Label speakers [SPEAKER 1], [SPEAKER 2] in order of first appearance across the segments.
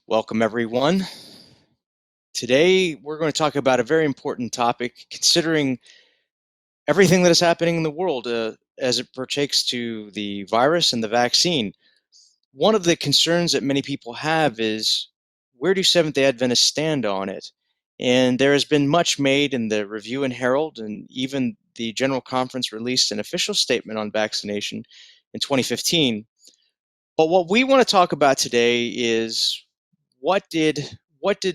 [SPEAKER 1] Welcome, everyone. Today, we're going to talk about a very important topic, considering everything that is happening in the world as it pertains to the virus and the vaccine. One of the concerns that many people have is, where do Seventh-day Adventists stand on it? And there has been much made in the Review and Herald, and even the General Conference released an official statement on vaccination in 2015. But what we want to talk about today is what did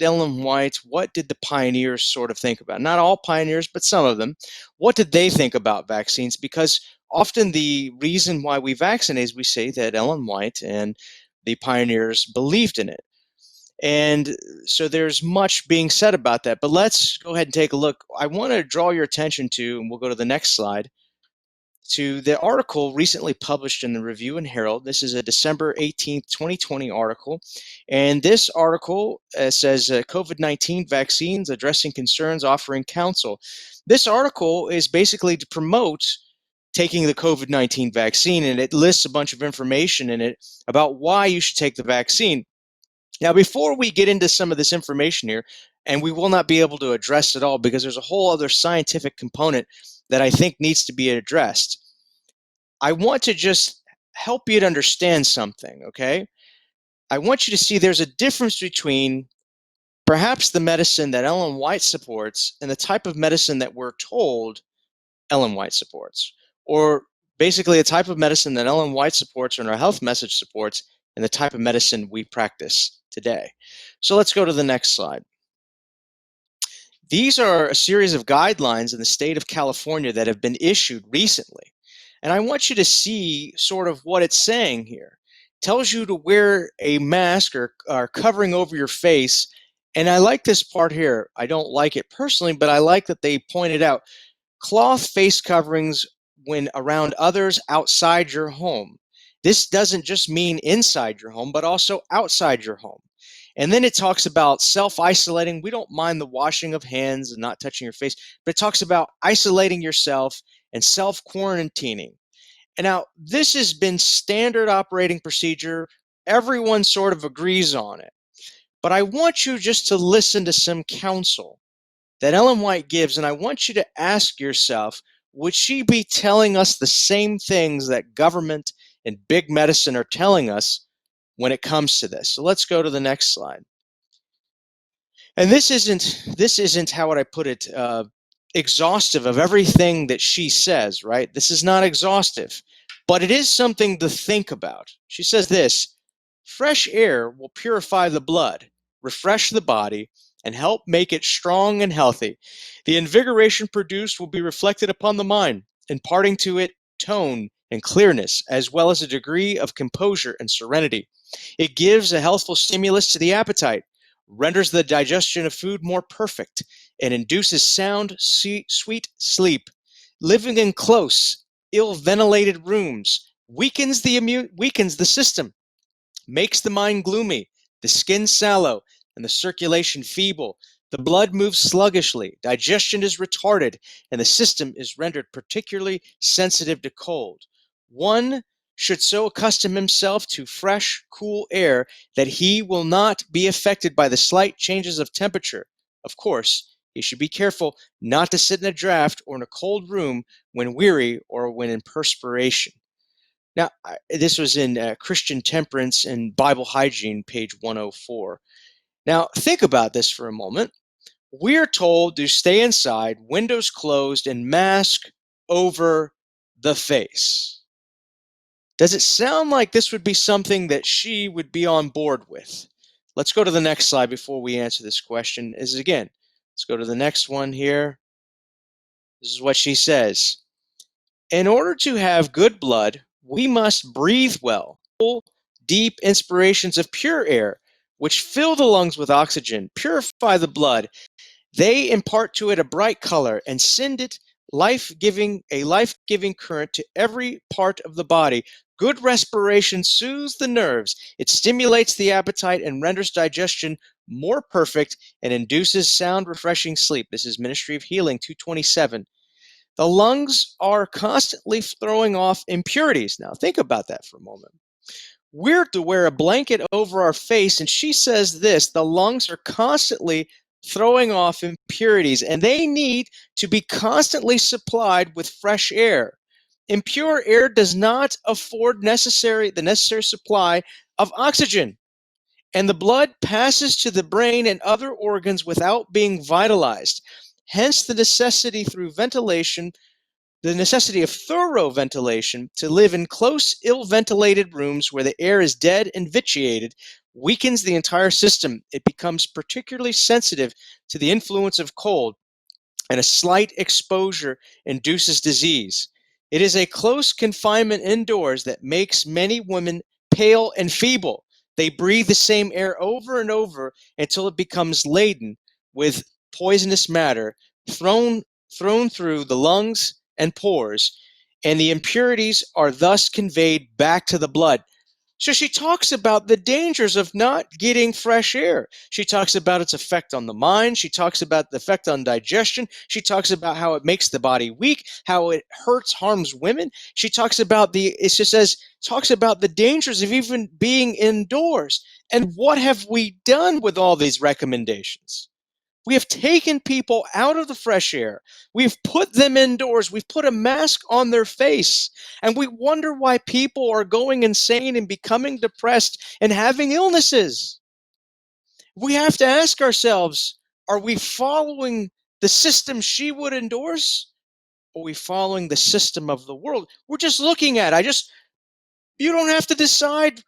[SPEAKER 1] Ellen White, what did the pioneers sort of think about? Not all pioneers, but some of them. What did they think about vaccines? Because often the reason why we vaccinate is we say that Ellen White and the pioneers believed in it. And so there's much being said about that. But let's go ahead and take a look. I want to draw your attention to, and we'll go to the next slide, to the article recently published in the Review and Herald. This is a December 18th, 2020 article. And this article says COVID-19 vaccines addressing concerns, offering counsel. This article is basically to promote taking the COVID-19 vaccine, and it lists a bunch of information in it about why you should take the vaccine. Now, before we get into some of this information here, and we will not be able to address it all because there's a whole other scientific component that I think needs to be addressed. I want to just help you to understand something, okay? I want you to see there's a difference between perhaps the medicine that Ellen White supports and the type of medicine that we're told Ellen White supports, or basically a type of medicine that Ellen White supports and our health message supports, and the type of medicine we practice today. So let's go to the next slide. These are a series of guidelines in the state of California that have been issued recently. And I want you to see sort of what it's saying here. It tells you to wear a mask or covering over your face. And I like this part here. I don't like it personally, but I like that they pointed out cloth face coverings when around others outside your home. This doesn't just mean inside your home, but also outside your home. And then it talks about self-isolating. We don't mind the washing of hands and not touching your face, but it talks about isolating yourself and self-quarantining. And now this has been standard operating procedure. Everyone sort of agrees on it. But I want you just to listen to some counsel that Ellen White gives, and I want you to ask yourself, would she be telling us the same things that government and big medicine are telling us when it comes to this? So let's go to the next slide. And this isn't how would I put it, exhaustive of everything that she says, right? This is not exhaustive, but it is something to think about. She says this: fresh air will purify the blood, refresh the body, and help make it strong and healthy. The invigoration produced will be reflected upon the mind, imparting to it tone and clearness, as well as a degree of composure and serenity. It gives a healthful stimulus to the appetite, renders the digestion of food more perfect, and induces sound, sweet sleep. Living in close, ill-ventilated rooms weakens the system, makes the mind gloomy, the skin sallow, and the circulation feeble. The blood moves sluggishly, digestion is retarded, and the system is rendered particularly sensitive to cold. One should so accustom himself to fresh, cool air that he will not be affected by the slight changes of temperature. Of course, he should be careful not to sit in a draft or in a cold room when weary or when in perspiration. Now, this was in Christian Temperance and Bible Hygiene, page 104. Now, think about this for a moment. We're told to stay inside, windows closed, and mask over the face. Does it sound like this would be something that she would be on board with? Let's go to the next slide before we answer this question. Let's go to the next one here. This is what she says. In order to have good blood, we must breathe well, full, deep inspirations of pure air, which fill the lungs with oxygen, purify the blood. They impart to it a bright color and send it a life-giving current to every part of the body. Good respiration soothes the nerves. It stimulates the appetite and renders digestion more perfect and induces sound, refreshing sleep. This is Ministry of Healing 227. The lungs are constantly throwing off impurities. Now, think about that for a moment. We're to wear a blanket over our face, and she says this: the lungs are constantly throwing off impurities, and they need to be constantly supplied with fresh air. Impure air does not afford the necessary supply of oxygen, and the blood passes to the brain and other organs without being vitalized. Hence, the necessity of thorough ventilation. To live in close, ill ventilated rooms where the air is dead and vitiated weakens the entire system. It becomes particularly sensitive to the influence of cold, and a slight exposure induces disease. It is a close confinement indoors that makes many women pale and feeble. They breathe the same air over and over until it becomes laden with poisonous matter thrown, thrown through the lungs and pores, and the impurities are thus conveyed back to the blood. So she talks about the dangers of not getting fresh air. She talks about its effect on the mind. She talks about the effect on digestion. She talks about how it makes the body weak, how it harms women. She talks about talks about the dangers of even being indoors. And what have we done with all these recommendations? We have taken people out of the fresh air. We've put them indoors. We've put a mask on their face. And we wonder why people are going insane and becoming depressed and having illnesses. We have to ask ourselves, are we following the system she would endorse? Or are we following the system of the world? We're just looking at it. You don't have to decide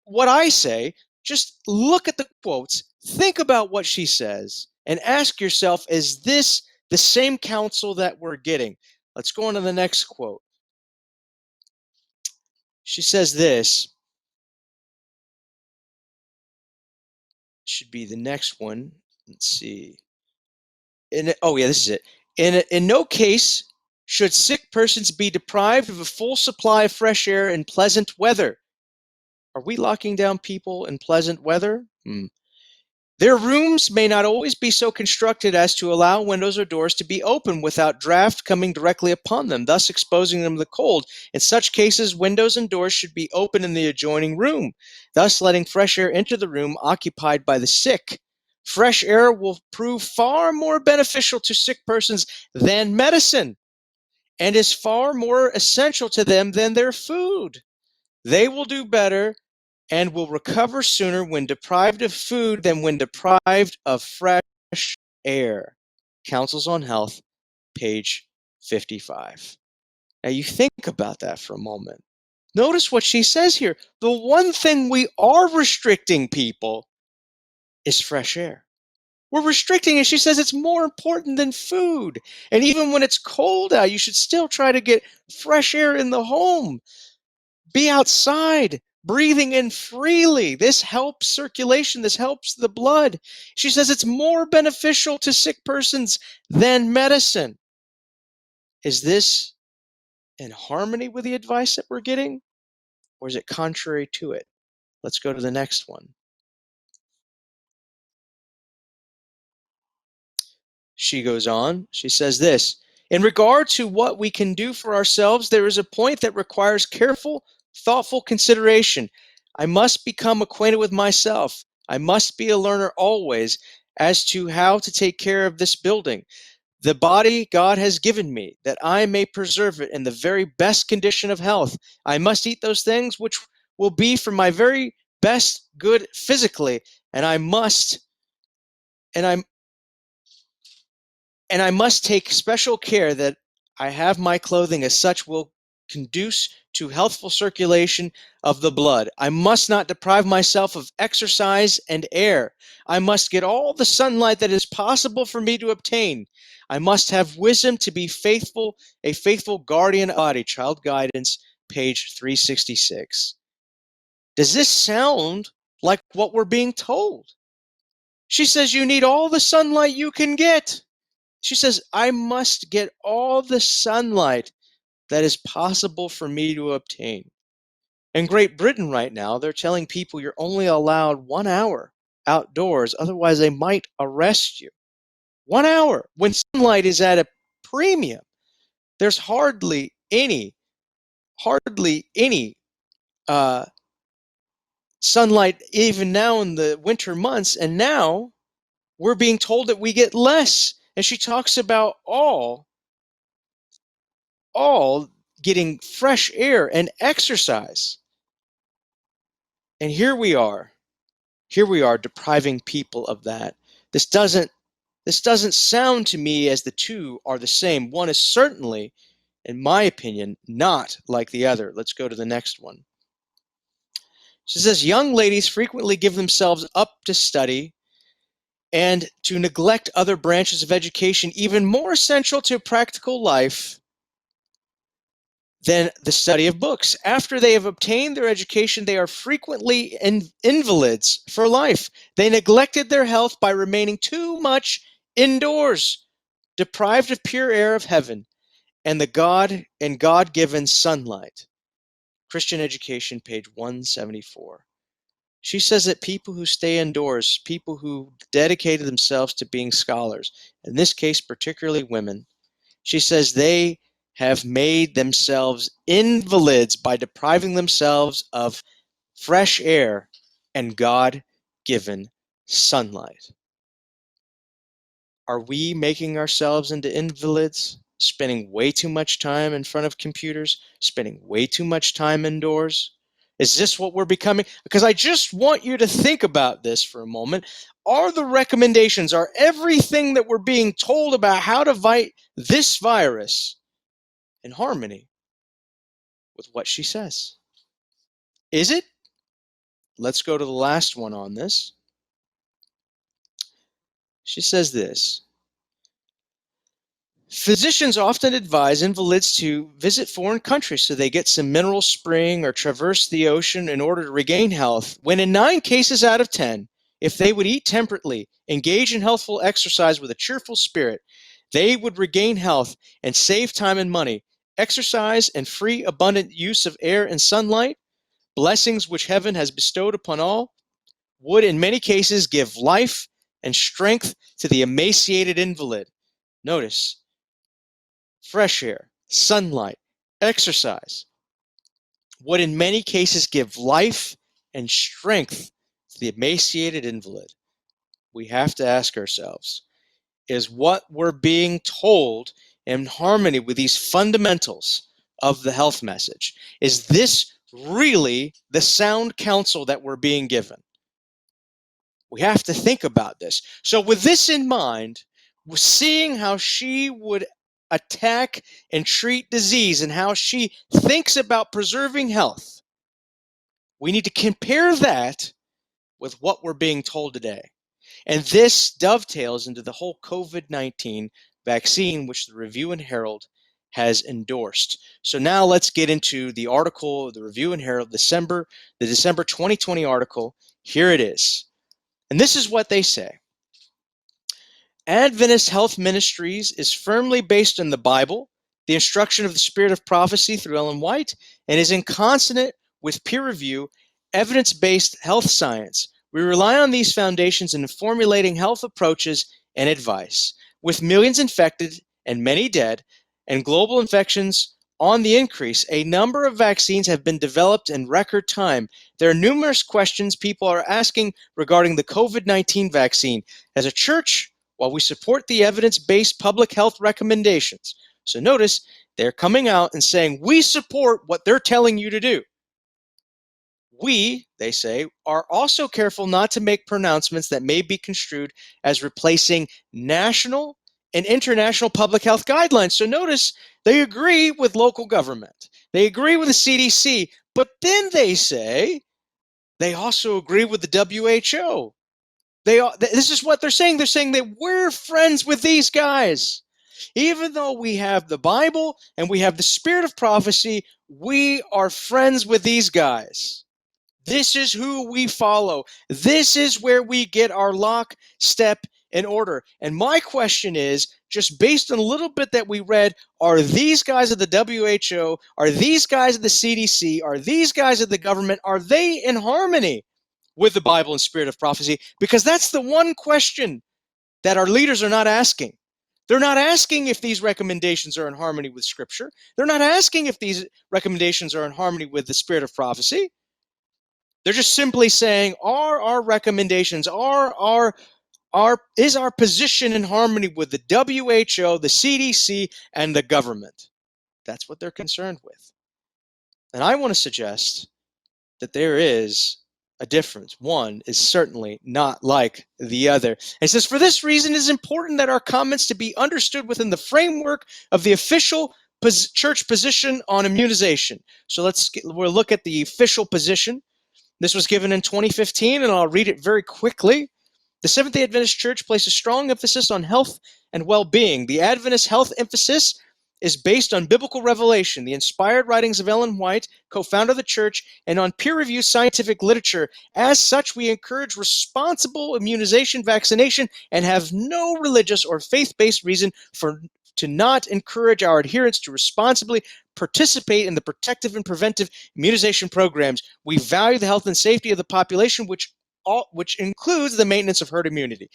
[SPEAKER 1] what I say. Just look at the quotes, think about what she says, and ask yourself, is this the same counsel that we're getting? Let's go on to the next quote. She says this, should be the next one. Let's see. Oh, yeah, this is it. In no case should sick persons be deprived of a full supply of fresh air in pleasant weather. Are we locking down people in pleasant weather? Their rooms may not always be so constructed as to allow windows or doors to be open without draft coming directly upon them, thus exposing them to the cold. In such cases, windows and doors should be open in the adjoining room, thus letting fresh air into the room occupied by the sick. Fresh air will prove far more beneficial to sick persons than medicine, and is far more essential to them than their food. They will do better and will recover sooner when deprived of food than when deprived of fresh air. Counsels on Health, page 55. Now you think about that for a moment. Notice what she says here. The one thing we are restricting people is fresh air. We're restricting it. She says it's more important than food. And even when it's cold out, you should still try to get fresh air in the home. Be outside, breathing in freely. This helps circulation. This helps the blood. She says it's more beneficial to sick persons than medicine. Is this in harmony with the advice that we're getting, or is it contrary to it? Let's go to the next one. She goes on. She says this: in regard to what we can do for ourselves, there is a point that requires careful, thoughtful consideration. I must become acquainted with myself. I must be a learner always as to how to take care of this building, the body God has given me, that I may preserve it in the very best condition of health. I must eat those things which will be for my very best good physically, and I must and I and I must take special care that I have my clothing as such will conduce to healthful circulation of the blood. I must not deprive myself of exercise and air. I must get all the sunlight that is possible for me to obtain. I must have wisdom to be faithful, a faithful guardian of the body. Child Guidance, page 366. Does this sound like what we're being told? She says you need all the sunlight you can get. She says, I must get all the sunlight that is possible for me to obtain. In Great Britain right now, they're telling people you're only allowed 1 hour outdoors, otherwise they might arrest you. 1 hour when sunlight is at a premium. There's hardly any uh, sunlight even now in the winter months, and now we're being told that we get less. And she talks about all getting fresh air and exercise. And here we are depriving people of that. This doesn't sound to me as the two are the same. One is certainly, in my opinion, not like the other. Let's go to the next one. She says young ladies frequently give themselves up to study and to neglect other branches of education even more essential to practical life than the study of books. After they have obtained their education, they are frequently invalids for life. They neglected their health by remaining too much indoors, deprived of pure air of heaven and the God-given sunlight. Christian Education, page 174. She says that people who stay indoors, people who dedicated themselves to being scholars, in this case particularly women, she says they have made themselves invalids by depriving themselves of fresh air and God-given sunlight. Are we making ourselves into invalids, spending way too much time in front of computers, spending way too much time indoors? Is this what we're becoming? Because I just want you to think about this for a moment. Are the recommendations, are everything that we're being told about how to fight this virus in harmony with what she says? Is it? Let's go to the last one on this. She says this. Physicians often advise invalids to visit foreign countries so they get some mineral spring or traverse the ocean in order to regain health, when in 9 cases out of 10, if they would eat temperately, engage in healthful exercise with a cheerful spirit, they would regain health and save time and money. Exercise and free, abundant use of air and sunlight, blessings which heaven has bestowed upon all, would in many cases give life and strength to the emaciated invalid. Notice, fresh air, sunlight, exercise would in many cases give life and strength to the emaciated invalid. We have to ask ourselves, is what we're being told in harmony with these fundamentals of the health message? Is this really the sound counsel that we're being given? We have to think about this. So with this in mind, seeing how she would attack and treat disease and how she thinks about preserving health, we need to compare that with what we're being told today. And this dovetails into the whole COVID-19 vaccine, which the Review and Herald has endorsed. So now let's get into the article, the Review and Herald, the December 2020 article. Here it is. And this is what they say. Adventist Health Ministries is firmly based on the Bible, the instruction of the Spirit of Prophecy through Ellen White, and is in consonant with peer review, evidence-based health science. We rely on these foundations in formulating health approaches and advice. With millions infected and many dead, and global infections on the increase, a number of vaccines have been developed in record time. There are numerous questions people are asking regarding the COVID-19 vaccine. As a church, while we support the evidence-based public health recommendations. So notice, they're coming out and saying, we support what they're telling you to do. We, they say, are also careful not to make pronouncements that may be construed as replacing national and international public health guidelines. So notice, they agree with local government. They agree with the CDC, but then they say they also agree with the WHO. This is what they're saying. They're saying that we're friends with these guys. Even though we have the Bible and we have the spirit of prophecy, we are friends with these guys. This is who we follow. This is where we get our lock, step, and order. And my question is, just based on a little bit that we read, are these guys at the WHO, are these guys at the CDC, are these guys at the government, are they in harmony with the Bible and spirit of prophecy? Because that's the one question that our leaders are not asking. They're not asking if these recommendations are in harmony with Scripture. They're not asking if these recommendations are in harmony with the spirit of prophecy. They're just simply saying, are our recommendations, is our position in harmony with the WHO, the CDC, and the government? That's what they're concerned with. And I want to suggest that there is a difference. One is certainly not like the other. And it says, for this reason, it is important that our comments to be understood within the framework of the official church position on immunization. So we'll look at the official position. This was given in 2015, and I'll read it very quickly. The Seventh-day Adventist Church places strong emphasis on health and well-being. The Adventist health emphasis is based on biblical revelation, the inspired writings of Ellen White, co-founder of the church, and on peer-reviewed scientific literature. As such, we encourage responsible immunization, vaccination, and have no religious or faith-based reason to not encourage our adherents to responsibly participate in the protective and preventive immunization programs. We value the health and safety of the population, which includes the maintenance of herd immunity.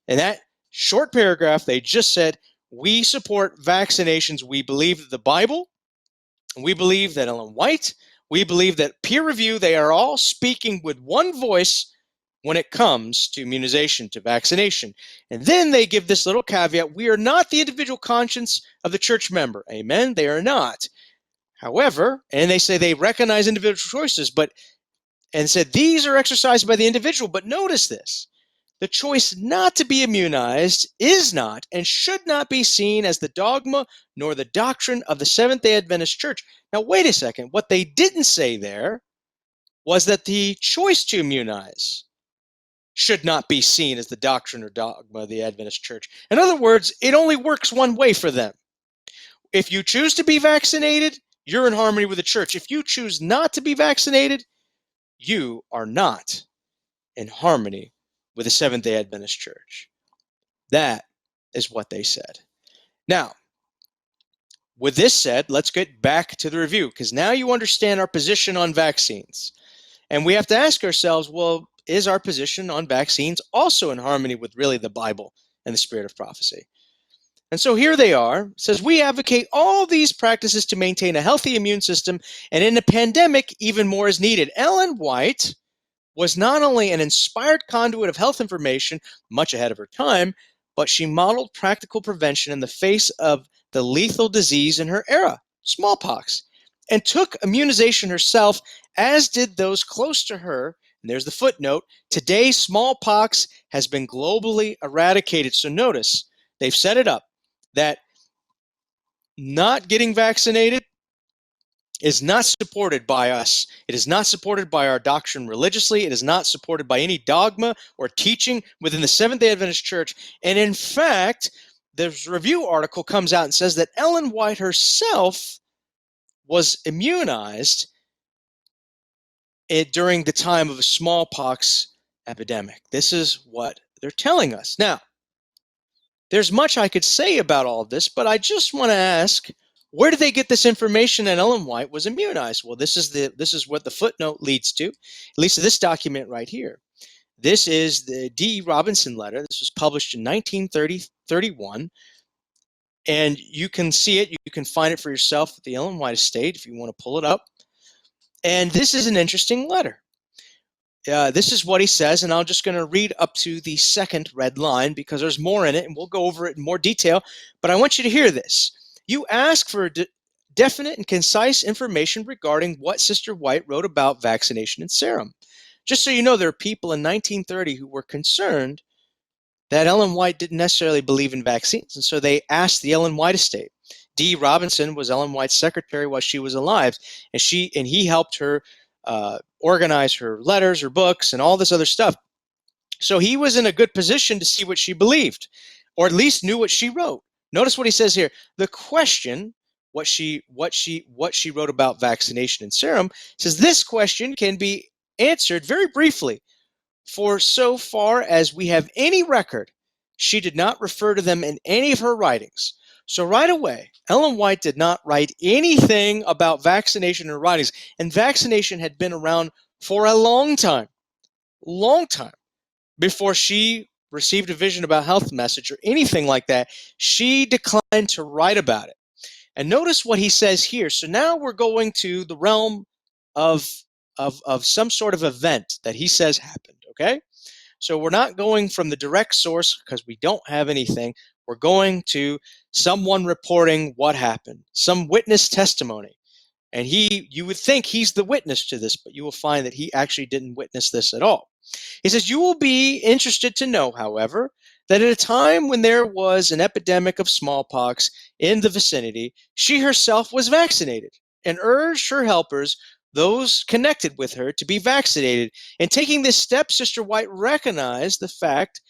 [SPEAKER 1] In that short paragraph, they just said, we support vaccinations. We believe the Bible. We believe that Ellen White. We believe that peer review, they are all speaking with one voice when it comes to immunization, to vaccination. And then they give this little caveat, we are not the individual conscience of the church member. Amen? They are not. However, and they say they recognize individual choices, and said these are exercised by the individual. But notice this. The choice not to be immunized is not and should not be seen as the dogma nor the doctrine of the Seventh-day Adventist Church. Now, wait a second. What they didn't say there was that the choice to immunize should not be seen as the doctrine or dogma of the Adventist Church. In other words, it only works one way for them. If you choose to be vaccinated, you're in harmony with the church. If you choose not to be vaccinated, you are not in harmony with the Seventh-day Adventist Church. That is what they said. Now, with this said, let's get back to the review, because now you understand our position on vaccines. And we have to ask ourselves, well, is our position on vaccines also in harmony with really the Bible and the spirit of prophecy? And so here they are. It says, we advocate all these practices to maintain a healthy immune system, and in a pandemic, even more is needed. Ellen White was not only an inspired conduit of health information, much ahead of her time, but she modeled practical prevention in the face of the lethal disease in her era, smallpox, and took immunization herself, as did those close to her. And there's the footnote. Today, smallpox has been globally eradicated. So notice, they've set it up that not getting vaccinated is not supported by us. It is not supported by our doctrine religiously. It is not supported by any dogma or teaching within the Seventh-day Adventist Church. And in fact, this review article comes out and says that Ellen White herself was immunized during the time of a smallpox epidemic. This is what they're telling us. Now, there's much I could say about all of this, but I just want to ask, where did they get this information that Ellen White was immunized? Well, this is what the footnote leads to, at least to this document right here. This is the D. Robinson letter. This was published in 1931, and you can see it. You can find it for yourself at the Ellen White Estate if you want to pull it up. And this is an interesting letter. This is what he says, and I'm just going to read up to the second red line because there's more in it, and we'll go over it in more detail. But I want you to hear this. You ask for definite and concise information regarding what Sister White wrote about vaccination and serum. Just so you know, there are people in 1930 who were concerned that Ellen White didn't necessarily believe in vaccines, and so they asked the Ellen White estate. D. Robinson was Ellen White's secretary while she was alive, and he helped her organize her letters, her books, and all this other stuff. So he was in a good position to see what she believed, or at least knew what she wrote. Notice what he says here. The question, what she wrote about vaccination and serum, says this question can be answered very briefly. For so far as we have any record, she did not refer to them in any of her writings. So right away, Ellen White did not write anything about vaccination in her writings. And vaccination had been around for a long time before she received a vision about health message or anything like that. She declined to write about it. And notice what he says here. So now we're going to the realm of of some sort of event that he says happened, okay? So we're not going from the direct source because we don't have anything. We're going to someone reporting what happened, some witness testimony. And you would think he's the witness to this, but you will find that he actually didn't witness this at all. He says, you will be interested to know, however, that at a time when there was an epidemic of smallpox in the vicinity, she herself was vaccinated and urged her helpers, those connected with her, to be vaccinated. In taking this step, Sister White recognized the fact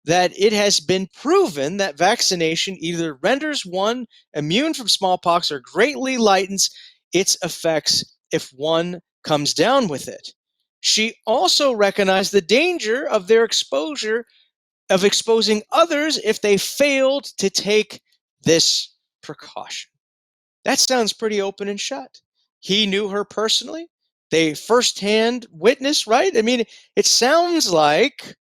[SPEAKER 1] that it has been proven that vaccination either renders one immune from smallpox or greatly lightens its effects if one comes down with it. She also recognized the danger of their exposure, of exposing others if they failed to take this precaution. That sounds pretty open and shut. He knew her personally. They firsthand witness, right? I mean, it sounds like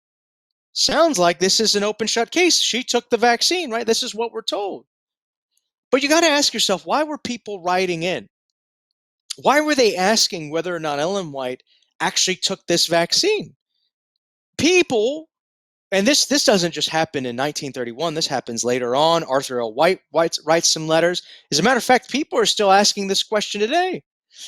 [SPEAKER 1] this is an open shut case. She took the vaccine, right? This is what we're told. But you got to ask yourself, why were people writing in? Why were they asking whether or not Ellen White actually took this vaccine? People, and this doesn't just happen in 1931. This happens later on. Arthur L. White writes some letters. As a matter of fact, people are still asking this question today.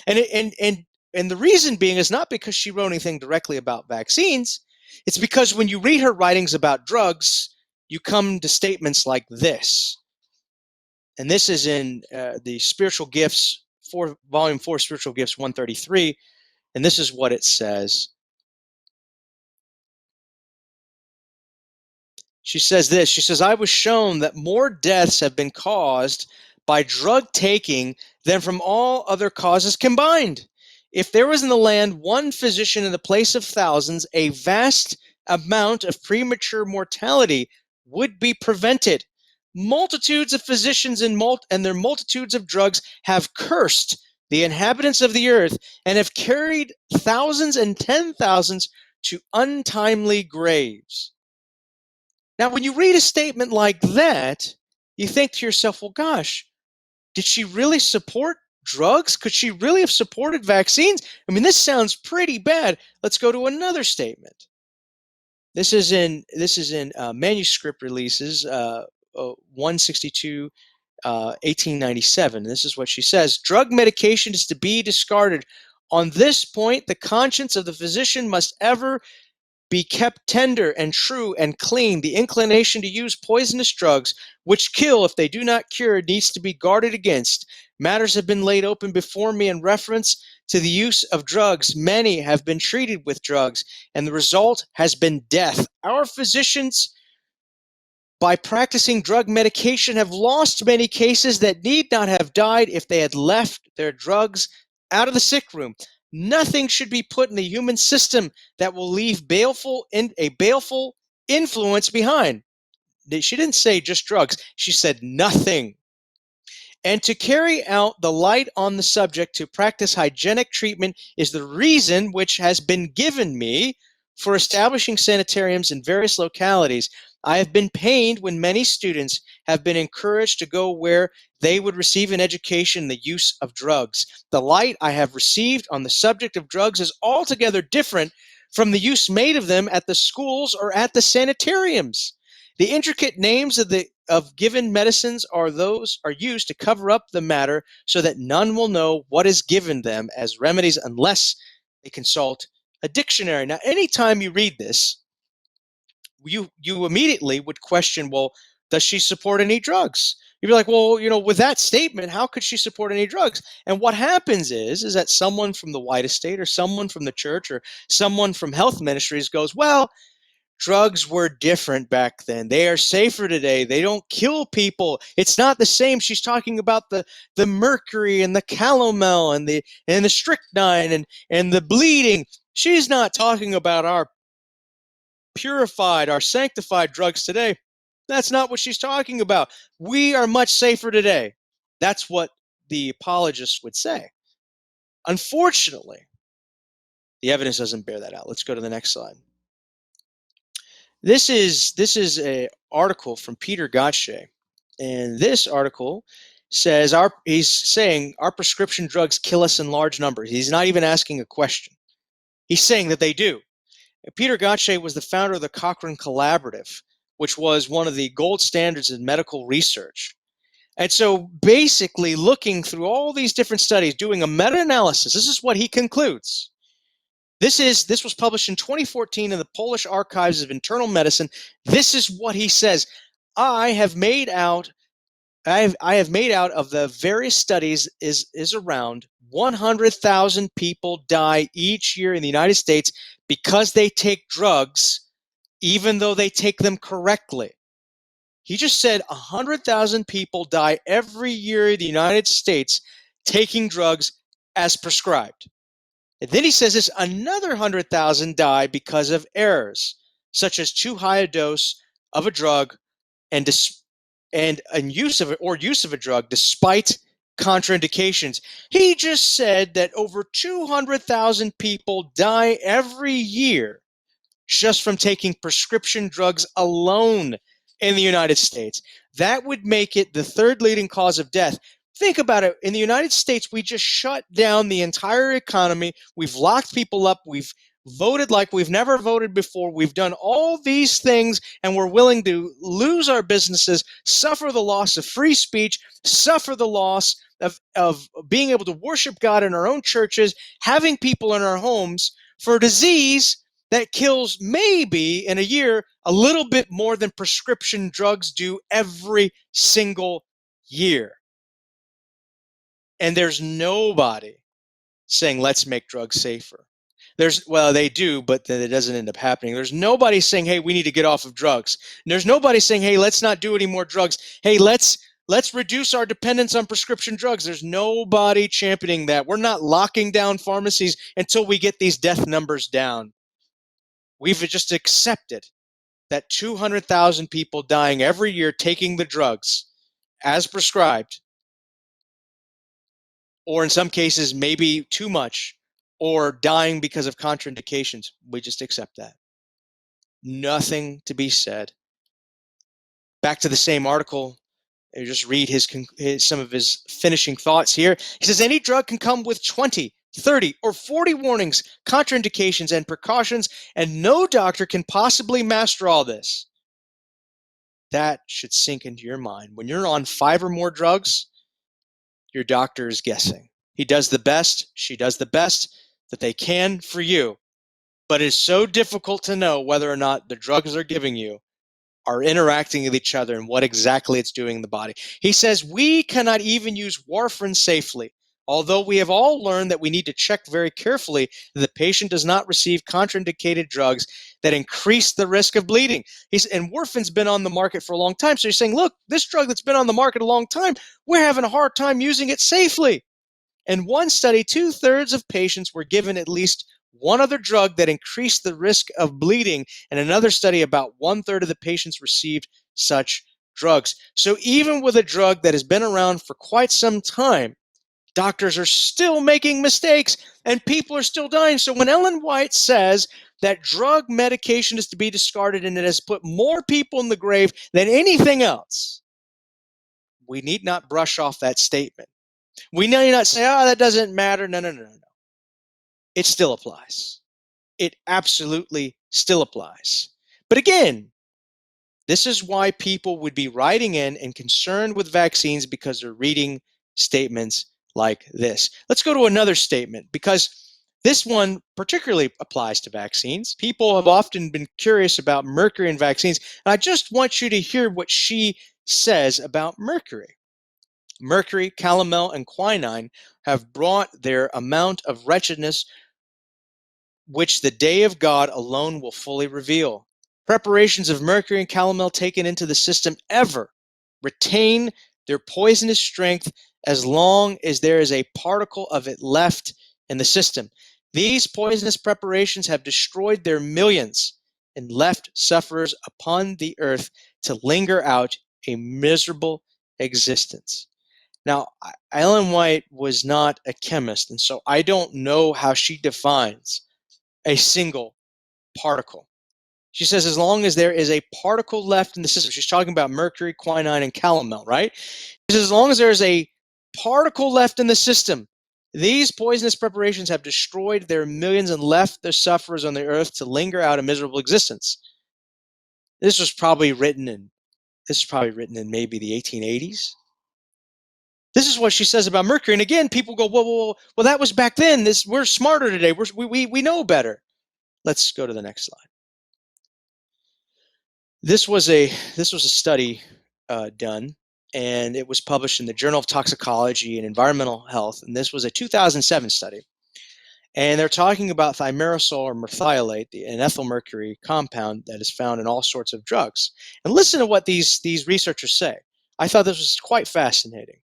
[SPEAKER 1] And the reason being is not because she wrote anything directly about vaccines. It's because when you read her writings about drugs, you come to statements like this. And this is in the Spiritual Gifts, Volume 4, Spiritual Gifts 133. And this is what it says. She says this. She says, I was shown that more deaths have been caused by drug taking than from all other causes combined. If there was in the land one physician in the place of thousands, a vast amount of premature mortality would be prevented. Multitudes of physicians and their multitudes of drugs have cursed the inhabitants of the earth and have carried thousands and 10,000s to untimely graves. Now, when you read a statement like that, you think to yourself, well, gosh, did she really support drugs? Could she really have supported vaccines? I mean, this sounds pretty bad. Let's go to another statement. This is in manuscript releases 162, 1897. This is what she says. Drug medication is to be discarded. On this point, the conscience of the physician must ever be kept tender and true and clean. The inclination to use poisonous drugs, which kill if they do not cure, needs to be guarded against. Matters have been laid open before me in reference to the use of drugs. Many have been treated with drugs, and the result has been death. Our physicians, by practicing drug medication, have lost many cases that need not have died if they had left their drugs out of the sick room. Nothing should be put in the human system that will leave a baleful influence behind. She didn't say just drugs. She said nothing. And to carry out the light on the subject, to practice hygienic treatment, is the reason which has been given me for establishing sanitariums in various localities. I have been pained when many students have been encouraged to go where they would receive an education in the use of drugs. The light I have received on the subject of drugs is altogether different from the use made of them at the schools or at the sanitariums. The intricate names of given medicines are used to cover up the matter so that none will know what is given them as remedies unless they consult a dictionary. Now, anytime you read this, you immediately would question, well, does she support any drugs? You'd be like, well, with that statement, how could she support any drugs? And what happens is that someone from the White Estate or someone from the church or someone from health ministries goes, well, drugs were different back then. They are safer today. They don't kill people. It's not the same. She's talking about the mercury and the calomel and the strychnine and the bleeding. She's not talking about our purified, our sanctified drugs today. That's not what she's talking about. We are much safer today. That's what the apologists would say. Unfortunately, the evidence doesn't bear that out. Let's go to the next slide. This is an article from Peter Gottschalk, and this article he's saying our prescription drugs kill us in large numbers. He's not even asking a question. He's saying that they do. Peter Gotche was the founder of the Cochrane Collaborative, which was one of the gold standards in medical research. And so basically looking through all these different studies, doing a meta-analysis, this is what he concludes. This was published in 2014 in the Polish Archives of Internal Medicine. This is what he says. I have made out of the various studies is around 100,000 people die each year in the United States because they take drugs, even though they take them correctly. He just said 100,000 people die every year in the United States taking drugs as prescribed. And then he says this, another 100,000 die because of errors, such as too high a dose of a drug and use of a drug despite contraindications. He just said that over 200,000 people die every year just from taking prescription drugs alone in the United States. That would make it the third leading cause of death. Think about it. In the United States, we just shut down the entire economy. We've locked people up. We've voted like we've never voted before. We've done all these things, and we're willing to lose our businesses, suffer the loss of free speech, suffer the loss of being able to worship God in our own churches, having people in our homes for a disease that kills maybe in a year a little bit more than prescription drugs do every single year. And there's nobody saying, let's make drugs safer. Well, they do, but then it doesn't end up happening. There's nobody saying, hey, we need to get off of drugs. And there's nobody saying, hey, let's not do any more drugs. Hey, let's reduce our dependence on prescription drugs. There's nobody championing that. We're not locking down pharmacies until we get these death numbers down. We've just accepted that 200,000 people dying every year taking the drugs as prescribed, or in some cases, maybe too much, or dying because of contraindications. We just accept that. Nothing to be said. Back to the same article. I just read some of his finishing thoughts here. He says, any drug can come with 20, 30, or 40 warnings, contraindications, and precautions, and no doctor can possibly master all this. That should sink into your mind. When you're on 5 or more drugs, your doctor is guessing. He does the best, she does the best that they can for you. But it's so difficult to know whether or not the drugs they're giving you are interacting with each other and what exactly it's doing in the body. He says we cannot even use warfarin safely, although we have all learned that we need to check very carefully that the patient does not receive contraindicated drugs that increase the risk of bleeding. And warfarin's been on the market for a long time. So he's saying, look, this drug that's been on the market a long time, we're having a hard time using it safely. In one study, 2/3 of patients were given at least one other drug that increased the risk of bleeding. In another study, about 1/3 of the patients received such drugs. So even with a drug that has been around for quite some time, doctors are still making mistakes and people are still dying. So when Ellen White says that drug medication is to be discarded and it has put more people in the grave than anything else, we need not brush off that statement. We need not say, oh, that doesn't matter. No. It still applies. It absolutely still applies. But again, this is why people would be writing in and concerned with vaccines, because they're reading statements like this. Let's go to another statement, because this one particularly applies to vaccines. People have often been curious about mercury in vaccines, and I just want you to hear what she says about mercury. Mercury, calomel, and quinine have brought their amount of wretchedness, which the day of God alone will fully reveal. Preparations of mercury and calomel taken into the system ever retain their poisonous strength as long as there is a particle of it left in the system. These poisonous preparations have destroyed their millions and left sufferers upon the earth to linger out a miserable existence. Now, Ellen White was not a chemist, and so I don't know how she defines a single particle. She says, as long as there is a particle left in the system, she's talking about mercury, quinine, and calomel, right? She says, as long as there's a particle left in the system, these poisonous preparations have destroyed their millions and left their sufferers on the earth to linger out a miserable existence. This was probably written in maybe the 1880s. This is what she says about mercury. And again, people go, well, that was back then. We're smarter today. We know better. Let's go to the next slide. This was a study done, and it was published in the Journal of Toxicology and Environmental Health. And this was a 2007 study. And they're talking about thimerosal or merthiolate, an ethyl mercury compound that is found in all sorts of drugs. And listen to what these researchers say. I thought this was quite fascinating.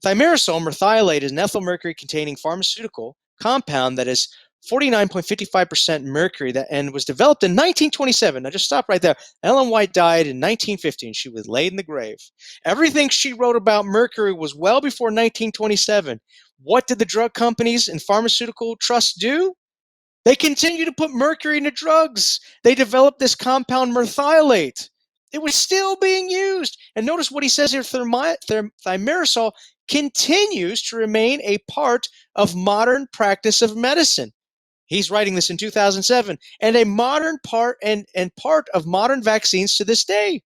[SPEAKER 1] Thimerosal merthiolate is an ethyl mercury containing pharmaceutical compound that is 49.55% mercury and was developed in 1927. Now just stop right there. Ellen White died in 1950 and she was laid in the grave. Everything she wrote about mercury was well before 1927. What did the drug companies and pharmaceutical trusts do? They continue to put mercury into drugs. They developed this compound merthiolate. It was still being used. And notice what he says here, thimerosal continues to remain a part of modern practice of medicine. He's writing this in 2007, and a modern part and part of modern vaccines to this day.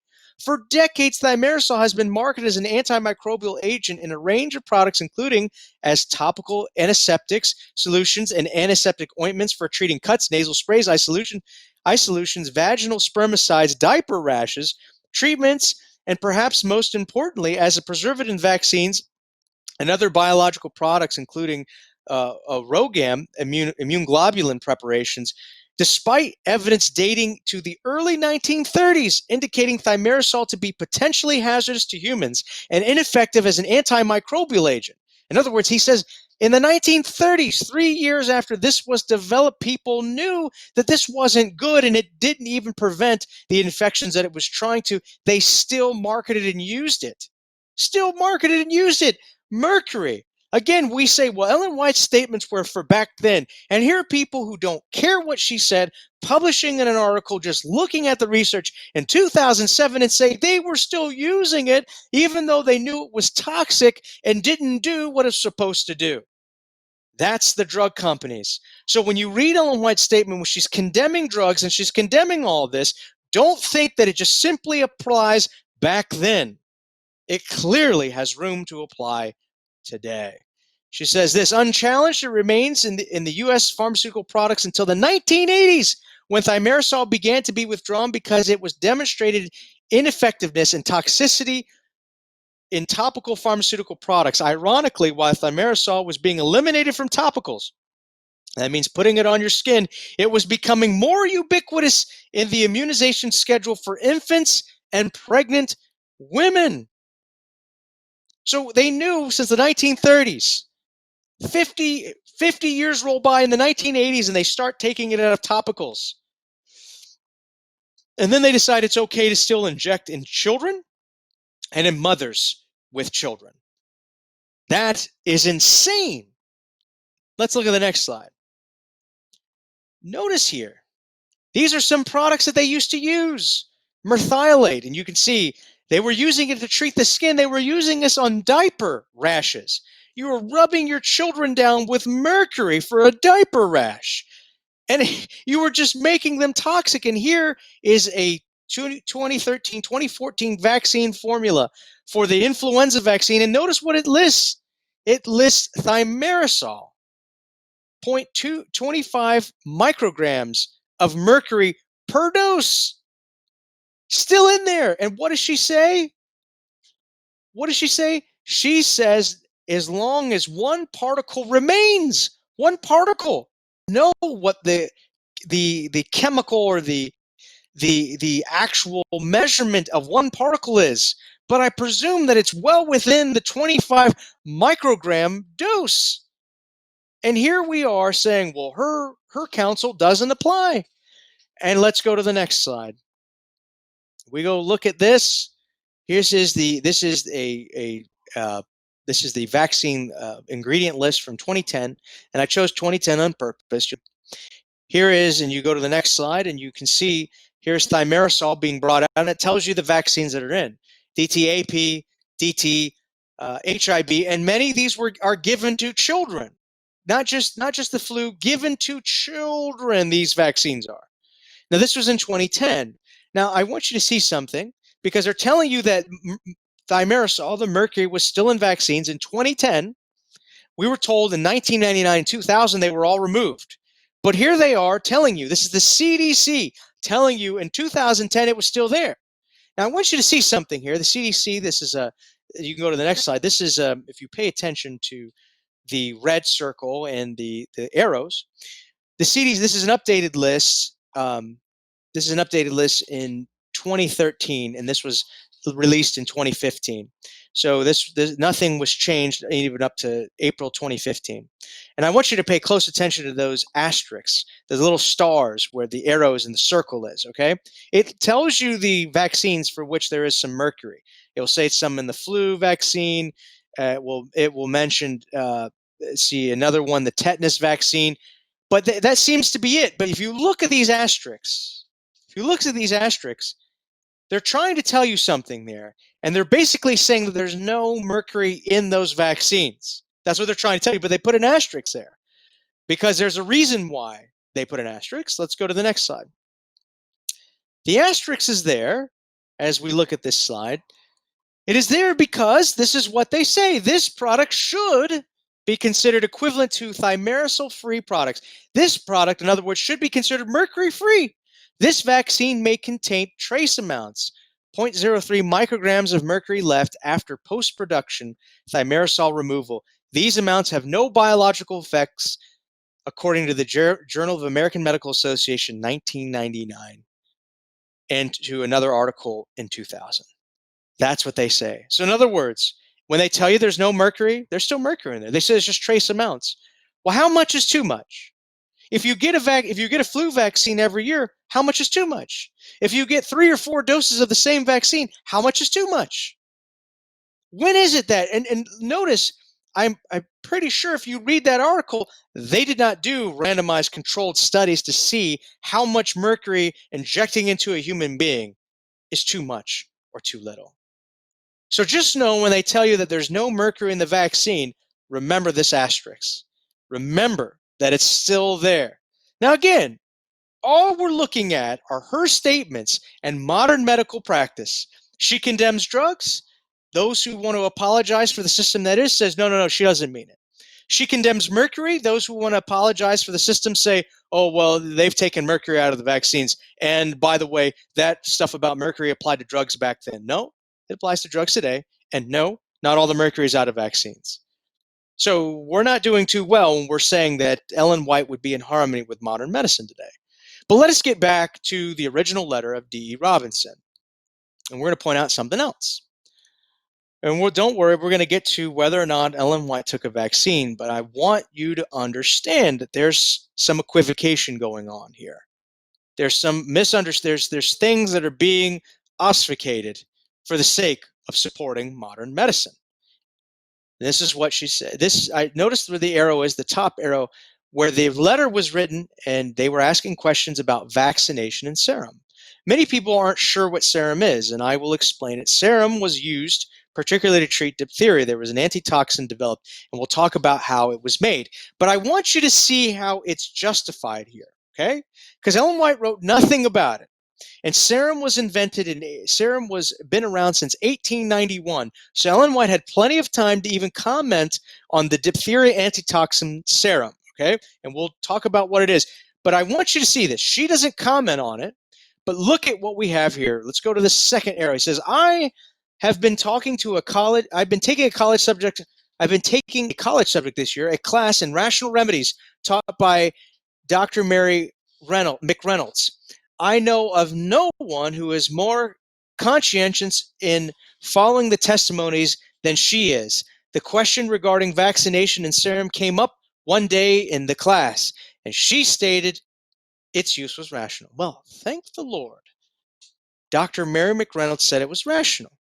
[SPEAKER 1] For decades, thimerosal has been marketed as an antimicrobial agent in a range of products, including as topical antiseptics, solutions, and antiseptic ointments for treating cuts, nasal sprays, eye solutions, vaginal spermicides, diaper rashes, treatments, and perhaps most importantly, as a preservative in vaccines and other biological products, including ROGAM, immune globulin preparations, despite evidence dating to the early 1930s indicating thimerosal to be potentially hazardous to humans and ineffective as an antimicrobial agent. In other words, he says in the 1930s, 3 years after this was developed, people knew that this wasn't good and it didn't even prevent the infections that it was trying to. They still marketed and used it. Mercury. Again, we say, well, Ellen White's statements were for back then. And here are people who don't care what she said, publishing in an article, just looking at the research in 2007 and say they were still using it, even though they knew it was toxic and didn't do what it's supposed to do. That's the drug companies. So when you read Ellen White's statement where she's condemning drugs and she's condemning all this, don't think that it just simply applies back then. It clearly has room to apply today. She says this, unchallenged, it remains in the U.S. pharmaceutical products until the 1980s, when thimerosal began to be withdrawn because it was demonstrated ineffectiveness and toxicity in topical pharmaceutical products. Ironically, while thimerosal was being eliminated from topicals, that means putting it on your skin, it was becoming more ubiquitous in the immunization schedule for infants and pregnant women. So they knew since the 1930s, 50 years roll by in the 1980s, and they start taking it out of topicals. And then they decide it's okay to still inject in children and in mothers with children. That is insane. Let's look at the next slide. Notice here, these are some products that they used to use. Merthiolate, and you can see they were using it to treat the skin. They were using this on diaper rashes. You were rubbing your children down with mercury for a diaper rash. And you were just making them toxic. And here is a 2013, 2014 vaccine formula for the influenza vaccine. And notice what it lists. It lists thimerosal, 0.25 micrograms of mercury per dose. Still in there. And what does she say? She says, as long as one particle remains, one particle. Know what the chemical or the actual measurement of one particle is, but I presume that it's well within the 25 microgram dose. And here we are saying, well, her counsel doesn't apply. And let's go to the next slide. We go look at this. This is the vaccine ingredient list from 2010, and I chose 2010 on purpose. Here is, and you go to the next slide, and you can see Here's thimerosal being brought out, and it tells you the vaccines that are in DTAP, DT, HIB, and many of these are given to children, not just the flu, given to children. These vaccines are. Now, this was in 2010. Now, I want you to see something because they're telling you that thimerosal, the mercury, was still in vaccines in 2010. We were told in 1999, 2000, they were all removed. But here they are telling you, this is the CDC telling you in 2010 it was still there. Now, I want you to see something here. The CDC, this is you can go to the next slide. This is, if you pay attention to the red circle and the arrows, the CDC, this is an updated list. This is an updated list in 2013, and this was released in 2015. So this nothing was changed even up to April 2015. And I want you to pay close attention to those asterisks, the little stars where the arrows and the circle is, okay? It tells you the vaccines for which there is some mercury. It will say some in the flu vaccine. It will mention, see another one, the tetanus vaccine. But that seems to be it. But if you look at these asterisks, they're trying to tell you something there. And they're basically saying that there's no mercury in those vaccines. That's what they're trying to tell you. But they put an asterisk there because there's a reason why they put an asterisk. Let's go to the next slide. The asterisk is there as we look at this slide. It is there because this is what they say. This product should be considered equivalent to thimerosal-free products. This product, in other words, should be considered mercury-free. This vaccine may contain trace amounts, 0.03 micrograms of mercury left after post-production thimerosal removal. These amounts have no biological effects, according to the Journal of American Medical Association, 1999, and to another article in 2000. That's what they say. So in other words, when they tell you there's no mercury, there's still mercury in there. They say it's just trace amounts. Well, how much is too much? If you get a flu vaccine every year, how much is too much? If you get 3 or 4 doses of the same vaccine, how much is too much? When is it that? And notice, I'm pretty sure if you read that article, they did not do randomized controlled studies to see how much mercury injecting into a human being is too much or too little. So just know when they tell you that there's no mercury in the vaccine, remember this asterisk. Remember that it's still there. Now again, all we're looking at are her statements and modern medical practice. She condemns drugs. Those who want to apologize for the system that is says, no, she doesn't mean it. She condemns mercury. Those who want to apologize for the system say, oh, well, they've taken mercury out of the vaccines. And by the way, that stuff about mercury applied to drugs back then. No, it applies to drugs today. And no, not all the mercury is out of vaccines. So we're not doing too well when we're saying that Ellen White would be in harmony with modern medicine today. But let us get back to the original letter of D.E. Robinson. And we're going to point out something else. And don't worry, we're going to get to whether or not Ellen White took a vaccine, but I want you to understand that there's some equivocation going on here. There's some misunderstanding. There's things that are being ossificated for the sake of supporting modern medicine. This is what she said. I noticed where the arrow is, the top arrow, where the letter was written, and they were asking questions about vaccination and serum. Many people aren't sure what serum is, and I will explain it. Serum was used particularly to treat diphtheria. There was an antitoxin developed, and we'll talk about how it was made. But I want you to see how it's justified here, okay? Because Ellen White wrote nothing about it. And serum was been around since 1891. So Ellen White had plenty of time to even comment on the diphtheria antitoxin serum, okay? And we'll talk about what it is. But I want you to see this. She doesn't comment on it, but look at what we have here. Let's go to the second arrow. It says, I've been taking a college subject this year, a class in rational remedies taught by Dr. Mary McReynolds. I know of no one who is more conscientious in following the testimonies than she is. The question regarding vaccination and serum came up one day in the class, and she stated its use was rational. Well, thank the Lord. Dr. Mary McReynolds said it was rational.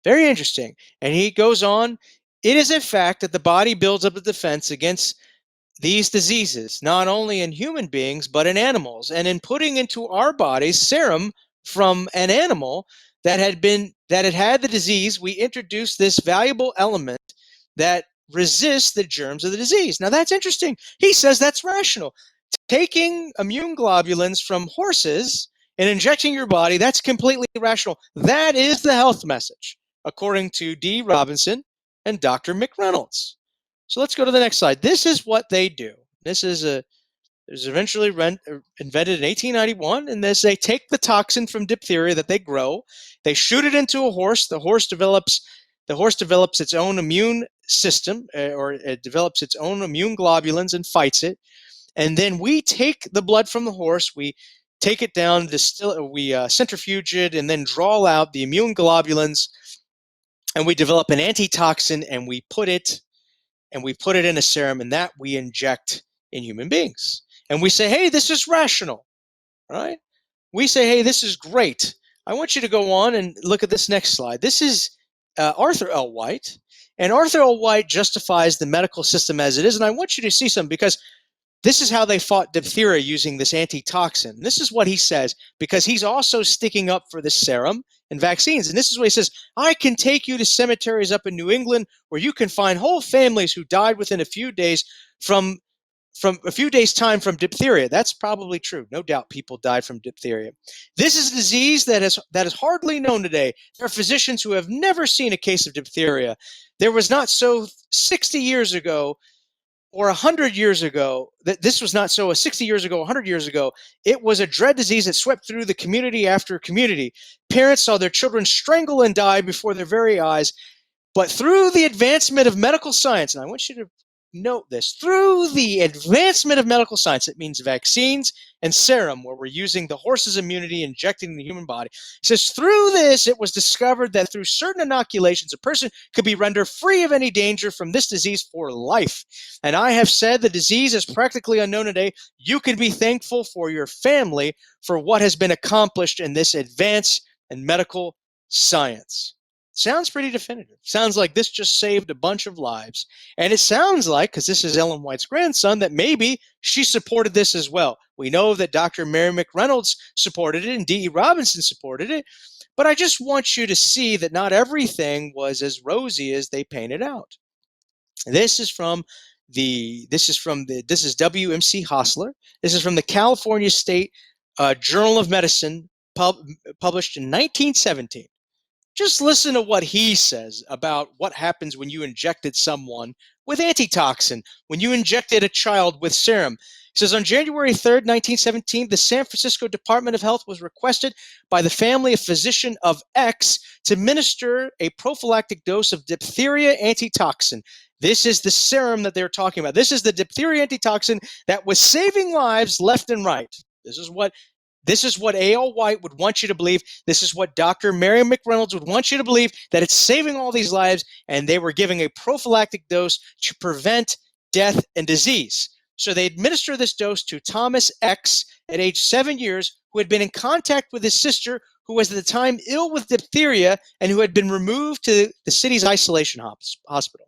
[SPEAKER 1] Very interesting. And he goes on, it is a fact that the body builds up a defense against these diseases, not only in human beings, but in animals. And in putting into our bodies serum from an animal that had the disease, we introduced this valuable element that resists the germs of the disease. Now that's interesting. He says that's rational. Taking immune globulins from horses and injecting your body, that's completely rational. That is the health message, according to D. Robinson and Dr. McReynolds. So let's go to the next slide. This is what they do. This is a it was eventually invented in 1891, and this they take the toxin from diphtheria that they grow, they shoot it into a horse. The horse develops its own immune system, or it develops its own immune globulins and fights it. And then we take the blood from the horse, we take it down, we centrifuge it, and then draw out the immune globulins, and we develop an antitoxin, and we put it in a serum, and that we inject in human beings. And we say, hey, this is rational, right? We say, hey, this is great. I want you to go on and look at this next slide. This is Arthur L. White, and Arthur L. White justifies the medical system as it is. And I want you to see something, because this is how they fought diphtheria using this antitoxin. This is what he says, because he's also sticking up for the serum and vaccines. And this is what he says: I can take you to cemeteries up in New England where you can find whole families who died within a few days from a few days' time from diphtheria. That's probably true. No doubt people died from diphtheria. This is a disease that is hardly known today. There are physicians who have never seen a case of diphtheria. There was not so 60 years ago or 100 years ago, that this was not so 60 years ago, 100 years ago, it was a dread disease that swept through the community after community. Parents saw their children strangle and die before their very eyes. But through the advancement of medical science, and I want you to note this, through the advancement of medical science, it means vaccines and serum, where we're using the horse's immunity, injecting in the human body. It says, through this, it was discovered that through certain inoculations, a person could be rendered free of any danger from this disease for life. And I have said the disease is practically unknown today. You can be thankful for your family for what has been accomplished in this advance in medical science. Sounds pretty definitive. Sounds like this just saved a bunch of lives. And it sounds like, because this is Ellen White's grandson, that maybe she supported this as well. We know that Dr. Mary McReynolds supported it and D.E. Robinson supported it. But I just want you to see that not everything was as rosy as they painted out. This is WMC Hostler. This is from the California State Journal of Medicine, published in 1917. Just listen to what he says about what happens when you injected someone with antitoxin, when you injected a child with serum. He says, on January 3rd, 1917, the San Francisco Department of Health was requested by the family of physician of X to administer a prophylactic dose of diphtheria antitoxin. This is the serum that they're talking about. This is the diphtheria antitoxin that was saving lives left and right. This is what A.L. White would want you to believe. This is what Dr. Mary McReynolds would want you to believe, that it's saving all these lives, and they were giving a prophylactic dose to prevent death and disease. So they administer this dose to Thomas X at age 7 years, who had been in contact with his sister, who was at the time ill with diphtheria and who had been removed to the city's isolation hospital.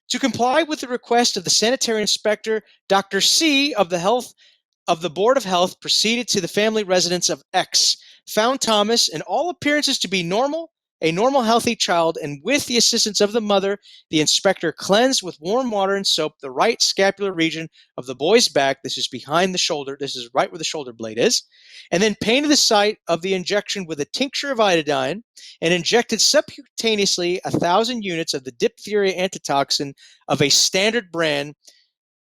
[SPEAKER 1] To comply with the request of the sanitary inspector, Dr. C of the Board of Health proceeded to the family residence of X, found Thomas in all appearances to be a normal, healthy child, and with the assistance of the mother, the inspector cleansed with warm water and soap the right scapular region of the boy's back. This is behind the shoulder. This is right where the shoulder blade is. And then painted the site of the injection with a tincture of iodine and injected subcutaneously 1,000 units of the diphtheria antitoxin of a standard brand,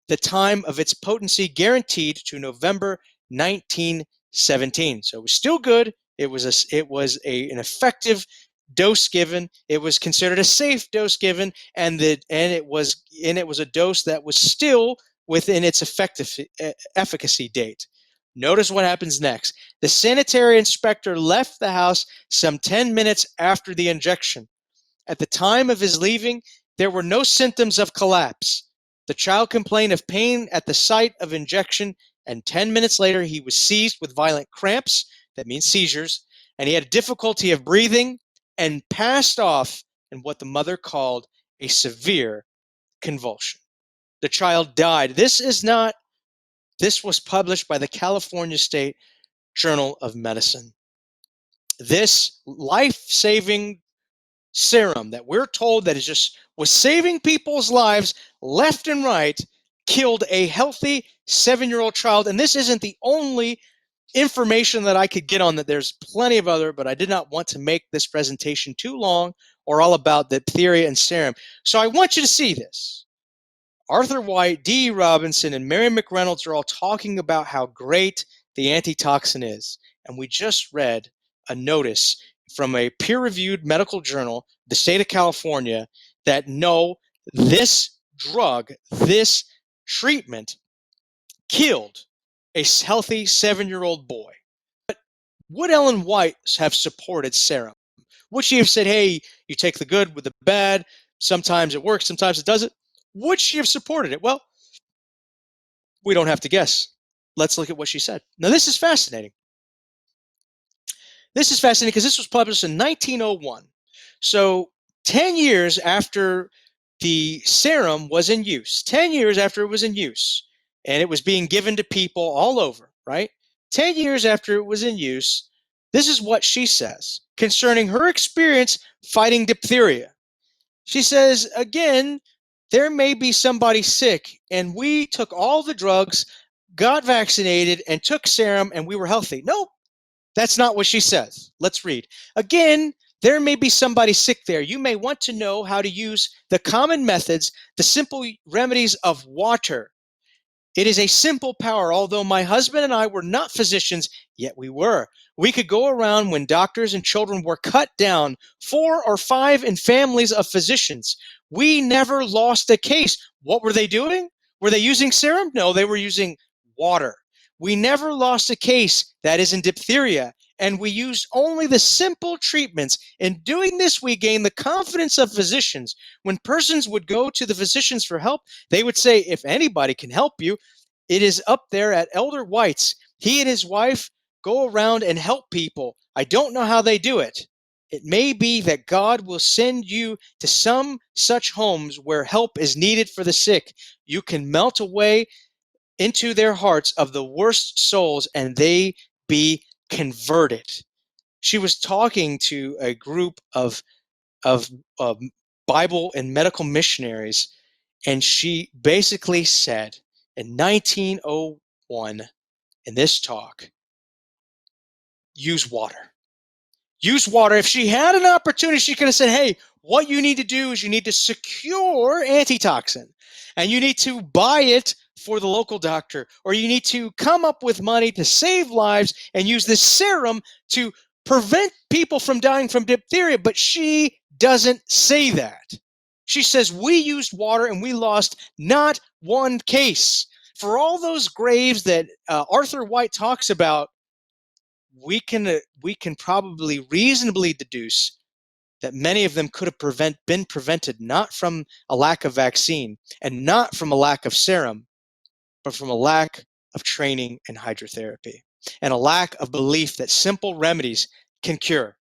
[SPEAKER 1] the time of its potency guaranteed to November 1917. So it was still good. It was an effective dose given. It was considered a safe dose given, and it was a dose that was still within its efficacy date. Notice what happens next. The sanitary inspector left the house some 10 minutes after the injection. At the time of his leaving, there were no symptoms of collapse. The child complained of pain at the site of injection, and 10 minutes later, he was seized with violent cramps, that means seizures, and he had difficulty of breathing and passed off in what the mother called a severe convulsion. The child died. This was published by the California State Journal of Medicine. This life-saving serum that we're told that is just was saving people's lives left and right killed a healthy 7-year-old child. And this isn't the only information that I could get on that. There's plenty of other, but I did not want to make this presentation too long or all about diphtheria and serum. So I want you to see this. Arthur White, D. Robinson, and Mary McReynolds are all talking about how great the antitoxin is. And we just read a notice from a peer-reviewed medical journal, the state of California, that no, this drug, this treatment killed a healthy 7-year-old boy. But would Ellen White have supported serum? Would she have said, hey, you take the good with the bad, sometimes it works, sometimes it doesn't? Would she have supported it? Well, we don't have to guess. Let's look at what she said. Now, this is fascinating. This is fascinating because this was published in 1901. So 10 years after the serum was in use, 10 years after it was in use, and it was being given to people all over, right? 10 years after it was in use, this is what she says concerning her experience fighting diphtheria. She says, again, there may be somebody sick, and we took all the drugs, got vaccinated, and took serum, and we were healthy. Nope, that's not what she says. Let's read. Again, there may be somebody sick there. You may want to know how to use the common methods, the simple remedies of water. It is a simple power. Although my husband and I were not physicians, yet we were. We could go around when doctors and children were cut down, 4 or 5 in families of physicians. We never lost a case. What were they doing? Were they using serum? No, they were using water. We never lost a case that is in diphtheria, and we used only the simple treatments. In doing this, we gained the confidence of physicians. When persons would go to the physicians for help, they would say, if anybody can help you, it is up there at Elder White's. He and his wife go around and help people. I don't know how they do it. It may be that God will send you to some such homes where help is needed for the sick. You can melt away into their hearts of the worst souls, and they be converted. She was talking to a group of Bible and medical missionaries, and she basically said in 1901 in this talk, use water. Use water. If she had an opportunity, she could have said, hey, what you need to do is you need to secure antitoxin, and you need to buy it for the local doctor, or you need to come up with money to save lives and use this serum to prevent people from dying from diphtheria. But she doesn't say that. She says, we used water and we lost not one case. For all those graves that Arthur White talks about, we can probably reasonably deduce that many of them could have been prevented not from a lack of vaccine and not from a lack of serum, but from a lack of training in hydrotherapy and a lack of belief that simple remedies can cure.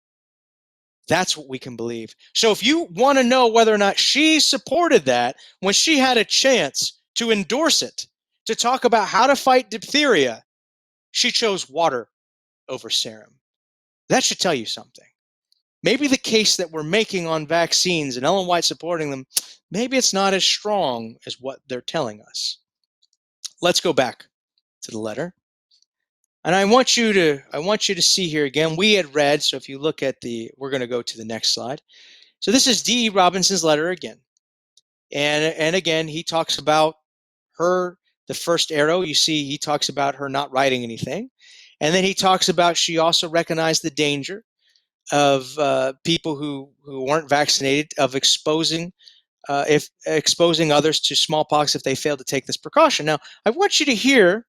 [SPEAKER 1] That's what we can believe. So if you want to know whether or not she supported that when she had a chance to endorse it, to talk about how to fight diphtheria, she chose water over serum. That should tell you something. Maybe the case that we're making on vaccines and Ellen White supporting them, maybe it's not as strong as what they're telling us. Let's go back to the letter. And I want you to see here again, we had read, so if you look at we're going to go to the next slide. So this is D. Robinson's letter again. And again, he talks about her, the first arrow, you see he talks about her not writing anything. And then he talks about she also recognized the danger of people who weren't vaccinated, of exposing others to smallpox if they failed to take this precaution. Now, I want you to hear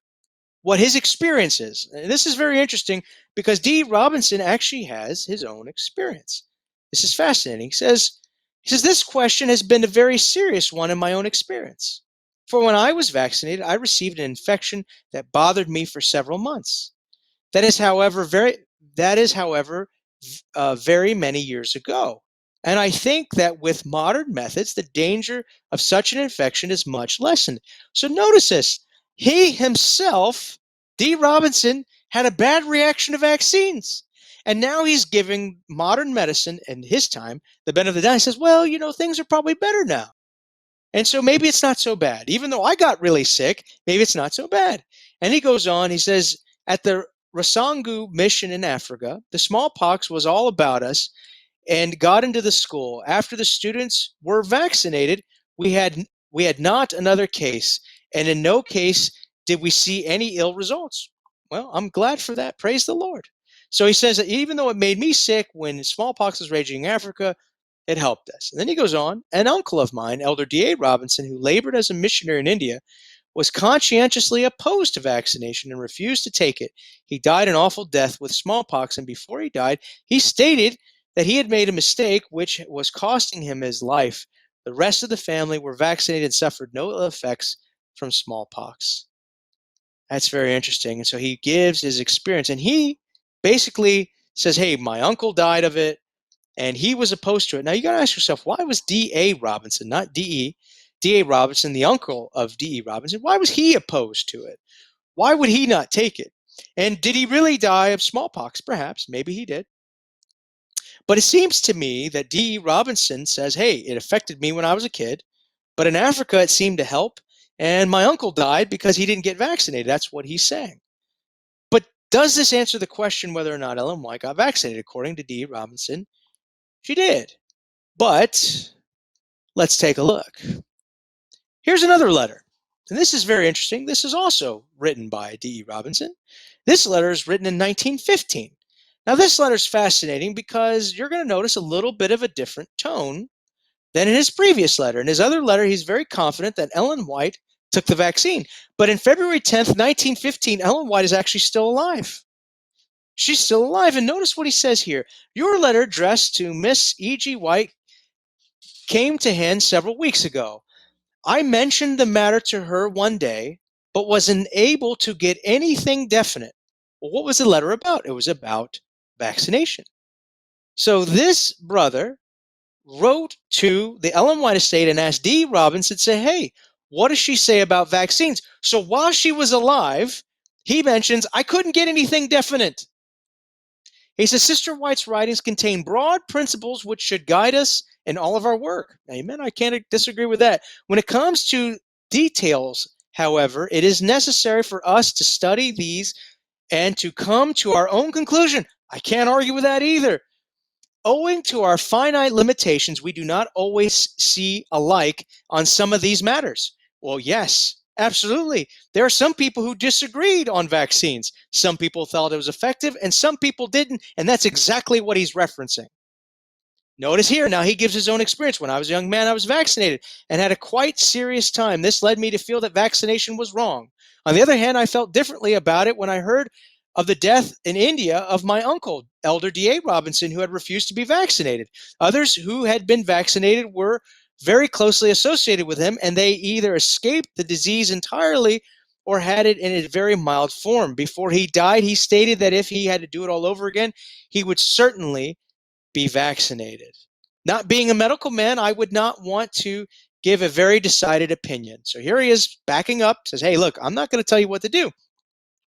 [SPEAKER 1] what his experience is. And this is very interesting because D. Robinson actually has his own experience. This is fascinating. He says, this question has been a very serious one in my own experience. For when I was vaccinated, I received an infection that bothered me for several months. That is, however, very many years ago. And I think that with modern methods, the danger of such an infection is much lessened. So notice this. He himself, D. Robinson, had a bad reaction to vaccines. And now he's giving modern medicine in his time the benefit of the doubt. He says, well, things are probably better now. And so maybe it's not so bad. Even though I got really sick, maybe it's not so bad. And he goes on, he says, at the Rasangu mission in Africa, the smallpox was all about us and got into the school. After the students were vaccinated, we had we had not another case, and in no case did we see any ill results. Well, I'm glad for that. Praise the Lord. So he says that even though it made me sick when smallpox was raging in Africa, it helped us. And then he goes on, an uncle of mine, Elder D.A. Robinson, who labored as a missionary in India, was conscientiously opposed to vaccination and refused to take it. He died an awful death with smallpox, and before he died, he stated that he had made a mistake which was costing him his life. The rest of the family were vaccinated and suffered no ill effects from smallpox. That's very interesting. And so he gives his experience, and he basically says, hey, my uncle died of it, and he was opposed to it. Now you got to ask yourself, why was D.A. Robinson, not D.E., D.A. Robinson, the uncle of D.E. Robinson, why was he opposed to it? Why would he not take it? And did he really die of smallpox? Perhaps. Maybe he did. But it seems to me that D.E. Robinson says, hey, it affected me when I was a kid, but in Africa it seemed to help, and my uncle died because he didn't get vaccinated. That's what he's saying. But does this answer the question whether or not Ellen White got vaccinated? According to D.E. Robinson, she did. But let's take a look. Here's another letter. And this is very interesting. This is also written by D.E. Robinson. This letter is written in 1915. Now, this letter is fascinating because you're going to notice a little bit of a different tone than in his previous letter. In his other letter, he's very confident that Ellen White took the vaccine. But in February 10th, 1915, Ellen White is actually still alive. She's still alive. And notice what he says here. Your letter addressed to Miss E.G. White came to hand several weeks ago. I mentioned the matter to her one day, but wasn't able to get anything definite. Well, what was the letter about? It was about vaccination. So this brother wrote to the Ellen White estate and asked D. Robinson, say, hey, what does she say about vaccines? So while she was alive, he mentions, I couldn't get anything definite. He says, Sister White's writings contain broad principles which should guide us in all of our work. Amen. I can't disagree with that. When it comes to details, however, it is necessary for us to study these and to come to our own conclusion. I can't argue with that either. Owing to our finite limitations, we do not always see alike on some of these matters. Well, yes, absolutely. There are some people who disagreed on vaccines. Some people thought it was effective, and some people didn't, and that's exactly what he's referencing. Notice here, now he gives his own experience. When I was a young man, I was vaccinated and had a quite serious time. This led me to feel that vaccination was wrong. On the other hand, I felt differently about it when I heard of the death in India of my uncle, Elder D.A. Robinson, who had refused to be vaccinated. Others who had been vaccinated were very closely associated with him, and they either escaped the disease entirely or had it in a very mild form. Before he died, he stated that if he had to do it all over again, he would certainly be vaccinated. Not being a medical man, I would not want to give a very decided opinion. So here he is backing up, says, hey, look, I'm not going to tell you what to do.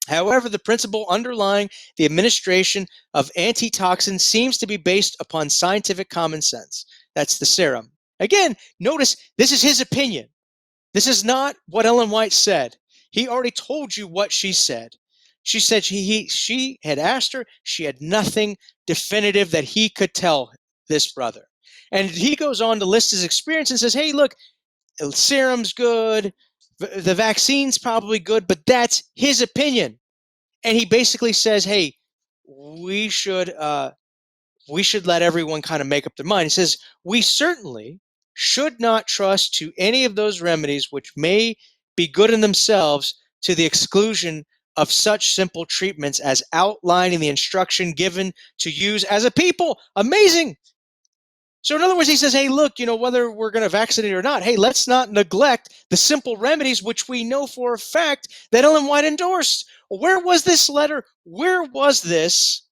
[SPEAKER 1] However, the principle underlying the administration of antitoxins seems to be based upon scientific common sense. That's the serum. Again, notice this is his opinion. This is not what Ellen White said. He already told you what she said. She said she had asked her. She had nothing definitive that he could tell this brother. And he goes on to list his experience and says, hey, look, serum's good. The vaccine's probably good, but that's his opinion. And he basically says, hey, we should let everyone kind of make up their mind. He says, we certainly should not trust to any of those remedies which may be good in themselves to the exclusion of such simple treatments as outlining the instruction given to use as a people. Amazing. So in other words, he says, hey, look, whether we're going to vaccinate or not, hey, let's not neglect the simple remedies which we know for a fact that Ellen White endorsed. Where was this letter? Where was this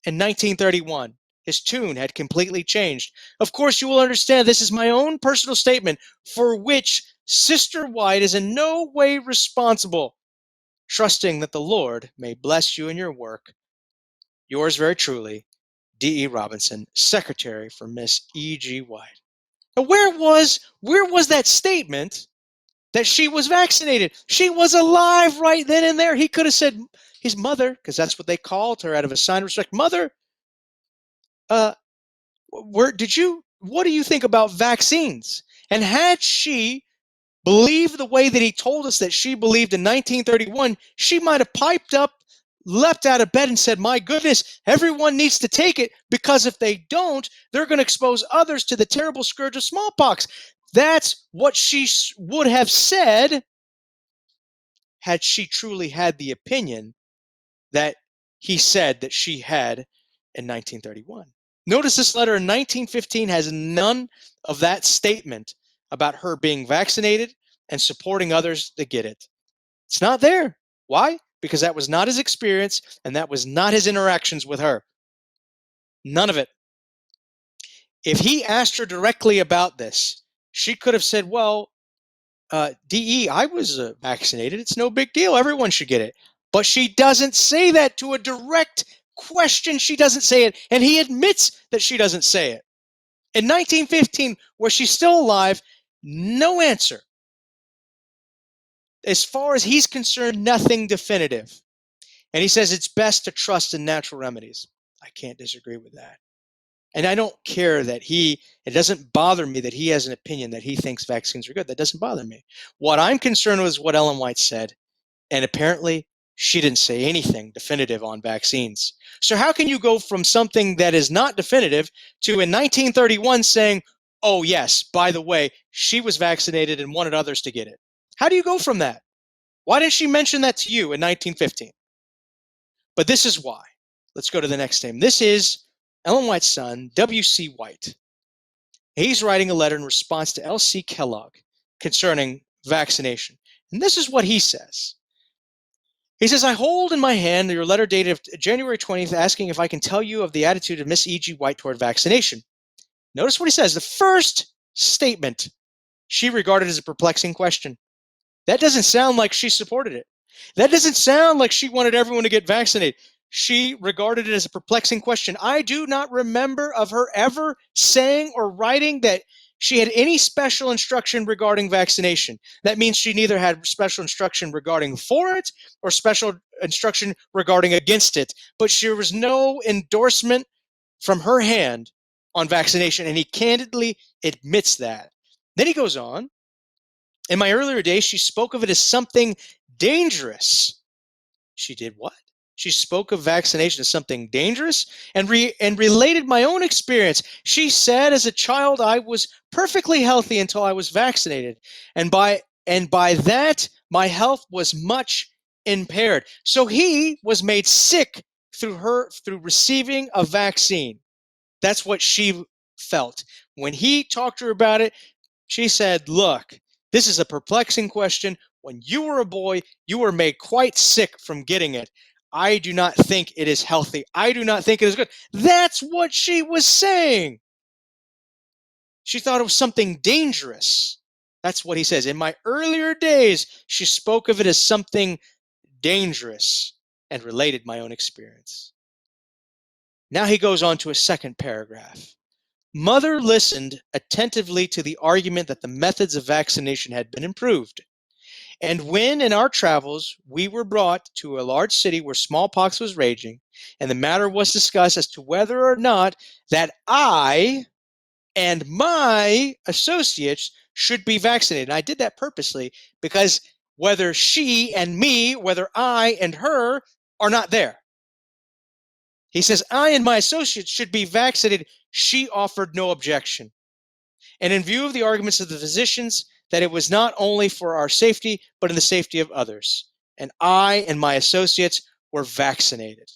[SPEAKER 1] in 1931? His tune had completely changed. Of course, you will understand this is my own personal statement for which Sister White is in no way responsible, trusting that the Lord may bless you in your work. Yours very truly, D.E. Robinson, Secretary for Miss E.G. White. Now, where was that statement that she was vaccinated? She was alive right then and there. He could have said, his mother, because that's what they called her out of a sign of respect, Mother, what do you think about vaccines? And had she believed the way that he told us that she believed in 1931, she might have piped up, leapt out of bed and said, my goodness, everyone needs to take it, because if they don't, they're going to expose others to the terrible scourge of smallpox. That's what she would have said had she truly had the opinion that he said that she had in 1931. Notice this letter in 1915 has none of that statement about her being vaccinated and supporting others that get it. It's not there. Why? Because that was not his experience and that was not his interactions with her. None of it. If he asked her directly about this, she could have said, well, DE, I was vaccinated. It's no big deal. Everyone should get it. But she doesn't say that to a direct question. She doesn't say it. And he admits that she doesn't say it. In 1915, where she's still alive, no answer. As far as he's concerned, nothing definitive. And he says it's best to trust in natural remedies. I can't disagree with that. And I don't care that it doesn't bother me that he has an opinion that he thinks vaccines are good. That doesn't bother me. What I'm concerned with is what Ellen White said. And apparently, she didn't say anything definitive on vaccines. So how can you go from something that is not definitive to in 1931 saying, oh, yes, by the way, she was vaccinated and wanted others to get it? How do you go from that? Why didn't she mention that to you in 1915? But this is why. Let's go to the next name. This is Ellen White's son, W.C. White. He's writing a letter in response to L.C. Kellogg concerning vaccination. And this is what he says. He says, I hold in my hand your letter dated January 20th asking if I can tell you of the attitude of Miss E.G. White toward vaccination. Notice what he says. The first statement she regarded as a perplexing question. That doesn't sound like she supported it. That doesn't sound like she wanted everyone to get vaccinated. She regarded it as a perplexing question. I do not remember of her ever saying or writing that she had any special instruction regarding vaccination. That means she neither had special instruction regarding for it or special instruction regarding against it. But there was no endorsement from her hand on vaccination, and he candidly admits that. Then he goes on. In my earlier days, she spoke of it as something dangerous. She did what? She spoke of vaccination as something dangerous and related my own experience. She said as a child I was perfectly healthy until I was vaccinated, and by that my health was much impaired. So he was made sick through receiving a vaccine. That's what she felt. When he talked to her about it, she said, look, this is a perplexing question. When you were a boy, you were made quite sick from getting it. I do not think it is healthy. I do not think it is good. That's what she was saying. She thought it was something dangerous. That's what he says. In my earlier days, she spoke of it as something dangerous and related my own experience. Now he goes on to a second paragraph. Mother listened attentively to the argument that the methods of vaccination had been improved. And when in our travels we were brought to a large city where smallpox was raging, and the matter was discussed as to whether or not that I and my associates should be vaccinated. And I did that purposely because whether she and me, whether I and her are not there. He says, I and my associates should be vaccinated. She offered no objection. And in view of the arguments of the physicians, that it was not only for our safety, but in the safety of others. And I and my associates were vaccinated.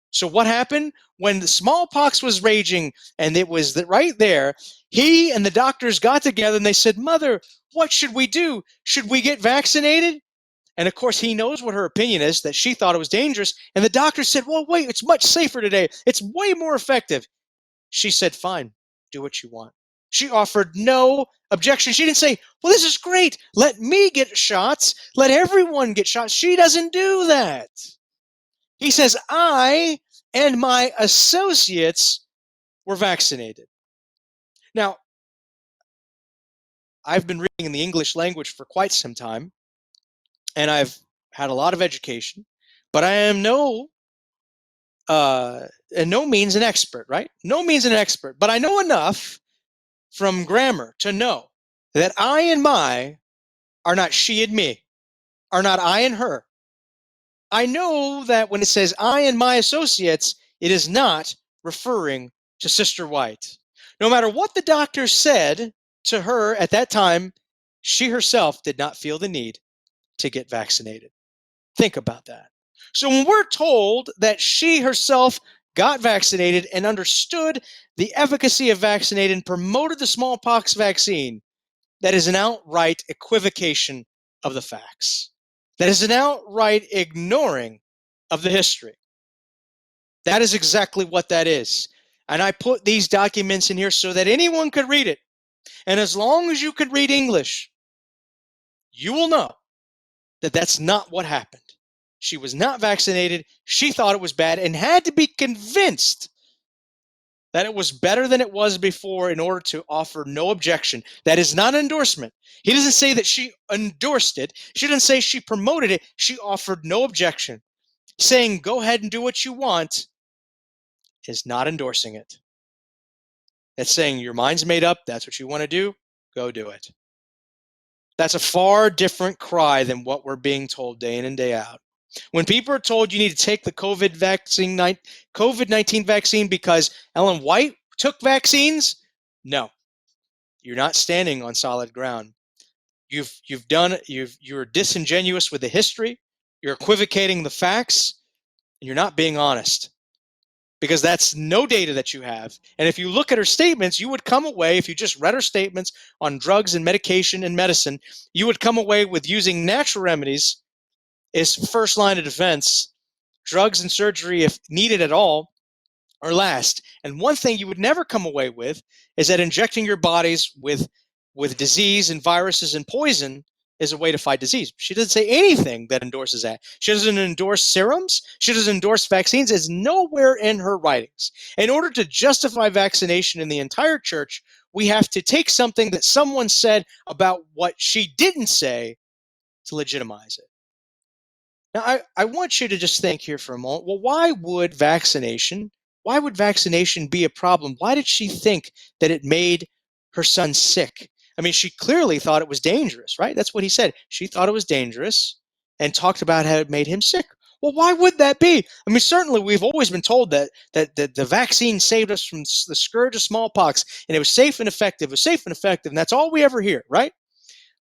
[SPEAKER 1] So what happened? When the smallpox was raging and it was right there, he and the doctors got together and they said, Mother, what should we do? Should we get vaccinated? And of course, he knows what her opinion is, that she thought it was dangerous. And the doctor said, well, wait, it's much safer today. It's way more effective. She said, fine, do what you want. She offered no objection. She didn't say, well, this is great. Let me get shots. Let everyone get shots. She doesn't do that. He says, I and my associates were vaccinated. Now, I've been reading in the English language for quite some time, and I've had a lot of education, but I am in no means an expert, right? No means an expert, but I know enough from grammar to know that I and my are not she and me, are not I and her. I know that when it says I and my associates, it is not referring to Sister White. No matter what the doctor said to her at that time, she herself did not feel the need to get vaccinated. Think about that. So when we're told that she herself got vaccinated and understood the efficacy of vaccinating and promoted the smallpox vaccine, that is an outright equivocation of the facts. That is an outright ignoring of the history. That is exactly what that is. And I put these documents in here so that anyone could read it. And as long as you could read English, you will know that that's not what happened. She was not vaccinated. She thought it was bad and had to be convinced that it was better than it was before in order to offer no objection. That is not an endorsement. He doesn't say that she endorsed it. She doesn't say she promoted it. She offered no objection. Saying, go ahead and do what you want is not endorsing it. That's saying your mind's made up. That's what you want to do. Go do it. That's a far different cry than what we're being told day in and day out. When people are told you need to take the COVID-19 vaccine because Ellen White took vaccines, no, you're not standing on solid ground. You're disingenuous with the history. You're equivocating the facts, and you're not being honest. Because that's no data that you have. And if you look at her statements, you would come away, if you just read her statements on drugs and medication and medicine, you would come away with using natural remedies as first line of defense, drugs and surgery, if needed at all, are last. And one thing you would never come away with is that injecting your bodies with disease and viruses and poison is a way to fight disease. She doesn't say anything that endorses that. She doesn't endorse serums. She doesn't endorse vaccines. It's nowhere in her writings. In order to justify vaccination in the entire church, we have to take something that someone said about what she didn't say to legitimize it. Now, I want you to just think here for a moment. Well, why would vaccination be a problem? Why did she think that it made her son sick? I mean, she clearly thought it was dangerous, right? That's what he said. She thought it was dangerous and talked about how it made him sick. Well, why would that be? I mean, certainly we've always been told that the vaccine saved us from the scourge of smallpox, and it was safe and effective. It was safe and effective, and that's all we ever hear, right?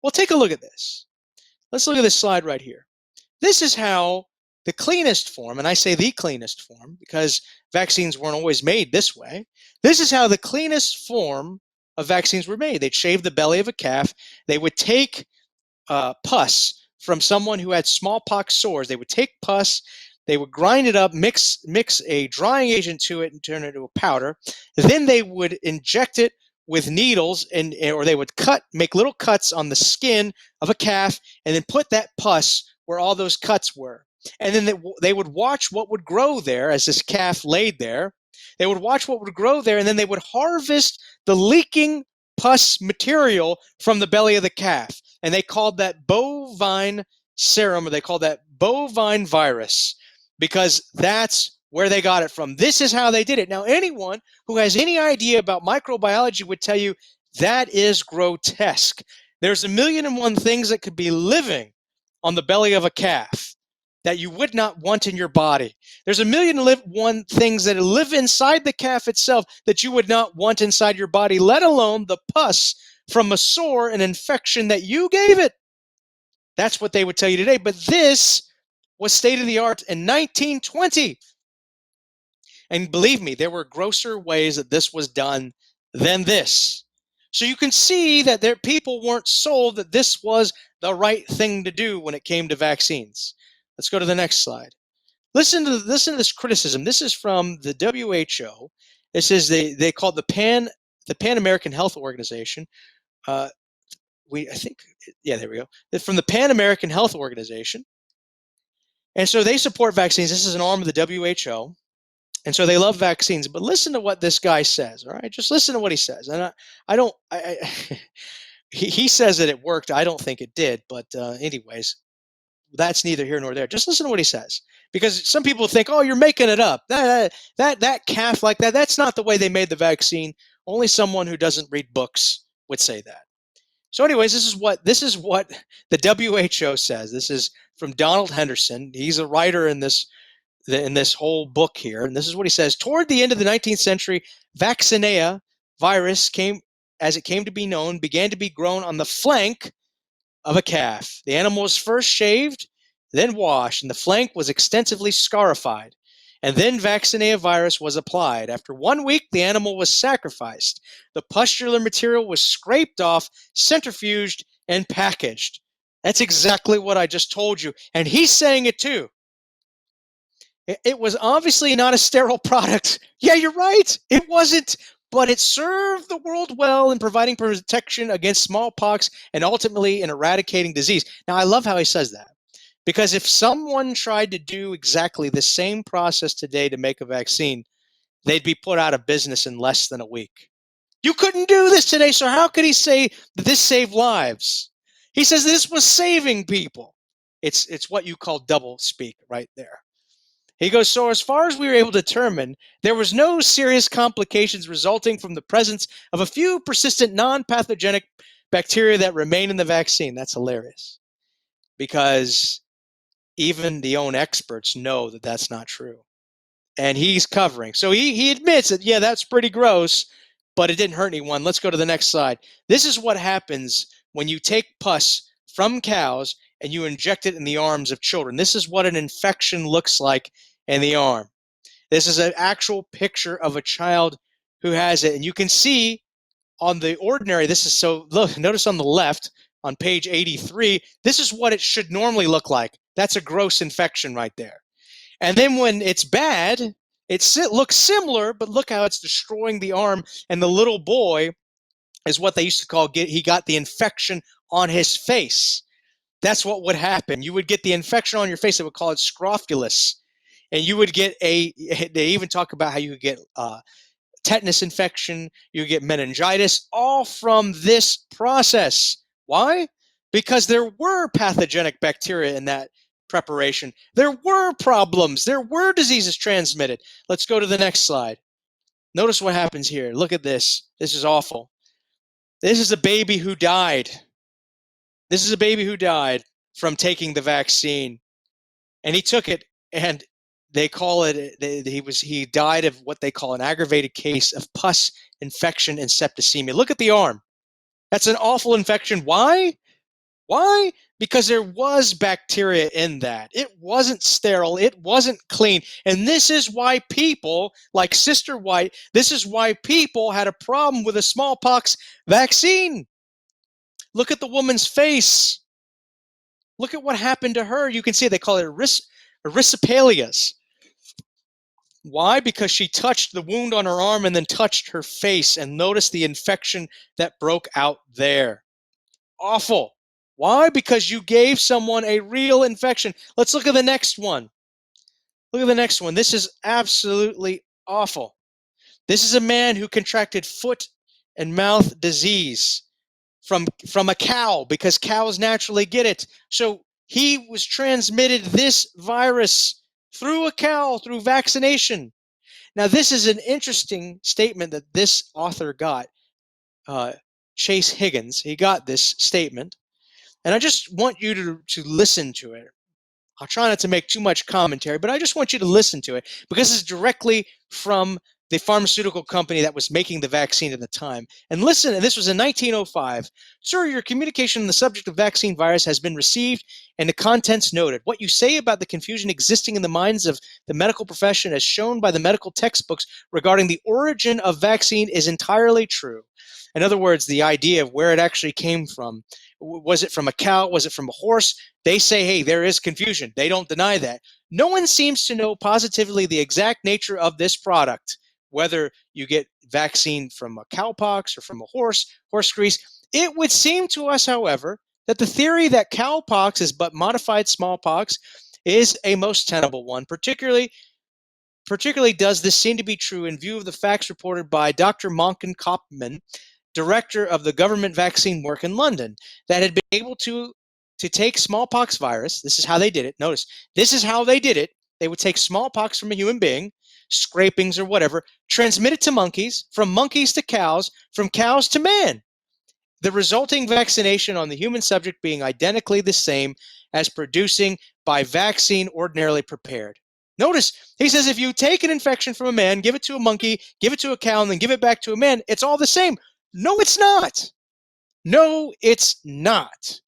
[SPEAKER 1] Well, take a look at this. Let's look at this slide right here. This is how the cleanest form, and I say the cleanest form because vaccines weren't always made this way. This is how the cleanest form of vaccines were made. They'd shave the belly of a calf. They would take pus from someone who had smallpox sores. They would take pus, they would grind it up, mix a drying agent to it and turn it into a powder. Then they would inject it with needles or they would make little cuts on the skin of a calf and then put that pus where all those cuts were. And then they would watch what would grow there as this calf laid there. They would watch what would grow there, and then they would harvest the leaking pus material from the belly of the calf. And they called that bovine serum, or they called that bovine virus, because that's where they got it from. This is how they did it. Now, anyone who has any idea about microbiology would tell you that is grotesque. There's a million and one things that could be living on the belly of a calf that you would not want in your body. There's a million and one things that live inside the calf itself that you would not want inside your body, let alone the pus from a sore, an infection that you gave it. That's what they would tell you today. But this was state of the art in 1920. And believe me, there were grosser ways that this was done than this. So you can see that people weren't sold that this was the right thing to do when it came to vaccines. Let's go to the next slide. Listen to this criticism. This is from the WHO. This is they call it the Pan American Health Organization. Uh, I think, yeah, there we go. They're from the Pan American Health Organization, and so they support vaccines. This is an arm of the WHO, and so they love vaccines. But listen to what this guy says. All right, just listen to what he says. And I don't. He says that it worked. I don't think it did. But anyways, that's neither here nor there. Just listen to what he says, because some people think, oh, you're making it up. That calf like that. That's not the way they made the vaccine. Only someone who doesn't read books would say that. So, anyways, this is what the WHO says. This is from Donald Henderson. He's a writer in this whole book here, and this is what he says. Toward the end of the 19th century, Vaccinea virus as it came to be known, began to be grown on the flank of a calf. The animal was first shaved, then washed, and the flank was extensively scarified. And then Vaccinea virus was applied. After 1 week, the animal was sacrificed. The pustular material was scraped off, centrifuged, and packaged. That's exactly what I just told you. And he's saying it too. It was obviously not a sterile product. Yeah, you're right. It wasn't. But it served the world well in providing protection against smallpox and ultimately in eradicating disease. Now, I love how he says that, because if someone tried to do exactly the same process today to make a vaccine, they'd be put out of business in less than a week. You couldn't do this today, so how could he say that this saved lives? He says this was saving people. It's what you call double speak right there. He goes, so as far as we were able to determine, there was no serious complications resulting from the presence of a few persistent non-pathogenic bacteria that remain in the vaccine. That's hilarious, because even the own experts know that that's not true. And he's covering. So he admits that, yeah, that's pretty gross, but it didn't hurt anyone. Let's go to the next slide. This is what happens when you take pus from cows and you inject it in the arms of children. This is what an infection looks like in the arm. This is an actual picture of a child who has it. And you can see on the ordinary, this is so, look, notice on the left, on page 83, this is what it should normally look like. That's a gross infection right there. And then when it's bad, it looks similar, but look how it's destroying the arm. And the little boy is what they used to call, he got the infection on his face. That's what would happen. You would get the infection on your face. They would call it scrofulous. And you would get they even talk about how you would get tetanus infection, you get meningitis, all from this process. Why? Because there were pathogenic bacteria in that preparation. There were problems. There were diseases transmitted. Let's go to the next slide. Notice what happens here. Look at this. This is awful. This is a baby who died. This is a baby who died from taking the vaccine. And he took it, and they call it, he died of what they call an aggravated case of pus infection and septicemia. Look at the arm. That's an awful infection. Why? Why? Because there was bacteria in that. It wasn't sterile. It wasn't clean. And this is why people, like Sister White, this is why people had a problem with a smallpox vaccine. Look at the woman's face. Look at what happened to her. You can see they call it erysipelas. Why? Because she touched the wound on her arm and then touched her face, and notice the infection that broke out there. Awful. Why? Because you gave someone a real infection. Let's look at the next one. Look at the next one. This is absolutely awful. This is a man who contracted foot and mouth disease from a cow, because cows naturally get it. So he was transmitted this virus through a cow, through vaccination. Now, this is an interesting statement that this author got, Chase Higgins. He got this statement, and I just want you to listen to it. I'll try not to make too much commentary, but I just want you to listen to it, because it's directly from the pharmaceutical company that was making the vaccine at the time. And listen, and this was in 1905. Sir, your communication on the subject of vaccine virus has been received and the contents noted. What you say about the confusion existing in the minds of the medical profession as shown by the medical textbooks regarding the origin of vaccine is entirely true. In other words, the idea of where it actually came from. Was it from a cow? Was it from a horse? They say, hey, there is confusion. They don't deny that. No one seems to know positively the exact nature of this product. whether you get vaccine from a cowpox or from a horse grease. It would seem to us, however, that the theory that cowpox is but modified smallpox is a most tenable one. Particularly does this seem to be true in view of the facts reported by Dr. Monken Kopman, director of the government vaccine work in London, that had been able to take smallpox virus. This is how they did it. Notice, this is how they did it. They would take smallpox from a human being, scrapings or whatever, transmit it to monkeys, from monkeys to cows, from cows to man. The resulting vaccination on the human subject being identically the same as producing by vaccine ordinarily prepared. Notice, he says if you take an infection from a man, give it to a monkey, give it to a cow, and then give it back to a man, it's all the same. No, it's not. No, it's not.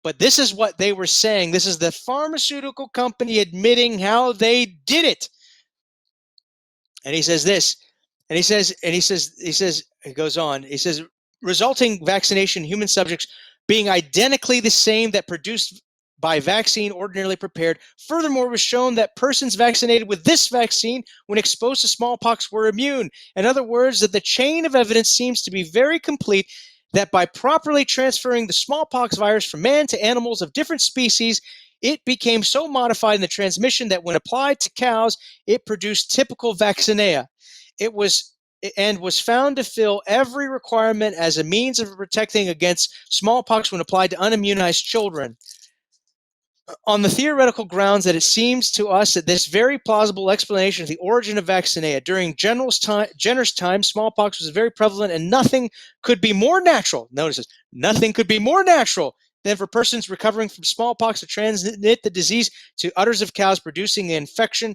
[SPEAKER 1] But this is what they were saying. This is the pharmaceutical company admitting how they did it. And he says this, and he says, it goes on, he says, resulting vaccination in human subjects being identically the same that produced by vaccine ordinarily prepared. Furthermore, was shown that persons vaccinated with this vaccine when exposed to smallpox were immune. In other words, that the chain of evidence seems to be very complete that by properly transferring the smallpox virus from man to animals of different species, it became so modified in the transmission that when applied to cows, it produced typical vaccinia. It was found to fill every requirement as a means of protecting against smallpox when applied to unimmunized children. On the theoretical grounds that it seems to us that this very plausible explanation of the origin of vaccinia during Jenner's time, smallpox was very prevalent, and nothing could be more natural. Notice this, nothing could be more natural than for persons recovering from smallpox to transmit the disease to udders of cows, producing the infection,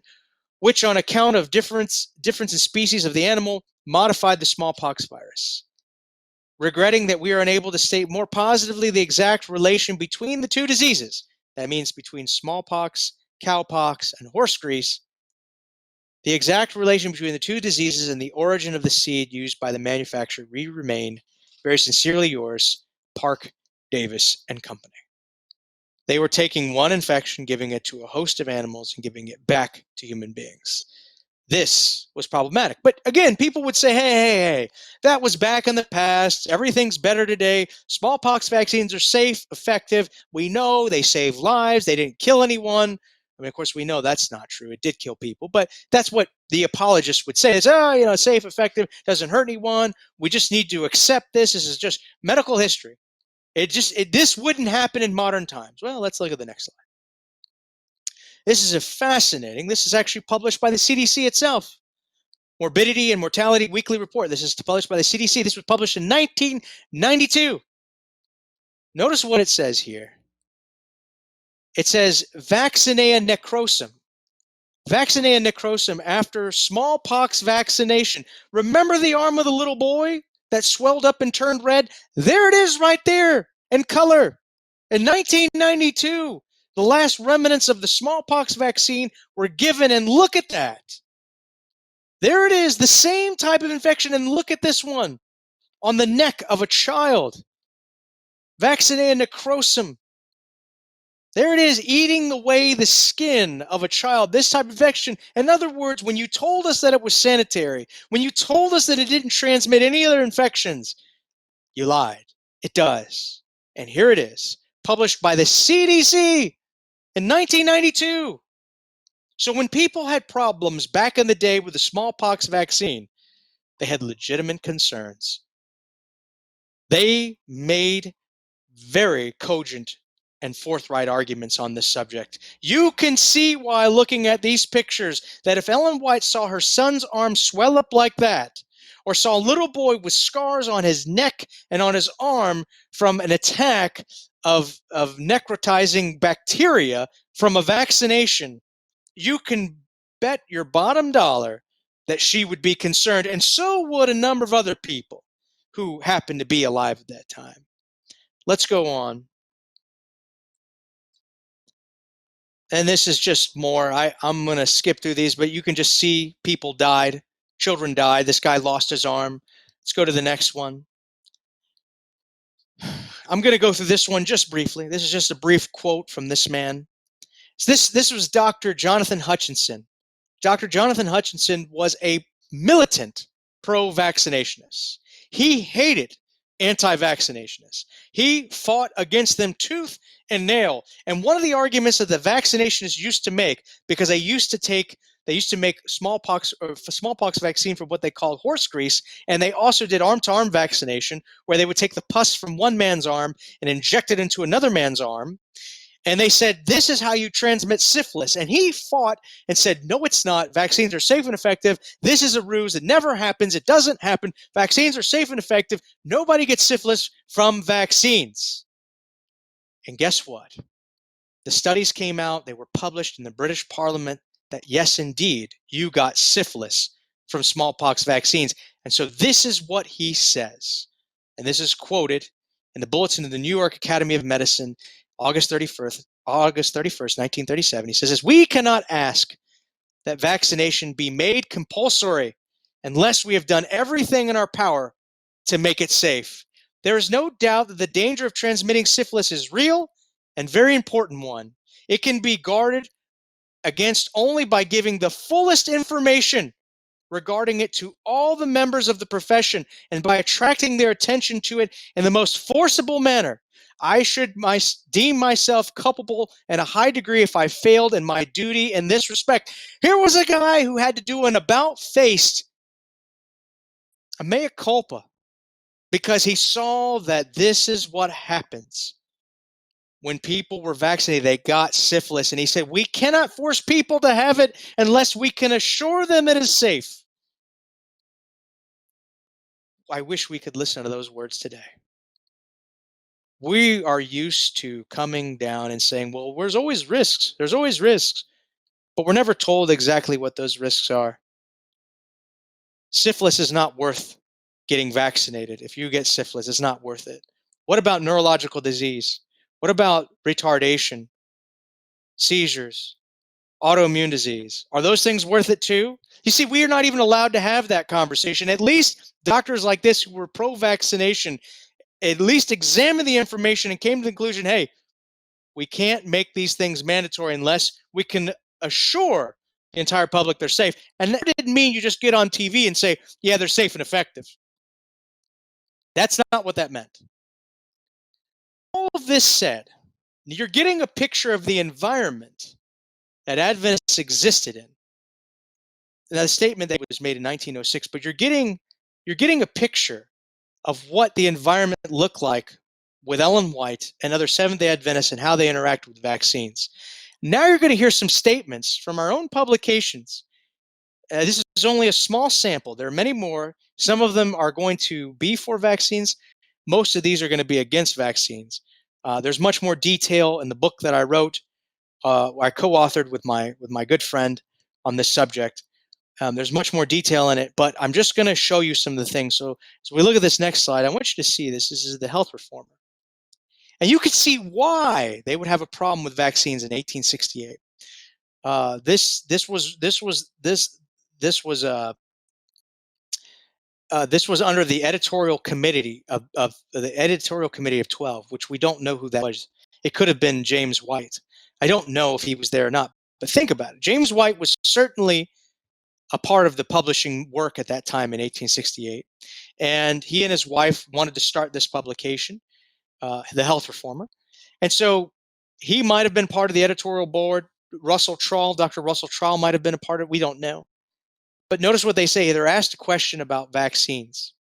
[SPEAKER 1] which on account of difference in species of the animal modified the smallpox virus. Regretting that we are unable to state more positively the exact relation between the two diseases, that means between smallpox, cowpox, and horse grease, the exact relation between the two diseases and the origin of the seed used by the manufacturer, we remain very sincerely yours, Park, Davis, and Company. They were taking one infection, giving it to a host of animals, and giving it back to human beings. This was problematic. But again, people would say, hey, that was back in the past. Everything's better today. Smallpox vaccines are safe, effective. We know they save lives. They didn't kill anyone. I mean, of course, we know that's not true. It did kill people. But that's what the apologists would say is, safe, effective, doesn't hurt anyone. We just need to accept this. This is just medical history. This wouldn't happen in modern times. Well, let's look at the next slide. This is actually published by the CDC itself. Morbidity and Mortality Weekly Report. This is published by the CDC. This was published in 1992. Notice what it says here. It says Vaccinea necrosum. Vaccinea necrosum after smallpox vaccination. Remember the arm of the little boy that swelled up and turned red? There it is right there in color. In 1992, the last remnants of the smallpox vaccine were given, and look at that. There it is, the same type of infection, and look at this one on the neck of a child. Vaccinea necrosum. There it is, eating away the skin of a child, this type of infection. In other words, when you told us that it was sanitary, when you told us that it didn't transmit any other infections, you lied. It does. And here it is, published by the CDC in 1992. So when people had problems back in the day with the smallpox vaccine, they had legitimate concerns. They made very cogent and forthright arguments on this subject. You can see why, looking at these pictures, that if Ellen White saw her son's arm swell up like that, or saw a little boy with scars on his neck and on his arm from an attack of necrotizing bacteria from a vaccination, you can bet your bottom dollar that she would be concerned, and so would a number of other people who happened to be alive at that time. Let's go on. And this is just more. I'm going to skip through these, but you can just see people died. Children died. This guy lost his arm. Let's go to the next one. I'm going to go through this one just briefly. This is just a brief quote from this man. This was Dr. Jonathan Hutchinson. Dr. Jonathan Hutchinson was a militant pro-vaccinationists. He hated anti-vaccinationists. He fought against them tooth and nail. And one of the arguments that the vaccinationists used to make, because they used to make smallpox vaccine from what they called horse grease, and they also did arm-to-arm vaccination, where they would take the pus from one man's arm and inject it into another man's arm. And they said, this is how you transmit syphilis. And he fought and said, no, it's not. Vaccines are safe and effective. This is a ruse. It never happens. It doesn't happen. Vaccines are safe and effective. Nobody gets syphilis from vaccines. And guess what? The studies came out. They were published in the British Parliament that, yes, indeed, you got syphilis from smallpox vaccines. And so this is what he says. And this is quoted in the Bulletin of the New York Academy of Medicine, August 31st, 1937. He says, we cannot ask that vaccination be made compulsory unless we have done everything in our power to make it safe. There is no doubt that the danger of transmitting syphilis is real and very important one. It can be guarded against only by giving the fullest information regarding it to all the members of the profession and by attracting their attention to it in the most forcible manner. I should deem myself culpable in a high degree if I failed in my duty in this respect. Here was a guy who had to do an about-face, a mea culpa, because he saw that this is what happens. When people were vaccinated, they got syphilis. And he said, we cannot force people to have it unless we can assure them it is safe. I wish we could listen to those words today. We are used to coming down and saying, well, there's always risks. There's always risks. But we're never told exactly what those risks are. Syphilis is not worth getting vaccinated. If you get syphilis, it's not worth it. What about neurological disease? What about retardation, seizures, autoimmune disease? Are those things worth it too? You see, we are not even allowed to have that conversation. At least doctors like this who were pro-vaccination at least examined the information and came to the conclusion, hey, we can't make these things mandatory unless we can assure the entire public they're safe. And that didn't mean you just get on TV and say, yeah, they're safe and effective. That's not what that meant. All of this said, you're getting a picture of the environment that Adventists existed in. Now, the statement that was made in 1906, but you're getting a picture of what the environment looked like with Ellen White and other Seventh-day Adventists and how they interact with vaccines. Now you're going to hear some statements from our own publications. This is only a small sample. There are many more. Some of them are going to be for vaccines. Most of these are going to be against vaccines. There's much more detail in the book that I wrote. I co-authored with my good friend on this subject. There's much more detail in it, but I'm just going to show you some of the things. So as we look at this next slide, I want you to see this. This is the health reformer. And you can see why they would have a problem with vaccines in 1868. This was under the editorial committee of the editorial committee of 12, which we don't know who that was. It could have been James White. I don't know if he was there or not, but think about it. James White was certainly a part of the publishing work at that time in 1868, and he and his wife wanted to start this publication, the Health Reformer, and so he might have been part of the editorial board. Dr. Russell Trall might have been a part of it. We don't know. But notice what they say. They're asked a question about vaccines.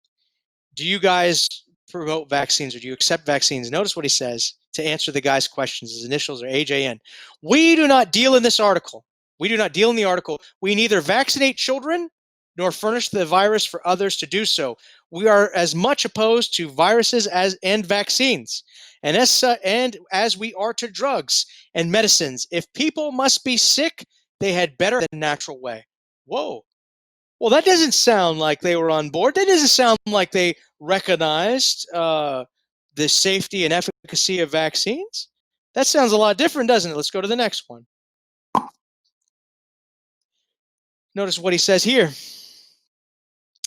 [SPEAKER 1] Do you guys promote vaccines or do you accept vaccines? Notice what he says to answer the guy's questions. His initials are AJN. We do not deal in this article. We do not deal in the article. We neither vaccinate children nor furnish the virus for others to do so. We are as much opposed to viruses and vaccines, and as we are to drugs and medicines. If people must be sick, they had better than natural way. Whoa. Well, that doesn't sound like they were on board. That doesn't sound like they recognized the safety and efficacy of vaccines. That sounds a lot different, doesn't it? Let's go to the next one. Notice what he says here.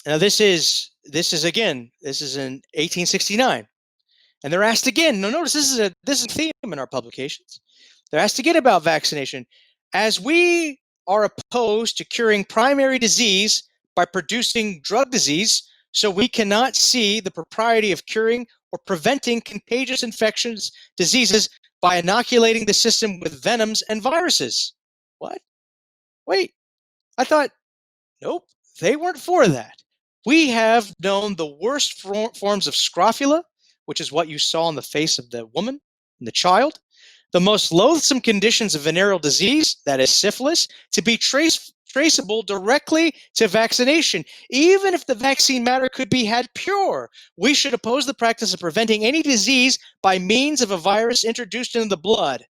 [SPEAKER 1] Now, this is in 1869, and they're asked again. Now, notice this is a theme in our publications. They're asked again about vaccination. As we are opposed to curing primary disease by producing drug disease, so we cannot see the propriety of curing or preventing contagious infections, diseases by inoculating the system with venoms and viruses. What? Wait, I thought, nope, they weren't for that. We have known the worst forms of scrofula, which is what you saw on the face of the woman and the child, the most loathsome conditions of venereal disease, that is syphilis, to be traceable directly to vaccination. Even if the vaccine matter could be had pure, we should oppose the practice of preventing any disease by means of a virus introduced into the blood.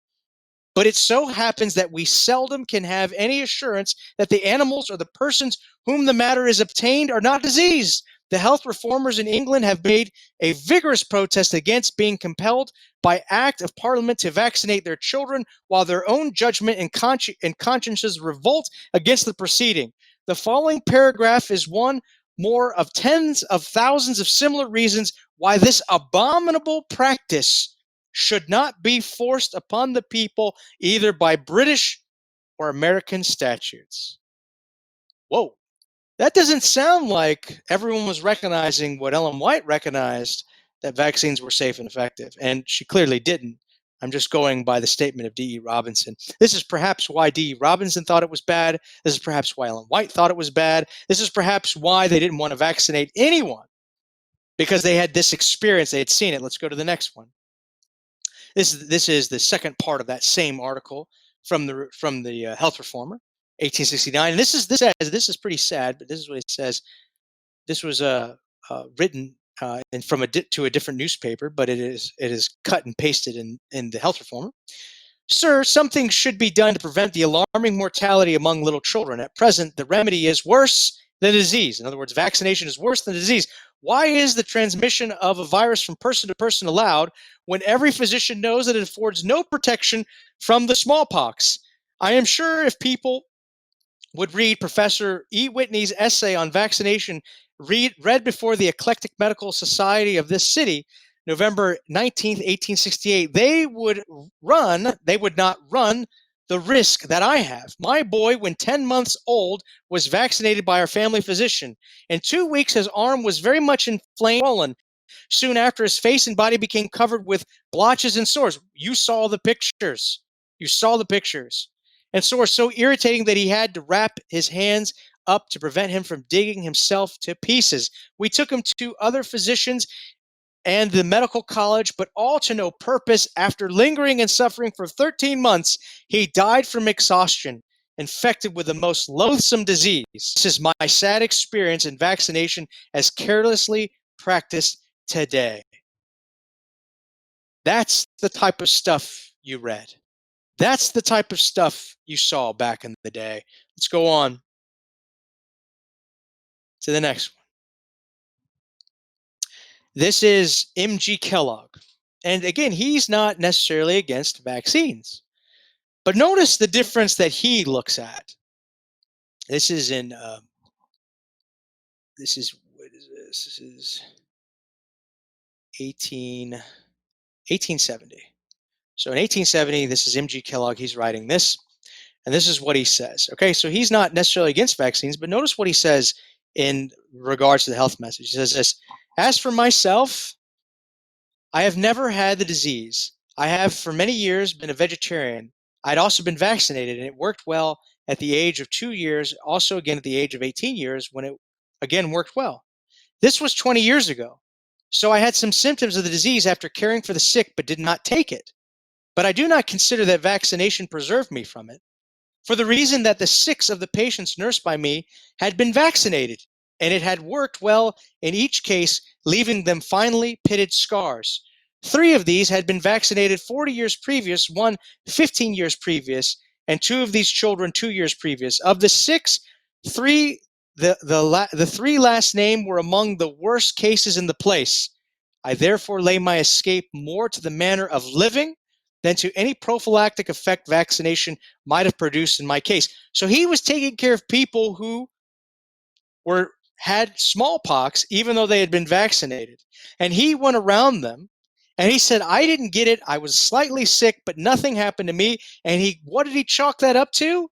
[SPEAKER 1] But it so happens that we seldom can have any assurance that the animals or the persons whom the matter is obtained are not diseased. The health reformers in England have made a vigorous protest against being compelled by act of parliament to vaccinate their children, while their own judgment and consciences revolt against the proceeding. The following paragraph is one more of tens of thousands of similar reasons why this abominable practice should not be forced upon the people either by British or American statutes. Whoa, that doesn't sound like everyone was recognizing what Ellen White recognized, that vaccines were safe and effective, and she clearly didn't. I'm just going by the statement of D.E. Robinson. This is perhaps why D.E. Robinson thought it was bad. This is perhaps why Ellen White thought it was bad. This is perhaps why they didn't want to vaccinate anyone, because they had this experience. They had seen it. Let's go to the next one. This is the second part of that same article from the Health Reformer, 1869. And this is pretty sad, but this is what it says. This was written and to a different newspaper, but it is cut and pasted in the Health Reformer. Sir, something should be done to prevent the alarming mortality among little children. At present, the remedy is worse than disease. In other words, vaccination is worse than disease. Why is the transmission of a virus from person to person allowed when every physician knows that it affords no protection from the smallpox? I am sure if people would read Professor E. Whitney's essay on vaccination, read before the Eclectic Medical Society of this city, November 19th, 1868, they would not run the risk that I have. My boy, when 10 months old, was vaccinated by our family physician. In 2 weeks, his arm was very much inflamed, swollen. Soon after, his face and body became covered with blotches and sores. You saw the pictures. And sores so irritating that he had to wrap his hands up to prevent him from digging himself to pieces. We took him to other physicians and the medical college, but all to no purpose. After lingering and suffering for 13 months, he died from exhaustion, infected with the most loathsome disease. This is my sad experience in vaccination as carelessly practiced today. That's the type of stuff you read. That's the type of stuff you saw back in the day. Let's go on to the next one. This is M.G. Kellogg. And again, he's not necessarily against vaccines. But notice the difference that he looks at. This is in, what is this? This is 1870. So in 1870, this is M.G. Kellogg. He's writing this. And this is what he says. Okay, so he's not necessarily against vaccines, but notice what he says in regards to the health message. He says this: as for myself, I have never had the disease. I have for many years been a vegetarian. I'd also been vaccinated, and it worked well at the age of 2 years, also again at the age of 18 years when it again worked well. This was 20 years ago. So I had some symptoms of the disease after caring for the sick, but did not take it. But I do not consider that vaccination preserved me from it, for the reason that the 6 of the patients nursed by me had been vaccinated, and it had worked well in each case, leaving them finely pitted scars. 3 of these had been vaccinated 40 years previous, 1 15 years previous, and 2 of these children 2 years previous. Of the 6, 3 the 3 last named were among the worst cases in the place. I therefore lay my escape more to the manner of living than to any prophylactic effect vaccination might have produced in my case. So he was taking care of people who had smallpox, even though they had been vaccinated. And he went around them and he said, I didn't get it. I was slightly sick, but nothing happened to me. And what did he chalk that up to?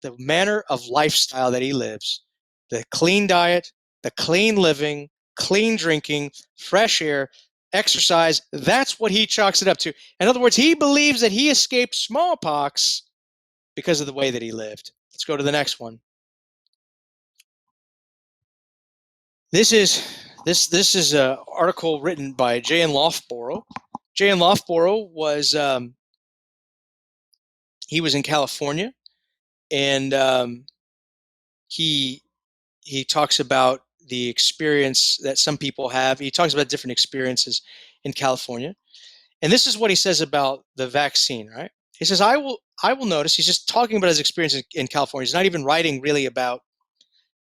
[SPEAKER 1] The manner of lifestyle that he lives. the clean diet, the clean living, clean drinking, fresh air, exercise. That's what he chalks it up to. In other words, he believes that he escaped smallpox because of the way that he lived. Let's go to the next one. This is an article written by J.N. Loughborough. J.N. Loughborough was he was in California, and he talks about the experience that some people have. He talks about different experiences in California, and this is what he says about the vaccine. Right? He says, "I will notice." He's just talking about his experience in California. He's not even writing really about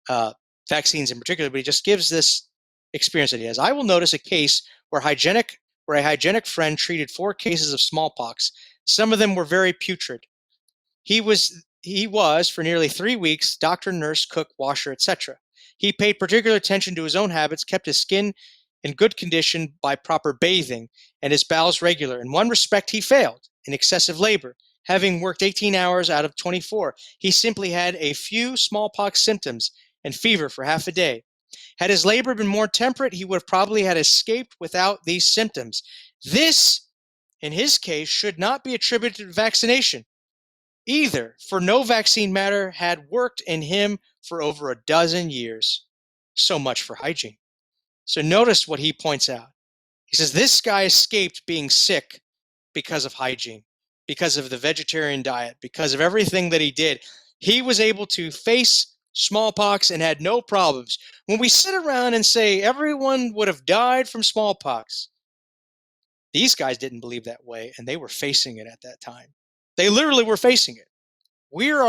[SPEAKER 1] uh, vaccines in particular, but he just gives this experience that he has. I will notice a case where a hygienic friend treated 4 cases of smallpox. Some of them were very putrid. He was for nearly 3 weeks doctor, nurse, cook, washer, etc. He paid particular attention to his own habits, kept his skin in good condition by proper bathing, and his bowels regular. In one respect, he failed in excessive labor. Having worked 18 hours out of 24, he simply had a few smallpox symptoms and fever for half a day. Had his labor been more temperate, he would have probably had escaped without these symptoms. This, in his case, should not be attributed to vaccination either, for no vaccine matter had worked in him for over a dozen years. So much for hygiene. So notice what he points out. He says this guy escaped being sick because of hygiene, because of the vegetarian diet, because of everything that he did. He was able to face smallpox and had no problems. When we sit around and say everyone would have died from smallpox, these guys didn't believe that way, and they were facing it at that time. They literally were facing it. We are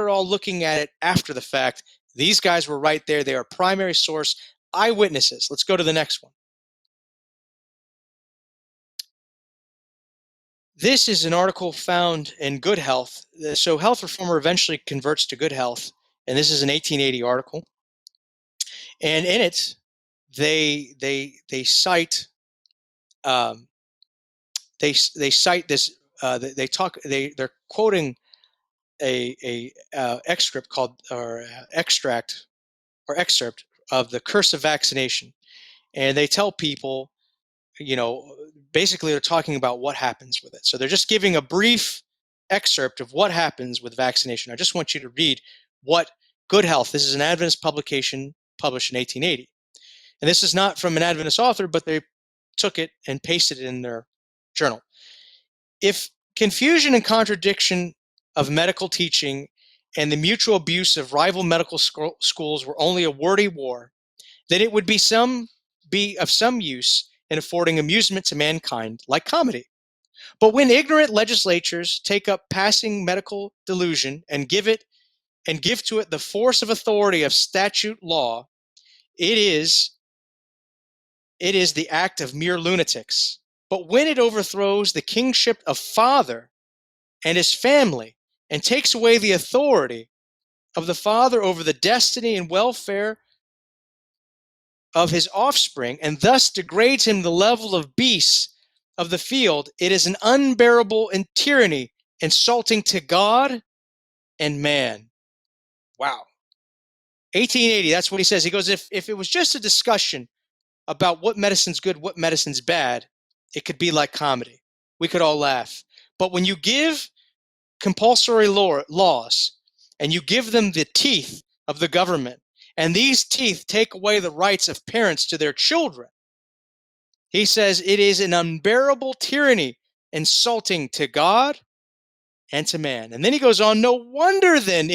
[SPEAKER 1] all looking at it after the fact. These guys were right there. They are primary source eyewitnesses. Let's go to the next one. This is an article found in Good Health. So health reformer eventually converts to Good Health, and this is an 1880 article. And in it, they cite they cite this. They're quoting a excerpt called or extract or excerpt of the Curse of Vaccination, and they tell people, basically they're talking about what happens with it. So they're just giving a brief excerpt of what happens with vaccination. I just want you to read what Good Health. This is an Adventist publication published in 1880, and this is not from an Adventist author, but they took it and pasted it in their journal. If confusion and contradiction of medical teaching and the mutual abuse of rival medical schools were only a wordy war, then it would be of some use in affording amusement to mankind, like comedy. But when ignorant legislatures take up passing medical delusion and give to it the force of authority of statute law, it is the act of mere lunatics. But when it overthrows the kingship of Father and his family and takes away the authority of the Father over the destiny and welfare of his offspring, and thus degrades him to the level of beasts of the field, it is an unbearable tyranny, insulting to God and man. Wow. 1880, that's what he says. He goes, if it was just a discussion about what medicine's good, what medicine's bad, it could be like comedy. We could all laugh. But when you give compulsory laws and you give them the teeth of the government, and these teeth take away the rights of parents to their children, he says it is an unbearable tyranny, insulting to God and to man. And then he goes on, no wonder then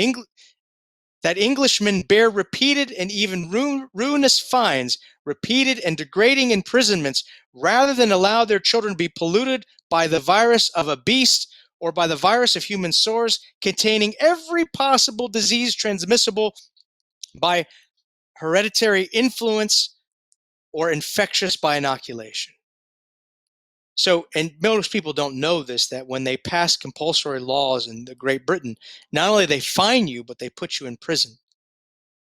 [SPEAKER 1] that Englishmen bear repeated and even ruinous fines, repeated and degrading imprisonments, rather than allow their children to be polluted by the virus of a beast or by the virus of human sores, containing every possible disease transmissible by hereditary influence or infectious by inoculation. So, and most people don't know this, that when they pass compulsory laws in Great Britain, not only they fine you, but they put you in prison.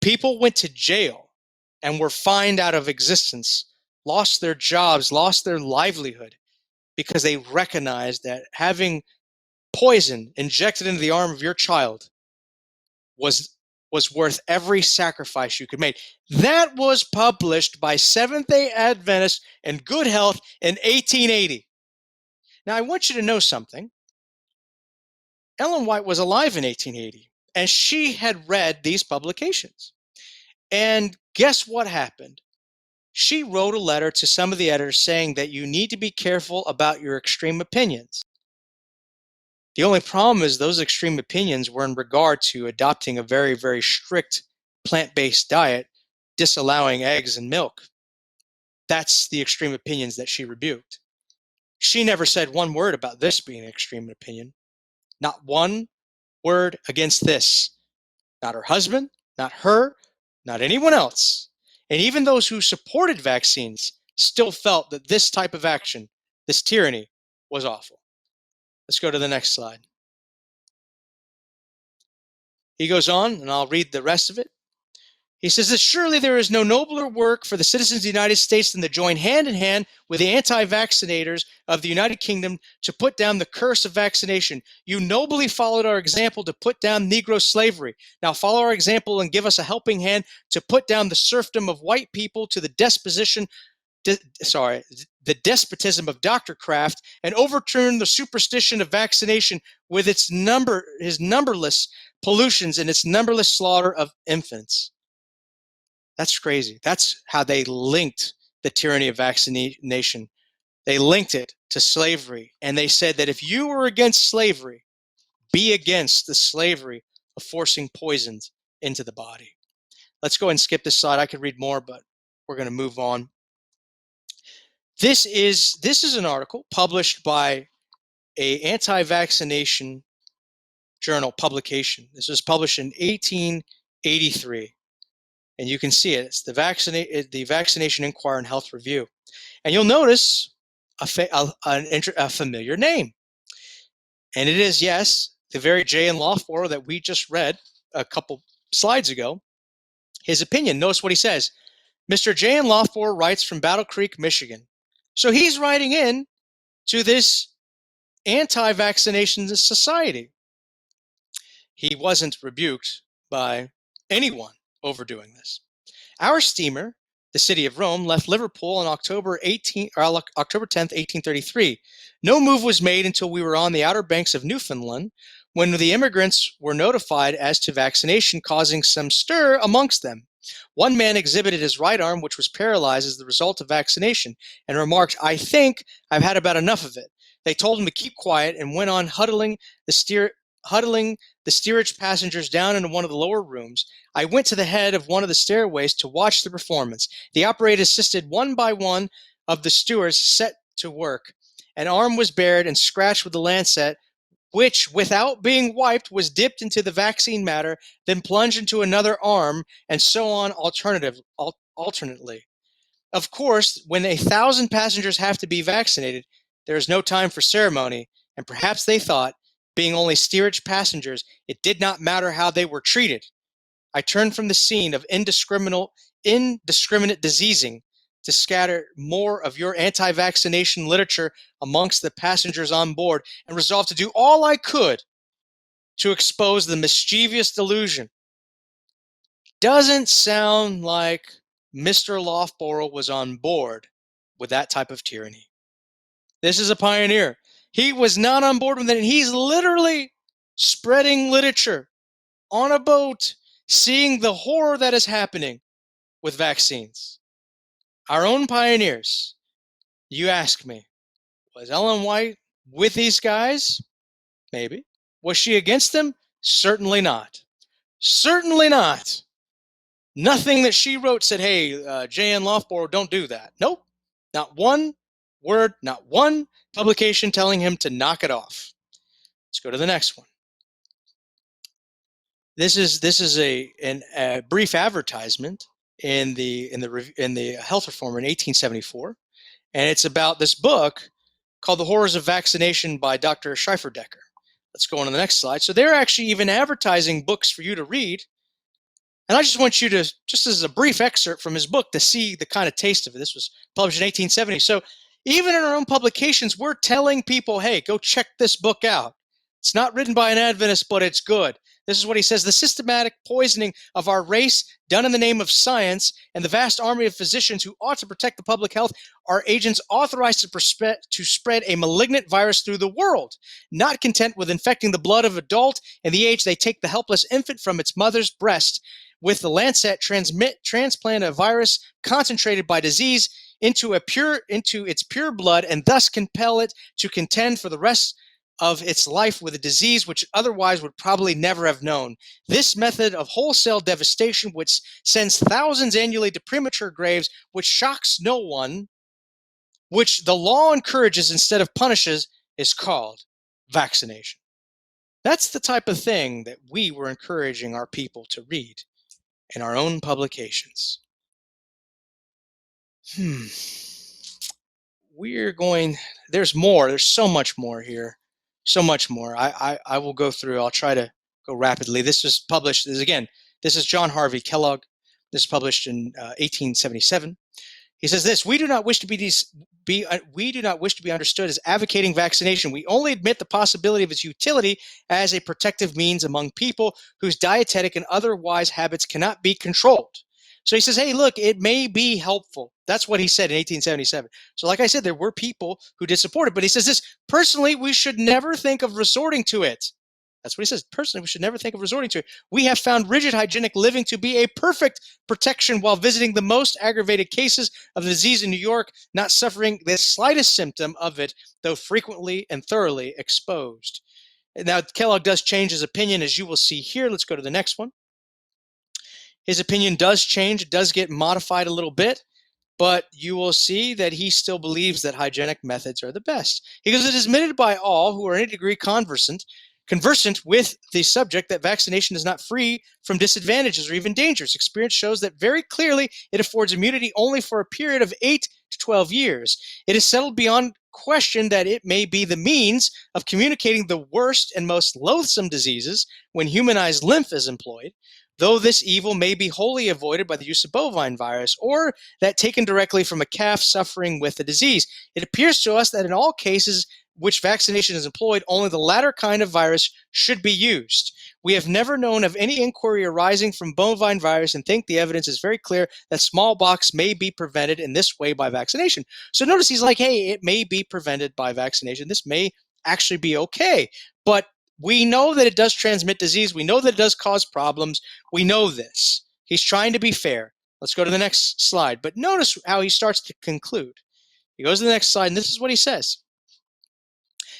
[SPEAKER 1] People went to jail and were fined out of existence, lost their jobs, lost their livelihood, because they recognized that having poison injected into the arm of your child was was worth every sacrifice you could make. That was published by Seventh-day Adventists in Good Health in 1880. Now, I want you to know something. Ellen White was alive in 1880, and she had read these publications. And guess what happened? She wrote a letter to some of the editors saying that you need to be careful about your extreme opinions. The only problem is those extreme opinions were in regard to adopting a very, very strict plant-based diet, disallowing eggs and milk. That's the extreme opinions that she rebuked. She never said one word about this being an extreme opinion. Not one word against this. Not her husband, not her, not anyone else. And even those who supported vaccines still felt that this type of action, this tyranny, was awful. Let's go to the next slide. He goes on, and I'll read the rest of it. He says that surely there is no nobler work for the citizens of the United States than to join hand in hand with the anti-vaccinators of the United Kingdom to put down the curse of vaccination. You nobly followed our example to put down Negro slavery. Now follow our example and give us a helping hand to put down the serfdom of white people to the despotism of Dr. Kraft and overturn the superstition of vaccination with his numberless pollutions and its numberless slaughter of infants. That's crazy. That's how they linked the tyranny of vaccination. They linked it to slavery. And they said that if you were against slavery, be against the slavery of forcing poisons into the body. Let's go and skip this slide. I could read more, but we're going to move on. This is an article published by an anti-vaccination journal publication. This was published in 1883. And you can see it. It's the Vaccination Inquirer and Health Review. And you'll notice a familiar name. And it is, yes, the very J.N. Loughborough that we just read a couple slides ago. His opinion, notice what he says. Mr. J.N. Loughborough writes from Battle Creek, Michigan. So he's writing in to this anti-vaccination society. He wasn't rebuked by anyone overdoing this. Our steamer, the City of Rome, left Liverpool on October 10th, 1833. No move was made until we were on the Outer Banks of Newfoundland, when the immigrants were notified as to vaccination, causing some stir amongst them. One man exhibited his right arm, which was paralyzed as the result of vaccination, and remarked, "I think I've had about enough of it." They told him to keep quiet and went on huddling the steerage passengers down into one of the lower rooms. I went to the head of one of the stairways to watch the performance. The operator assisted one by one of the stewards set to work. An arm was bared and scratched with the lancet, which, without being wiped, was dipped into the vaccine matter, then plunged into another arm, and so on alternately. Of course, when 1,000 passengers have to be vaccinated, there is no time for ceremony, and perhaps they thought, being only steerage passengers, it did not matter how they were treated. I turned from the scene of indiscriminate diseasing to scatter more of your anti-vaccination literature amongst the passengers on board and resolved to do all I could to expose the mischievous delusion. Doesn't sound like Mr. Loughborough was on board with that type of tyranny. This is a pioneer. He was not on board with it. He's literally spreading literature on a boat, seeing the horror that is happening with vaccines. Our own pioneers. You ask me, was Ellen White with these guys? Maybe. Was she against them? Certainly not. Certainly not. Nothing that she wrote said, hey, J.N. Loughborough, don't do that. Nope. Not one word, not one publication telling him to knock it off. Let's go to the next one. This is a brief advertisement in the Health Reformer in 1874, and it's about this book called The Horrors of Vaccination by Dr. Schifferdecker. Let's go on to the next slide. So they're actually even advertising books for you to read, and I just want you to, just as a brief excerpt from his book, to see the kind of taste of it. This was published in 1870. So even in our own publications, we're telling people, hey, go check this book out. It's not written by an Adventist, but it's good. This is what he says: the systematic poisoning of our race, done in the name of science, and the vast army of physicians who ought to protect the public health, are agents authorized to spread a malignant virus through the world. Not content with infecting the blood of adult and the age, they take the helpless infant from its mother's breast. With the lancet, transplant a virus concentrated by disease into its pure blood, and thus compel it to contend for the rest of its life with a disease which otherwise would probably never have known. This method of wholesale devastation, which sends thousands annually to premature graves, which shocks no one, which the law encourages instead of punishes, is called vaccination. That's the type of thing that we were encouraging our people to read in our own publications. There's more. There's so much more here. So much more. I will go through. I'll try to go rapidly. This was published, this is John Harvey Kellogg. This is published in 1877. He says this: we do not wish to be understood as advocating vaccination. We only admit the possibility of its utility as a protective means among people whose dietetic and otherwise habits cannot be controlled. So he says, hey, look, it may be helpful. That's what he said in 1877. So like I said, there were people who did support it, but he says this: personally, we should never think of resorting to it. That's what he says. Personally, we should never think of resorting to it. We have found rigid hygienic living to be a perfect protection while visiting the most aggravated cases of the disease in New York, not suffering the slightest symptom of it, though frequently and thoroughly exposed. Now, Kellogg does change his opinion, as you will see here. Let's go to the next one. His opinion does change. It does get modified a little bit, but you will see that he still believes that hygienic methods are the best. He goes, it is admitted by all who are in any degree conversant with the subject that vaccination is not free from disadvantages or even dangers. Experience shows that very clearly it affords immunity only for a period of 8 to 12 years. It is settled beyond question that it may be the means of communicating the worst and most loathsome diseases when humanized lymph is employed, though this evil may be wholly avoided by the use of bovine virus, or that taken directly from a calf suffering with the disease. It appears to us that in all cases which vaccination is employed, only the latter kind of virus should be used. We have never known of any inquiry arising from bovine virus and think the evidence is very clear that smallpox may be prevented in this way by vaccination. So notice he's like, hey, it may be prevented by vaccination. This may actually be okay. But we know that it does transmit disease. We know that it does cause problems. We know this. He's trying to be fair. Let's go to the next slide. But notice how he starts to conclude. He goes to the next slide, and this is what he says.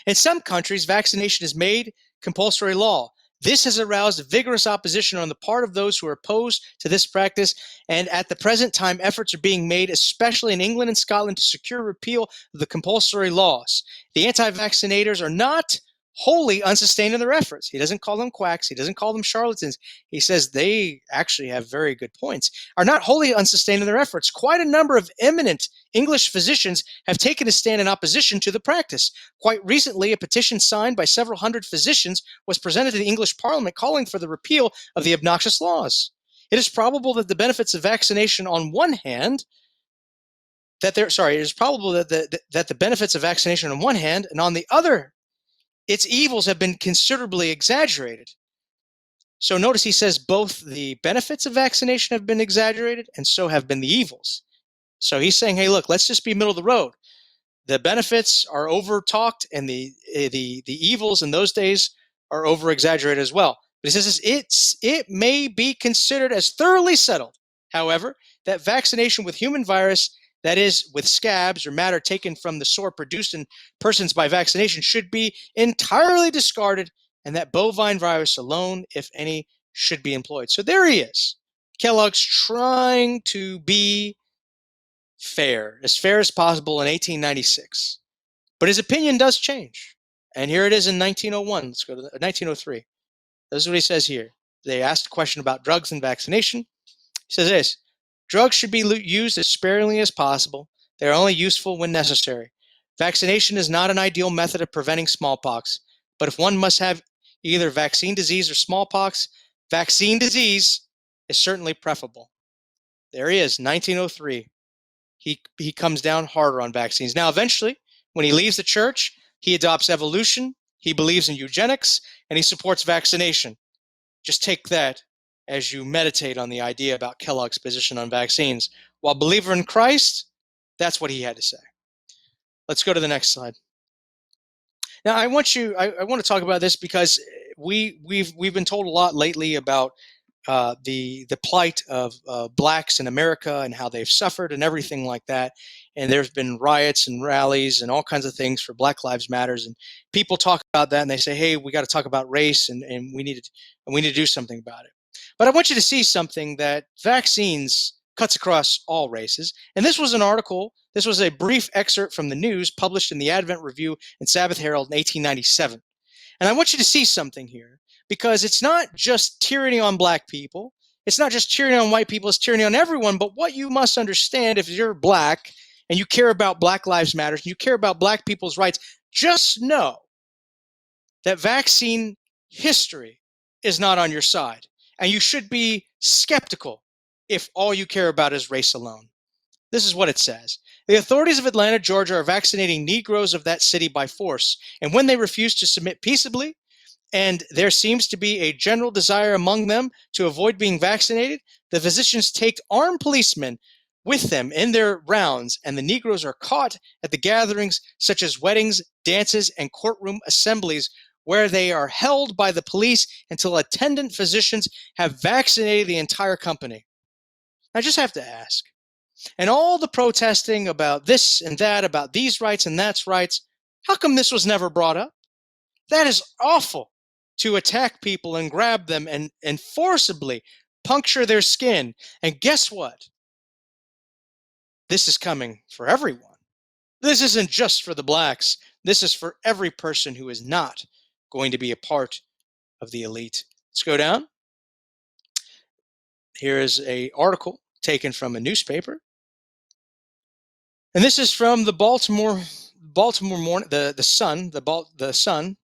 [SPEAKER 1] In some countries, vaccination is made compulsory law. This has aroused vigorous opposition on the part of those who are opposed to this practice, and at the present time, efforts are being made, especially in England and Scotland, to secure repeal of the compulsory laws. The anti-vaccinators are not wholly unsustained in their efforts. He doesn't call them quacks. He doesn't call them charlatans. He says they actually have very good points. Are not wholly unsustained in their efforts. Quite a number of eminent English physicians have taken a stand in opposition to the practice. Quite recently, a petition signed by several hundred physicians was presented to the English Parliament calling for the repeal of the obnoxious laws. It is probable that the benefits of vaccination on one hand that the benefits of vaccination on one hand, and on the other, its evils have been considerably exaggerated. So notice he says both the benefits of vaccination have been exaggerated, and so have been the evils. So he's saying, hey, look, let's just be middle of the road. The benefits are over-talked, and the evils in those days are over-exaggerated as well. But he says it may be considered as thoroughly settled, however, that vaccination with human virus, that is, with scabs or matter taken from the sore produced in persons by vaccination, should be entirely discarded, and that bovine virus alone, if any, should be employed. So there he is. Kellogg's trying to be as fair as possible in 1896. But his opinion does change. And here it is in 1901. Let's go to 1903. This is what he says here. They asked a question about drugs and vaccination. He says this: drugs should be used as sparingly as possible. They are only useful when necessary. Vaccination is not an ideal method of preventing smallpox, but if one must have either vaccine disease or smallpox, vaccine disease is certainly preferable. There he is, 1903. He comes down harder on vaccines. Now, eventually, when he leaves the church, he adopts evolution. He believes in eugenics, and he supports vaccination. Just take that as you meditate on the idea about Kellogg's position on vaccines. While believer in Christ, that's what he had to say. Let's go to the next slide. Now, I want to talk about this because we've been told a lot lately about the plight of blacks in America and how they've suffered and everything like that. And there's been riots and rallies and all kinds of things for Black Lives Matters. And people talk about that and they say, "Hey, we got to talk about race and we need to do something about it." But I want you to see something that vaccines cuts across all races. And this was an article. This was a brief excerpt from the news published in the Advent Review and Sabbath Herald in 1897. And I want you to see something here, because it's not just tyranny on black people. It's not just tyranny on white people. It's tyranny on everyone. But what you must understand, if you're black and you care about Black Lives Matter, and you care about black people's rights, just know that vaccine history is not on your side. And you should be skeptical if all you care about is race alone. This is what it says. The authorities of Atlanta, Georgia are vaccinating Negroes of that city by force. And when they refuse to submit peaceably, and there seems to be a general desire among them to avoid being vaccinated, the physicians take armed policemen with them in their rounds, and the Negroes are caught at the gatherings such as weddings, dances, and courtroom assemblies, where they are held by the police until attendant physicians have vaccinated the entire company. I just have to ask, and all the protesting about this and that, about these rights and that's rights, how come this was never brought up? That is awful, to attack people and grab them and forcibly puncture their skin. And guess what? This is coming for everyone. This isn't just for the blacks. This is for every person who is not going to be a part of the elite. Let's go down. Here is an article taken from a newspaper. And this is from the Baltimore Morning, the Sun, the Sun.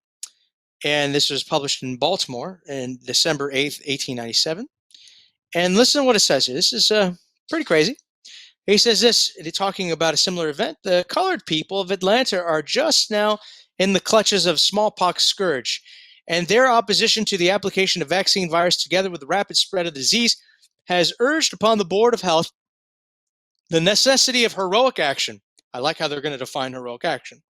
[SPEAKER 1] And this was published in Baltimore in December 8th, 1897. And listen to what it says here. This is pretty crazy. He says this, talking about a similar event. The colored people of Atlanta are just now in the clutches of smallpox scourge, and their opposition to the application of vaccine virus, together with the rapid spread of the disease, has urged upon the Board of Health the necessity of heroic action. I like how they're going to define heroic action.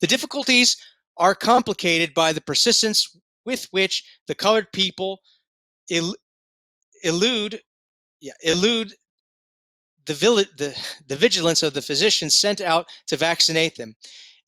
[SPEAKER 1] The difficulties are complicated by the persistence with which the colored people elude the vigilance of the physicians sent out to vaccinate them.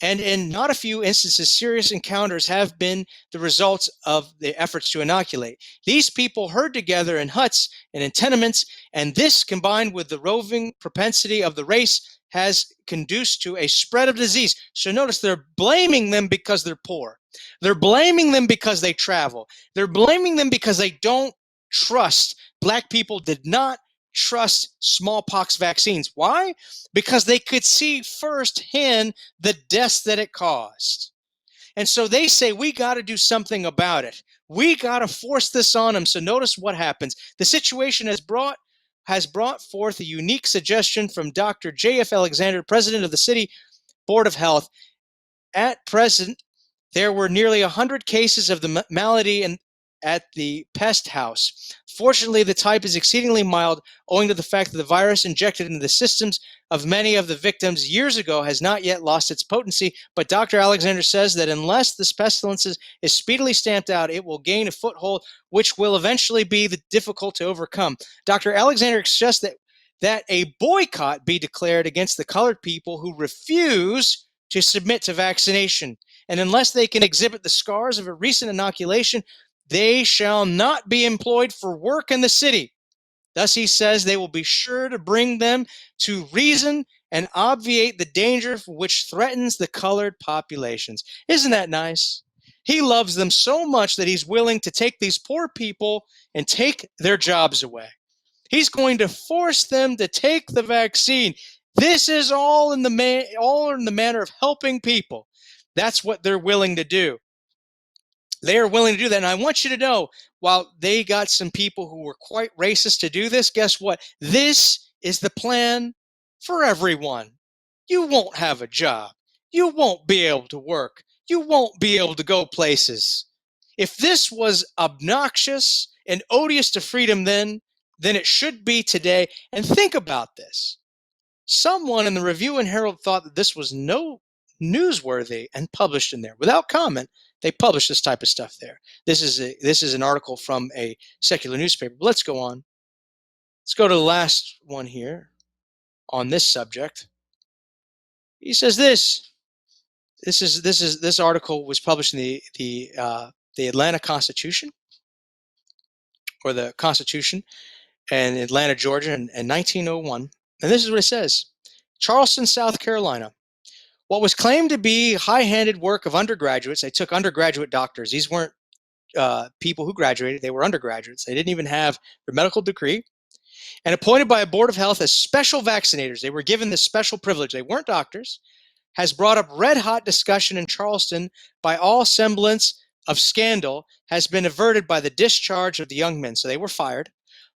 [SPEAKER 1] And in not a few instances, serious encounters have been the results of the efforts to inoculate. These people herd together in huts and in tenements, and this, combined with the roving propensity of the race, has conduced to a spread of disease. So notice they're blaming them because they're poor. They're blaming them because they travel. They're blaming them because they don't trust. Black people did not trust smallpox vaccines. Why? Because they could see firsthand the deaths that it caused. And so they say, we got to do something about it. We got to force this on them. So notice what happens. The situation has brought forth a unique suggestion from Dr. J.F. Alexander, president of the City Board of Health. At present, there were nearly 100 cases of the malady at the pest house. Fortunately, the type is exceedingly mild, owing to the fact that the virus injected into the systems of many of the victims years ago has not yet lost its potency. But Dr. Alexander says that unless this pestilence is speedily stamped out, it will gain a foothold, which will eventually be difficult to overcome. Dr. Alexander suggests that a boycott be declared against the colored people who refuse to submit to vaccination. And unless they can exhibit the scars of a recent inoculation, they shall not be employed for work in the city. Thus, he says, they will be sure to bring them to reason and obviate the danger which threatens the colored populations. Isn't that nice? He loves them so much that he's willing to take these poor people and take their jobs away. He's going to force them to take the vaccine. This is all in the manner of helping people. That's what they're willing to do. They are willing to do that. And I want you to know, while they got some people who were quite racist to do this, guess what? This is the plan for everyone. You won't have a job. You won't be able to work. you won't be able to go places. If this was obnoxious and odious to freedom then it should be today. And think about this. Someone in the Review and Herald thought that this was no newsworthy and published in there. Without comment, they published this type of stuff there. This is an article from a secular newspaper. But let's go on. Let's go to the last one here on this subject. He says this. This article was published in the Atlanta Constitution, or the Constitution, in Atlanta, Georgia, in 1901. And this is what it says: Charleston, South Carolina. What was claimed to be high-handed work of undergraduates, they took undergraduate doctors. These weren't people who graduated; they were undergraduates. They didn't even have their medical degree, and appointed by a board of health as special vaccinators. They were given this special privilege. They weren't doctors. Has brought up red-hot discussion in Charleston by all semblance of scandal, has been averted by the discharge of the young men. So they were fired.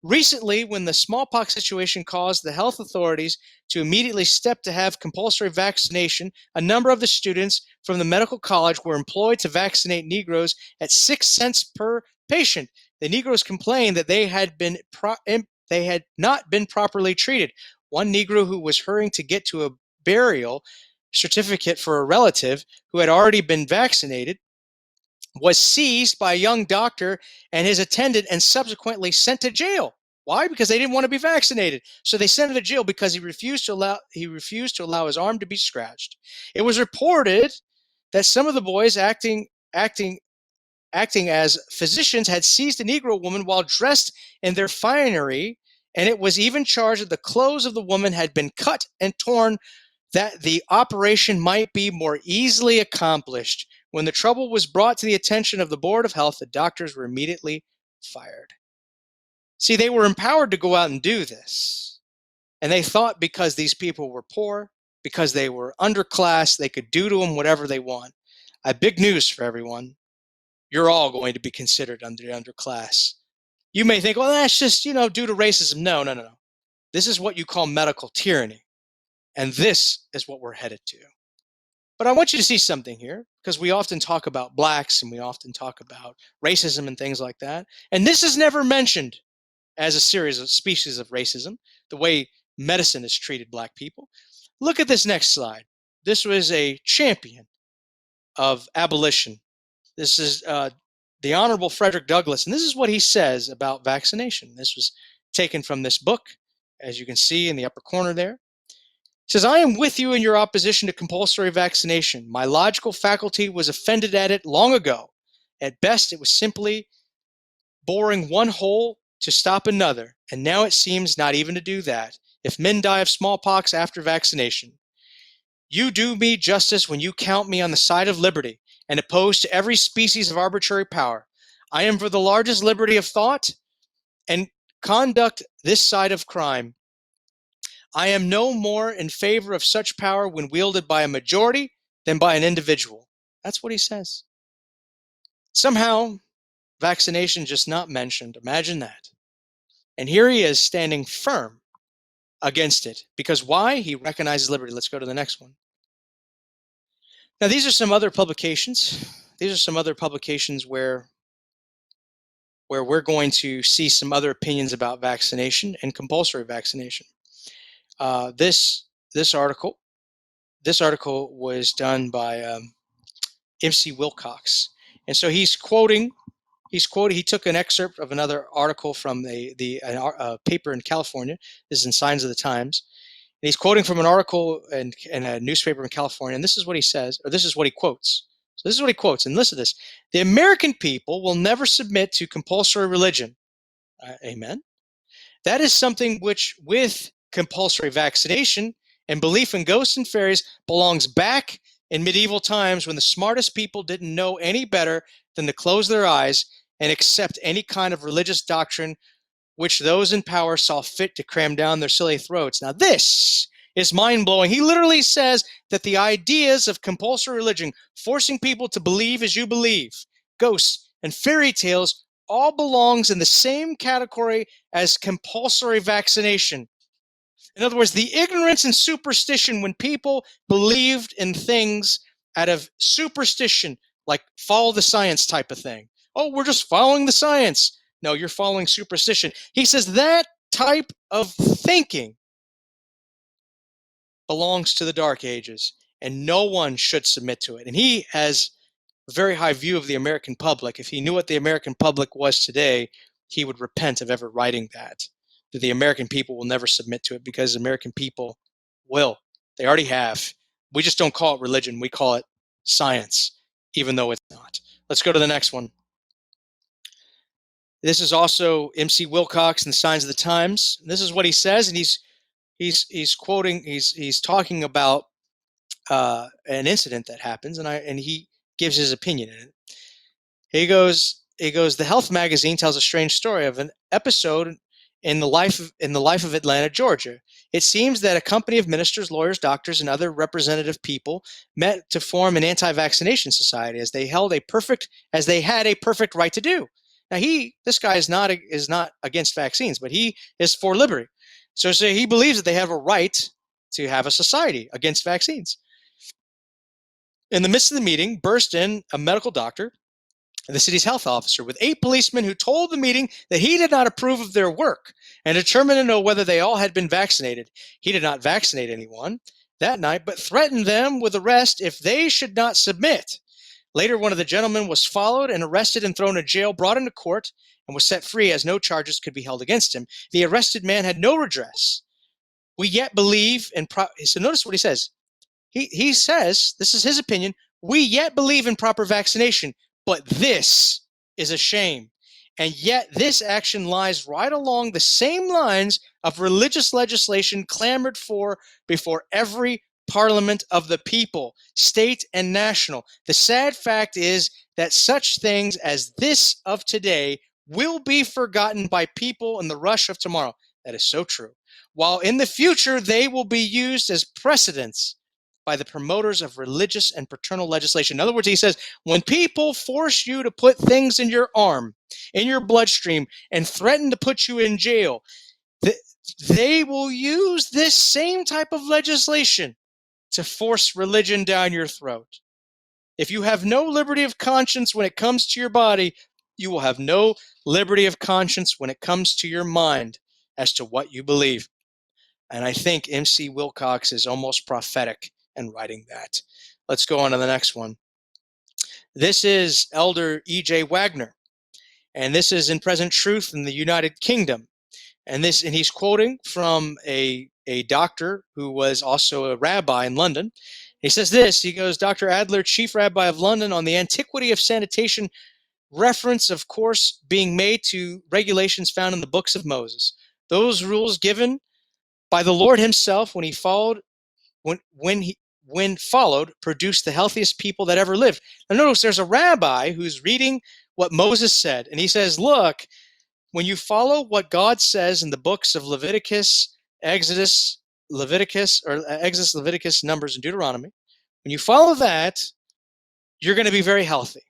[SPEAKER 1] Recently, when the smallpox situation caused the health authorities to immediately step to have compulsory vaccination, a number of the students from the medical college were employed to vaccinate Negroes at 6 cents per patient. The Negroes complained that they had not been properly treated. One Negro who was hurrying to get to a burial certificate for a relative who had already been vaccinated was seized by a young doctor and his attendant and subsequently sent to jail. Why? Because they didn't want to be vaccinated. So they sent him to jail because he refused to allow his arm to be scratched. It was reported that some of the boys acting as physicians had seized a Negro woman while dressed in their finery, and it was even charged that the clothes of the woman had been cut and torn that the operation might be more easily accomplished. When the trouble was brought to the attention of the Board of Health, the doctors were immediately fired. See, they were empowered to go out and do this. And they thought because these people were poor, because they were underclass, they could do to them whatever they want. I have big news for everyone. You're all going to be considered underclass. You may think, well, that's just, due to racism. No. This is what you call medical tyranny. And this is what we're headed to. But I want you to see something here, because we often talk about blacks and we often talk about racism and things like that. And this is never mentioned as a species of racism, the way medicine has treated black people. Look at this next slide. This was a champion of abolition. This is the Honorable Frederick Douglass, and this is what he says about vaccination. This was taken from this book, as you can see in the upper corner there. He says, I am with you in your opposition to compulsory vaccination. My logical faculty was offended at it long ago. At best, it was simply boring one hole to stop another, and now it seems not even to do that. If men die of smallpox after vaccination, you do me justice when you count me on the side of liberty and opposed to every species of arbitrary power. I am for the largest liberty of thought and conduct this side of crime. I am no more in favor of such power when wielded by a majority than by an individual. That's what he says. Somehow, vaccination just not mentioned. Imagine that. And here he is standing firm against it. Because why? He recognizes liberty. Let's go to the next one. Now, these are some other publications. These are some other publications where we're going to see some other opinions about vaccination and compulsory vaccination. This article was done by MC Wilcox, and so he took an excerpt of another article from a paper in California. This is in Signs of the Times. And he's quoting from an article in a newspaper in California, and this is what he says, or this is what he quotes. So this is what he quotes, and listen to this. The American people will never submit to compulsory religion. Amen. That is something which, with compulsory vaccination and belief in ghosts and fairies, belongs back in medieval times when the smartest people didn't know any better than to close their eyes and accept any kind of religious doctrine which those in power saw fit to cram down their silly throats. Now, this is mind-blowing. He literally says that the ideas of compulsory religion, forcing people to believe as you believe, ghosts and fairy tales, all belongs in the same category as compulsory vaccination. In other words, the ignorance and superstition when people believed in things out of superstition, like follow the science type of thing. Oh, we're just following the science. No, you're following superstition. He says that type of thinking belongs to the Dark Ages, and no one should submit to it. And he has a very high view of the American public. If he knew what the American public was today, he would repent of ever writing that the American people will never submit to it, because American people will. They already have. We just don't call it religion. We call it science, even though it's not. Let's go to the next one. This is also MC Wilcox in the Signs of the Times. This is what he says, and he's quoting, he's talking about an incident that happens, and he gives his opinion in it. He goes, the Health magazine tells a strange story of an episode in the life of Atlanta, Georgia. It seems that a company of ministers, lawyers, doctors, and other representative people met to form an anti-vaccination society, as they had a perfect right to do. Now this guy is not against vaccines, but he is for liberty. So he believes that they have a right to have a society against vaccines. In the midst of the meeting, burst in a medical doctor, the city's health officer, with 8 policemen, who told the meeting that he did not approve of their work and determined to know whether they all had been vaccinated. He did not vaccinate anyone that night, but threatened them with arrest if they should not submit. Later, one of the gentlemen was followed and arrested and thrown in jail, brought into court, and was set free, as no charges could be held against him. The arrested man had no redress. We yet believe in so notice what he says. He says, this is his opinion, we yet believe in proper vaccination, but this is a shame. And yet this action lies right along the same lines of religious legislation clamored for before every parliament of the people, state and national. The sad fact is that such things as this of today will be forgotten by people in the rush of tomorrow. That is so true. While in the future they will be used as precedents by the promoters of religious and paternal legislation. In other words, he says, when people force you to put things in your arm, in your bloodstream, and threaten to put you in jail, they will use this same type of legislation to force religion down your throat. If you have no liberty of conscience when it comes to your body, you will have no liberty of conscience when it comes to your mind as to what you believe. And I think MC Wilcox is almost prophetic in writing that. Let's go on to the next one. This is Elder E.J. Wagner, and this is in Present Truth in the United Kingdom. And he's quoting from a doctor who was also a rabbi in London. He says this, he goes, Dr. Adler, Chief Rabbi of London, on the antiquity of sanitation, reference, of course, being made to regulations found in the books of Moses. Those rules given by the Lord himself when followed, produced the healthiest people that ever lived. Now notice there's a rabbi who's reading what Moses said, and he says, look, when you follow what God says in the books of Exodus, Leviticus, Numbers, and Deuteronomy, when you follow that, you're going to be very healthy.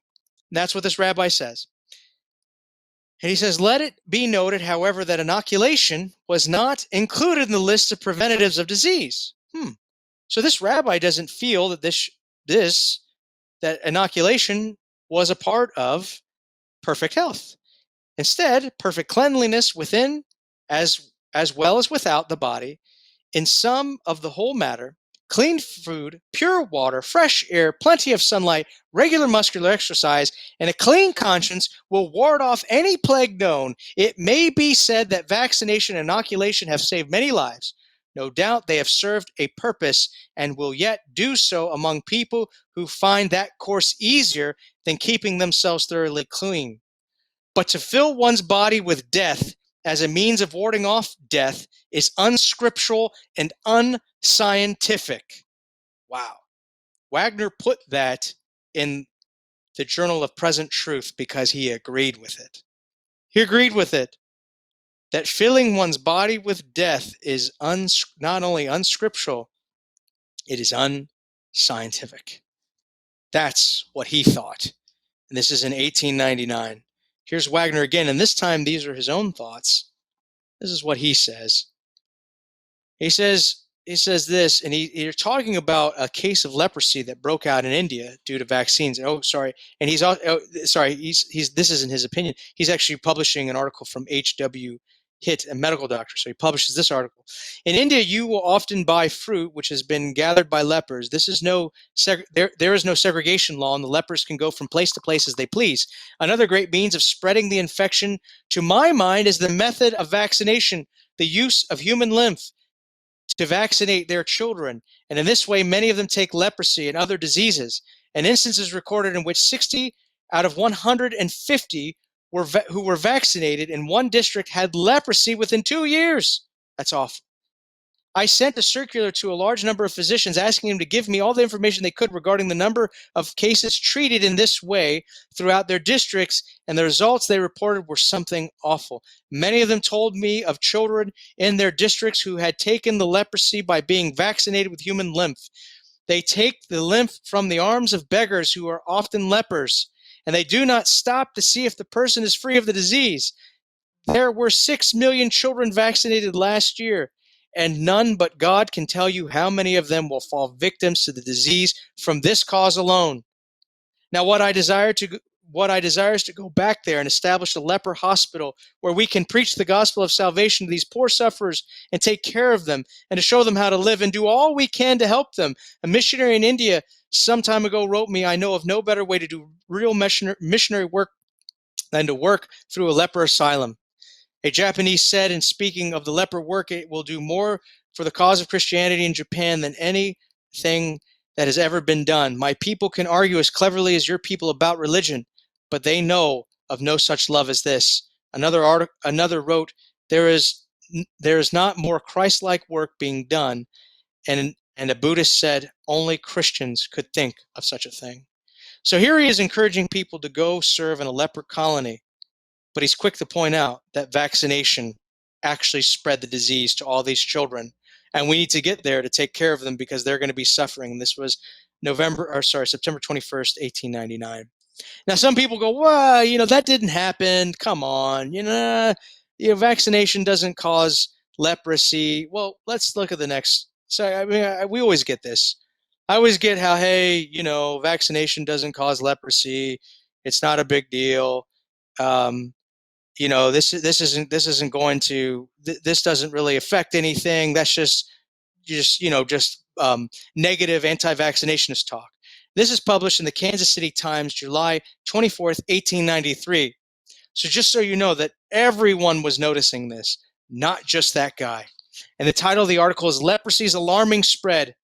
[SPEAKER 1] And that's what this rabbi says. And he says, let it be noted, however, that inoculation was not included in the list of preventatives of disease. So this rabbi doesn't feel that that inoculation was a part of perfect health. Instead, perfect cleanliness within as well as without the body, in sum of the whole matter, clean food, pure water, fresh air, plenty of sunlight, regular muscular exercise, and a clean conscience will ward off any plague known. It may be said that vaccination and inoculation have saved many lives. No doubt they have served a purpose and will yet do so among people who find that course easier than keeping themselves thoroughly clean. But to fill one's body with death as a means of warding off death is unscriptural and unscientific. Wow. Wagner put that in the Journal of Present Truth because he agreed with it. He agreed with it, that filling one's body with death is not only unscriptural, it is unscientific. That's what he thought. And this is in 1899. Here's Wagner again, and this time these are his own thoughts. This is what he says. He says, he says this, and you're talking about a case of leprosy that broke out in India due to vaccines. Oh, sorry, and he's this isn't his opinion. He's actually publishing an article from H.W. Hitt, a medical doctor. So he publishes this article. In India, you will often buy fruit which has been gathered by lepers. This is there is no segregation law, and the lepers can go from place to place as they please. Another great means of spreading the infection, to my mind, is the method of vaccination, the use of human lymph to vaccinate their children. And in this way, many of them take leprosy and other diseases. An instance is recorded in which 60 out of 150 who were vaccinated in one district had leprosy within 2 years. That's awful. I sent a circular to a large number of physicians asking them to give me all the information they could regarding the number of cases treated in this way throughout their districts, and the results they reported were something awful. Many of them told me of children in their districts who had taken the leprosy by being vaccinated with human lymph. They take the lymph from the arms of beggars who are often lepers, and they do not stop to see if the person is free of the disease. There were 6 million children vaccinated last year, and none but God can tell you how many of them will fall victims to the disease from this cause alone. Now, what I desire is to go back there and establish a leper hospital where we can preach the gospel of salvation to these poor sufferers and take care of them and to show them how to live and do all we can to help them. A missionary in India some time ago wrote me, I know of no better way to do real missionary work than to work through a leper asylum. A Japanese said, in speaking of the leper work, it will do more for the cause of Christianity in Japan than anything that has ever been done. My people can argue as cleverly as your people about religion, but they know of no such love as this. Another wrote, there is not more Christ-like work being done, and a Buddhist said, only Christians could think of such a thing. So here he is encouraging people to go serve in a leper colony. But he's quick to point out that vaccination actually spread the disease to all these children. And we need to get there to take care of them because they're going to be suffering. And this was September 21st, 1899. Now, some people go, well, that didn't happen. Come on. Vaccination doesn't cause leprosy. Well, let's look at the next. So, we always get this. I always get how, hey, vaccination doesn't cause leprosy. It's not a big deal. This isn't going to this doesn't really affect anything. That's just negative anti-vaccinationist talk. This is published in the Kansas City Times, July 24th, 1893. So just so you know that everyone was noticing this, not just that guy. And the title of the article is Leprosy's Alarming Spread.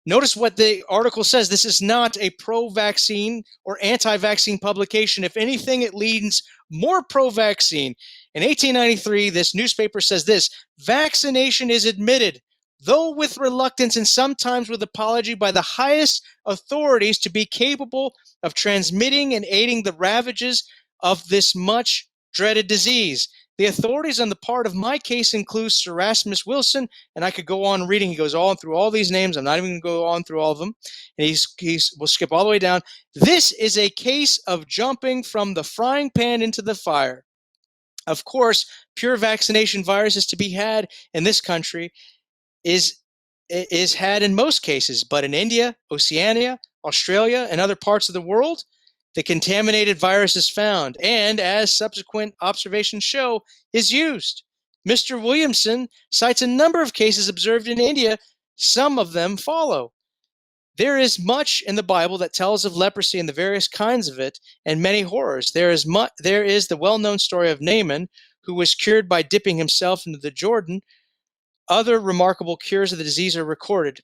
[SPEAKER 1] Notice what the article says. This is not a pro-vaccine or anti-vaccine publication. If anything, it leans more pro-vaccine. In 1893, this newspaper says this: vaccination is admitted, though with reluctance and sometimes with apology, by the highest authorities to be capable of transmitting and aiding the ravages of this much dreaded disease. The authorities on the part of my case include Sir Erasmus Wilson, and I could go on reading. He goes on through all these names. I'm not even going to go on through all of them. And we'll skip all the way down. This is a case of jumping from the frying pan into the fire. Of course, pure vaccination virus is to be had in this country, is had in most cases, but in India, Oceania, Australia, and other parts of the world, the contaminated virus is found and, as subsequent observations show, is used. Mr. Williamson cites a number of cases observed in India. Some of them follow. There is much in the Bible that tells of leprosy and the various kinds of it, and many horrors. There is the well-known story of Naaman, who was cured by dipping himself into the Jordan. Other remarkable cures of the disease are recorded.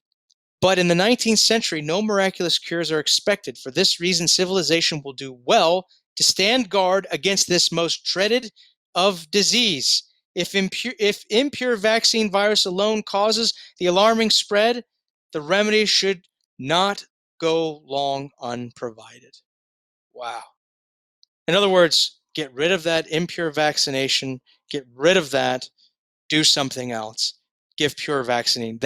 [SPEAKER 1] But in the 19th century, no miraculous cures are expected. For this reason, civilization will do well to stand guard against this most dreaded of disease. If impure vaccine virus alone causes the alarming spread, the remedy should not go long unprovided. Wow. In other words, get rid of that impure vaccination, get rid of that, do something else. Give pure vaccine.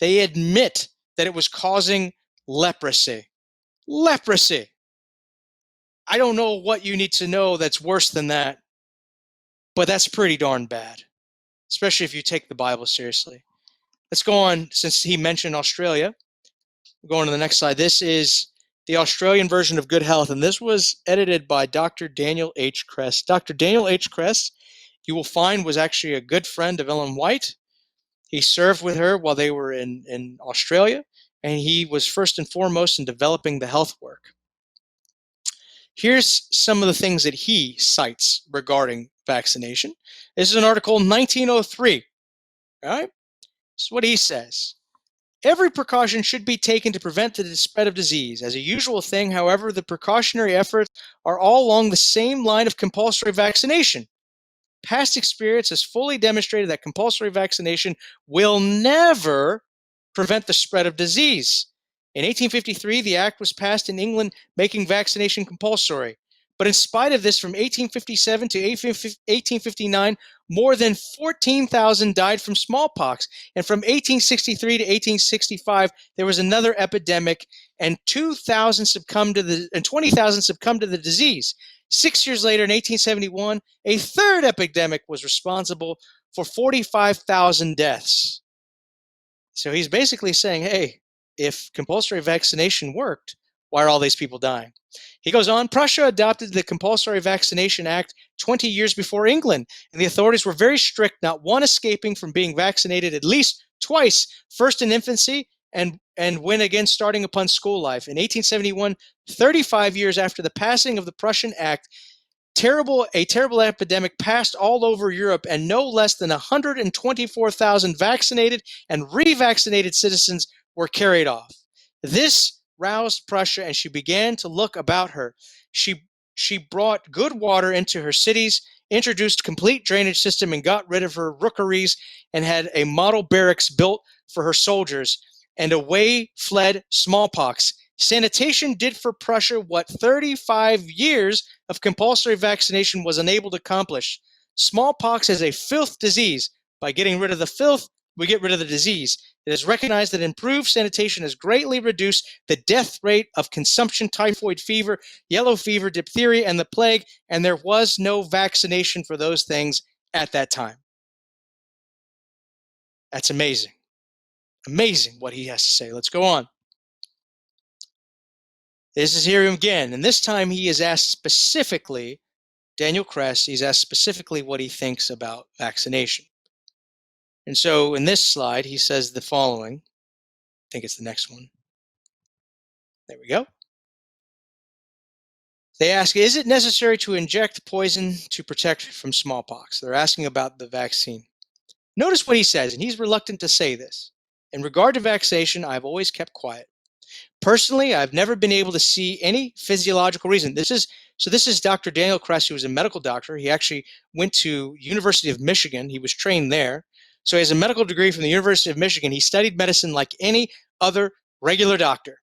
[SPEAKER 1] They admit that it was causing leprosy. Leprosy. I don't know what you need to know that's worse than that, but that's pretty darn bad, especially if you take the Bible seriously. Let's go on, since he mentioned Australia. Going to the next slide. This is the Australian version of Good Health, and this was edited by Dr. Daniel H. Kress. Dr. Daniel H. Kress, you will find, was actually a good friend of Ellen White. He served with her while they were in Australia, and he was first and foremost in developing the health work. Here's some of the things that he cites regarding vaccination. This is an article in 1903. All right? This is what he says. Every precaution should be taken to prevent the spread of disease. As a usual thing, however, the precautionary efforts are all along the same line of compulsory vaccination. Past experience has fully demonstrated that compulsory vaccination will never prevent the spread of disease. In 1853, the act was passed in England making vaccination compulsory. But in spite of this, from 1857 to 1859, more than 14,000 died from smallpox. And from 1863 to 1865, there was another epidemic, and 20,000 succumbed to the disease. 6 years later, in 1871, a third epidemic was responsible for 45,000 deaths. So he's basically saying, hey, if compulsory vaccination worked, why are all these people dying? He goes on, Prussia adopted the Compulsory Vaccination Act 20 years before England, and the authorities were very strict, not one escaping from being vaccinated at least twice, first in infancy and when again starting upon school life. In 1871, 35 years after the passing of the Prussian Act, a terrible epidemic passed all over Europe, and no less than 124,000 vaccinated and revaccinated citizens were carried off. This roused Prussia, and she began to look about her. She brought good water into her cities, introduced complete drainage system, and got rid of her rookeries, and had a model barracks built for her soldiers, and away fled smallpox. Sanitation did for Prussia what 35 years of compulsory vaccination was unable to accomplish. Smallpox is a filth disease. By getting rid of the filth, we get rid of the disease. It is recognized that improved sanitation has greatly reduced the death rate of consumption, typhoid fever, yellow fever, diphtheria, and the plague, and there was no vaccination for those things at that time. That's amazing. Amazing what he has to say. Let's go on. This is here again, and this time he is asked specifically, Daniel Kress, he's asked specifically what he thinks about vaccination. And so in this slide, he says the following. I think it's the next one. There we go. They ask, is it necessary to inject poison to protect from smallpox? They're asking about the vaccine. Notice what he says, and he's reluctant to say this. In regard to vaccination, I've always kept quiet. Personally, I've never been able to see any physiological reason. This is Dr. Daniel Kress, who was a medical doctor. He actually went to University of Michigan. He was trained there. So he has a medical degree from the University of Michigan. He studied medicine like any other regular doctor.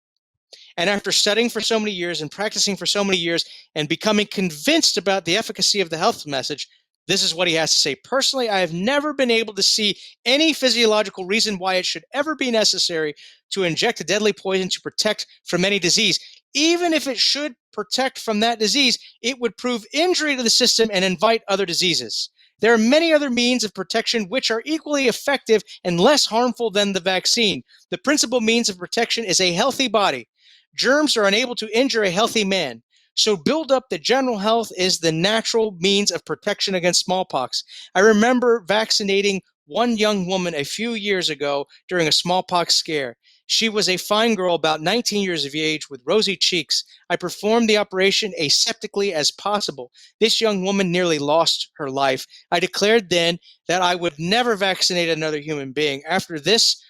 [SPEAKER 1] And after studying for so many years and practicing for so many years and becoming convinced about the efficacy of the health message, this is what he has to say. Personally, I have never been able to see any physiological reason why it should ever be necessary to inject a deadly poison to protect from any disease. Even if it should protect from that disease, it would prove injury to the system and invite other diseases. There are many other means of protection which are equally effective and less harmful than the vaccine. The principal means of protection is a healthy body. Germs are unable to injure a healthy man. So build up the general health is the natural means of protection against smallpox. I remember vaccinating one young woman a few years ago during a smallpox scare. She was a fine girl, about 19 years of age, with rosy cheeks. I performed the operation aseptically as possible. This young woman nearly lost her life. I declared then that I would never vaccinate another human being. After this,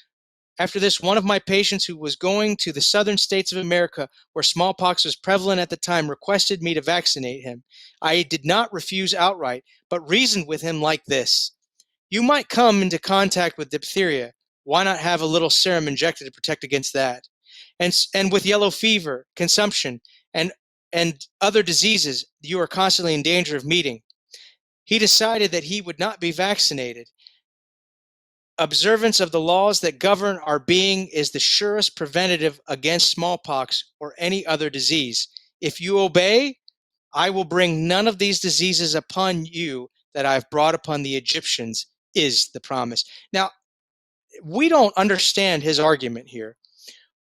[SPEAKER 1] one of my patients who was going to the southern states of America, where smallpox was prevalent at the time, requested me to vaccinate him. I did not refuse outright, but reasoned with him like this. You might come into contact with diphtheria. Why not have a little serum injected to protect against that? And with yellow fever, consumption, and other diseases you are constantly in danger of meeting. He decided that he would not be vaccinated. Observance of the laws that govern our being is the surest preventative against smallpox or any other disease. If you obey, I will bring none of these diseases upon you that I've brought upon the Egyptians, is the promise. Now, we don't understand his argument here,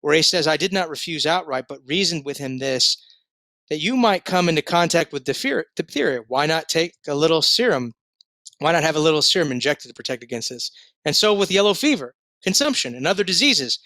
[SPEAKER 1] where he says, I did not refuse outright, but reasoned with him this, that you might come into contact with diphtheria. Why not take a little serum? Why not have a little serum injected to protect against this? And so with yellow fever, consumption, and other diseases,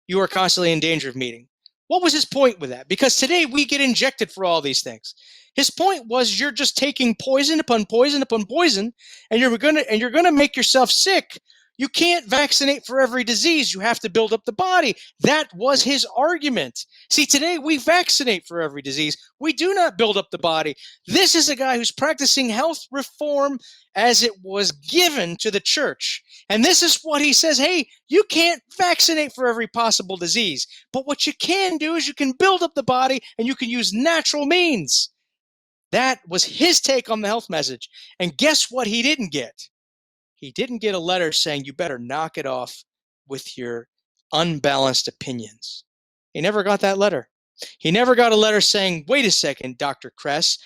[SPEAKER 1] you are constantly in danger of meeting. What was his point with that? Because today we get injected for all these things. His point was you're just taking poison upon poison upon poison, and you're gonna make yourself sick. You can't vaccinate for every disease. You have to build up the body. That was his argument. See, today we vaccinate for every disease. We do not build up the body. This is a guy who's practicing health reform as it was given to the church. And this is what he says, hey, you can't vaccinate for every possible disease. But what you can do is you can build up the body and you can use natural means. That was his take on the health message. And guess what he didn't get? He didn't get a letter saying you better knock it off with your unbalanced opinions. He never got that letter. He never got a letter saying, wait a second, Dr. Kress,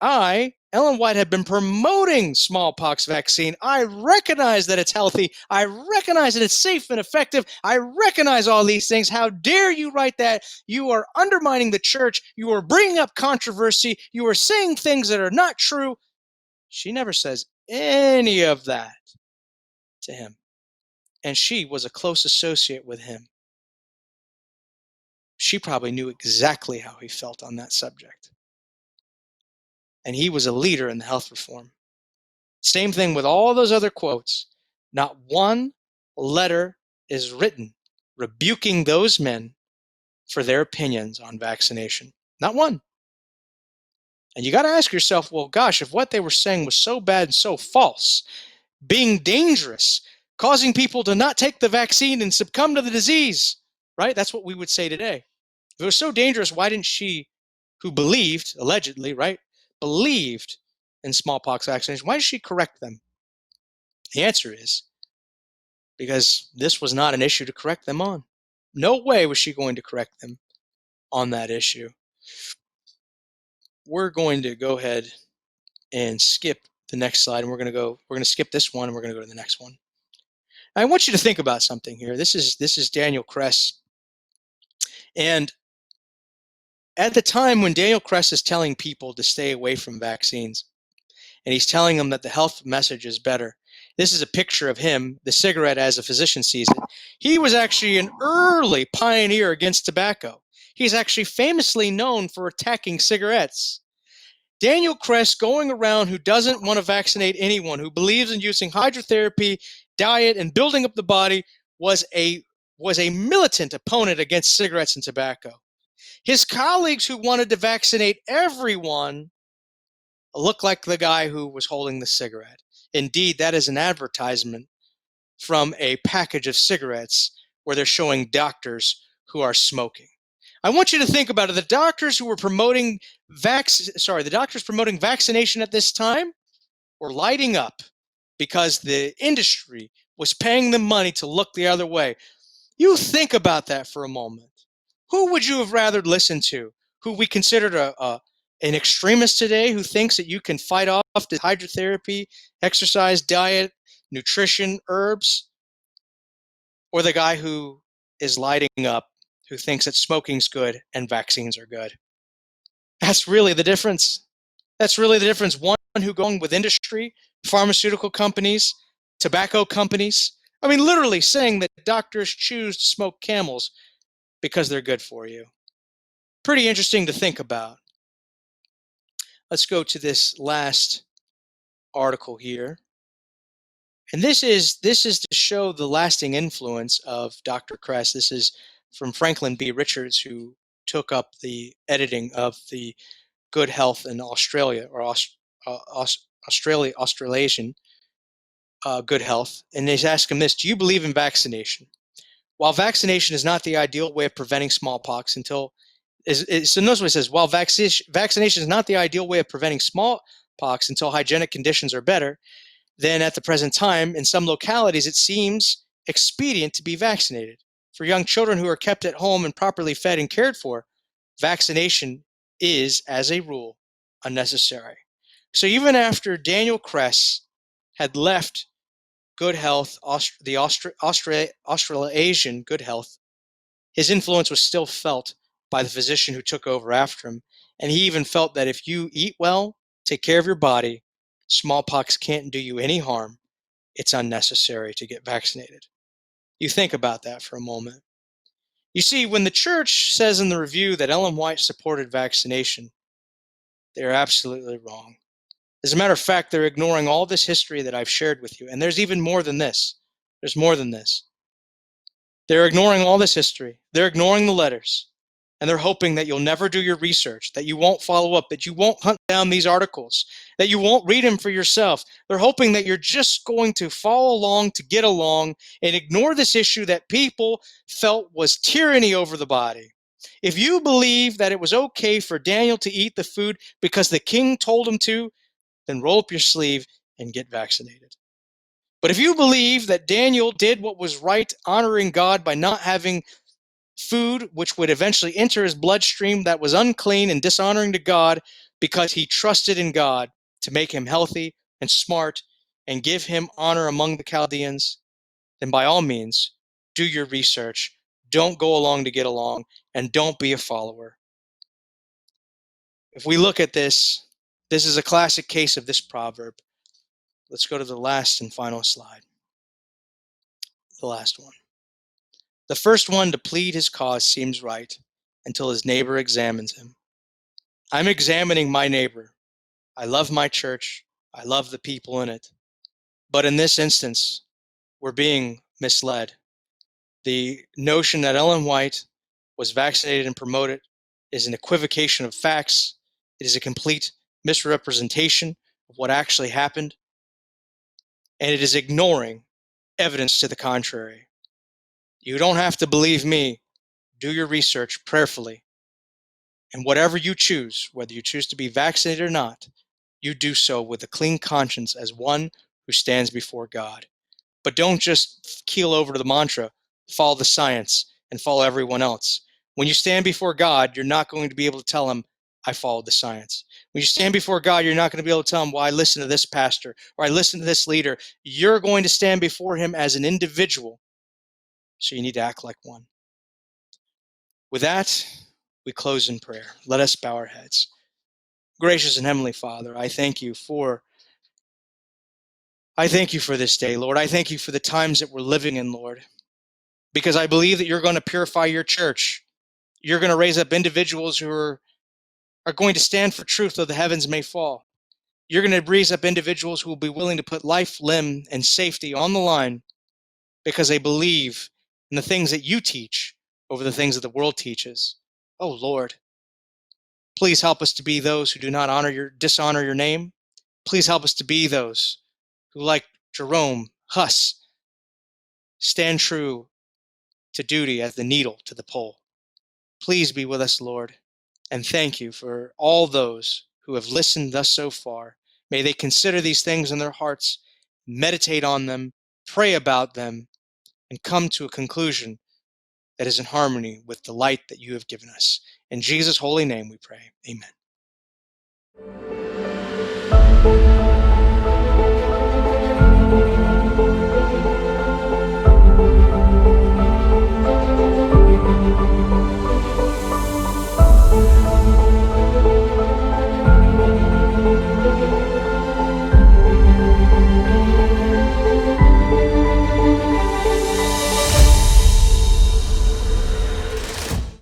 [SPEAKER 1] Ellen White, have been promoting smallpox vaccine. I recognize that it's healthy. I recognize that it's safe and effective. I recognize all these things. How dare you write that? You are undermining the church. You are bringing up controversy. You are saying things that are not true. She never says any of that to him. And she was a close associate with him. She probably knew exactly how he felt on that subject. And he was a leader in the health reform. Same thing with all those other quotes. Not one letter is written rebuking those men for their opinions on vaccination. Not one. And you got to ask yourself, well, gosh, if what they were saying was so bad and so false, being dangerous, causing people to not take the vaccine and succumb to the disease, right? That's what we would say today. If it was so dangerous, why didn't she, who believed, allegedly, right, believed in smallpox vaccination, why did she correct them? The answer is because this was not an issue to correct them on. No way was she going to correct them on that issue. We're going to go ahead and skip the next slide, and we're going to skip this one, and we're going to go to the next one. I want you to think about something here. This is Daniel Kress. And at the time when Daniel Kress is telling people to stay away from vaccines, and he's telling them that the health message is better, this is a picture of him, the cigarette as a physician sees it. He was actually an early pioneer against tobacco. He's actually famously known for attacking cigarettes. Daniel Kress, going around who doesn't want to vaccinate anyone, who believes in using hydrotherapy, diet, and building up the body, was a militant opponent against cigarettes and tobacco. His colleagues who wanted to vaccinate everyone looked like the guy who was holding the cigarette. Indeed, that is an advertisement from a package of cigarettes where they're showing doctors who are smoking. I want you to think about it. The doctors who were promoting vaccination at this time were lighting up because the industry was paying them money to look the other way. You think about that for a moment. Who would you have rather listened to? Who we considered an extremist today, who thinks that you can fight off the hydrotherapy, exercise, diet, nutrition, herbs, or the guy who is lighting up, who thinks that smoking's good and vaccines are good? That's really the difference. That's really the difference. One who going with industry, pharmaceutical companies, tobacco companies. I mean, literally saying that doctors choose to smoke Camels because they're good for you. Pretty interesting to think about. Let's go to this last article here. And this is to show the lasting influence of Dr. Kress. This is from Franklin B. Richards, who took up the editing of the Good Health in Australia, or Australasian Good Health. And they ask him this: do you believe in vaccination? While vaccination is not the ideal way of preventing smallpox so notice what it says: while vaccination is not the ideal way of preventing smallpox until hygienic conditions are better, then at the present time, in some localities, it seems expedient to be vaccinated. For young children who are kept at home and properly fed and cared for, vaccination is, as a rule, unnecessary. So even after Daniel Kress had left good health, Australasian good health, his influence was still felt by the physician who took over after him. And he even felt that if you eat well, take care of your body, smallpox can't do you any harm. It's unnecessary to get vaccinated. You think about that for a moment. You see, when the church says in the review that Ellen White supported vaccination, they're absolutely wrong. As a matter of fact, they're ignoring all this history that I've shared with you. And there's even more than this. There's more than this. They're ignoring all this history. They're ignoring the letters. And they're hoping that you'll never do your research, that you won't follow up, that you won't hunt down these articles, that you won't read them for yourself. They're hoping that you're just going to follow along to get along and ignore this issue that people felt was tyranny over the body. If you believe that it was okay for Daniel to eat the food because the king told him to, then roll up your sleeve and get vaccinated. But if you believe that Daniel did what was right, honoring God by not having food which would eventually enter his bloodstream that was unclean and dishonoring to God because he trusted in God to make him healthy and smart and give him honor among the Chaldeans, then by all means, do your research. Don't go along to get along, and don't be a follower. If we look at this, this is a classic case of this proverb. Let's go to the last and final slide. The last one. The first one to plead his cause seems right until his neighbor examines him. I'm examining my neighbor. I love my church. I love the people in it. But in this instance, we're being misled. The notion that Ellen White was vaccinated and promoted is an equivocation of facts. It is a complete misrepresentation of what actually happened. And it is ignoring evidence to the contrary. You don't have to believe me. Do your research prayerfully. And whatever you choose, whether you choose to be vaccinated or not, you do so with a clean conscience as one who stands before God. But don't just keel over to the mantra, follow the science, and follow everyone else. When you stand before God, you're not going to be able to tell him, I followed the science. When you stand before God, you're not going to be able to tell him, well, I listened to this pastor, or I listened to this leader. You're going to stand before him as an individual. So you need to act like one. With that, we close in prayer. Let us bow our heads. Gracious and Heavenly Father, I thank you for this day, Lord. I thank you for the times that we're living in, Lord, because I believe that you're going to purify your church. You're going to raise up individuals who are going to stand for truth though the heavens may fall. You're going to raise up individuals who will be willing to put life, limb, and safety on the line because they believe in the things that you teach over the things that the world teaches. Oh, Lord, please help us to be those who do not dishonor your name. Please help us to be those who, like Jerome, Huss, stand true to duty as the needle to the pole. Please be with us, Lord, and thank you for all those who have listened thus so far. May they consider these things in their hearts, meditate on them, pray about them, and come to a conclusion that is in harmony with the light that you have given us. In Jesus' holy name we pray. Amen.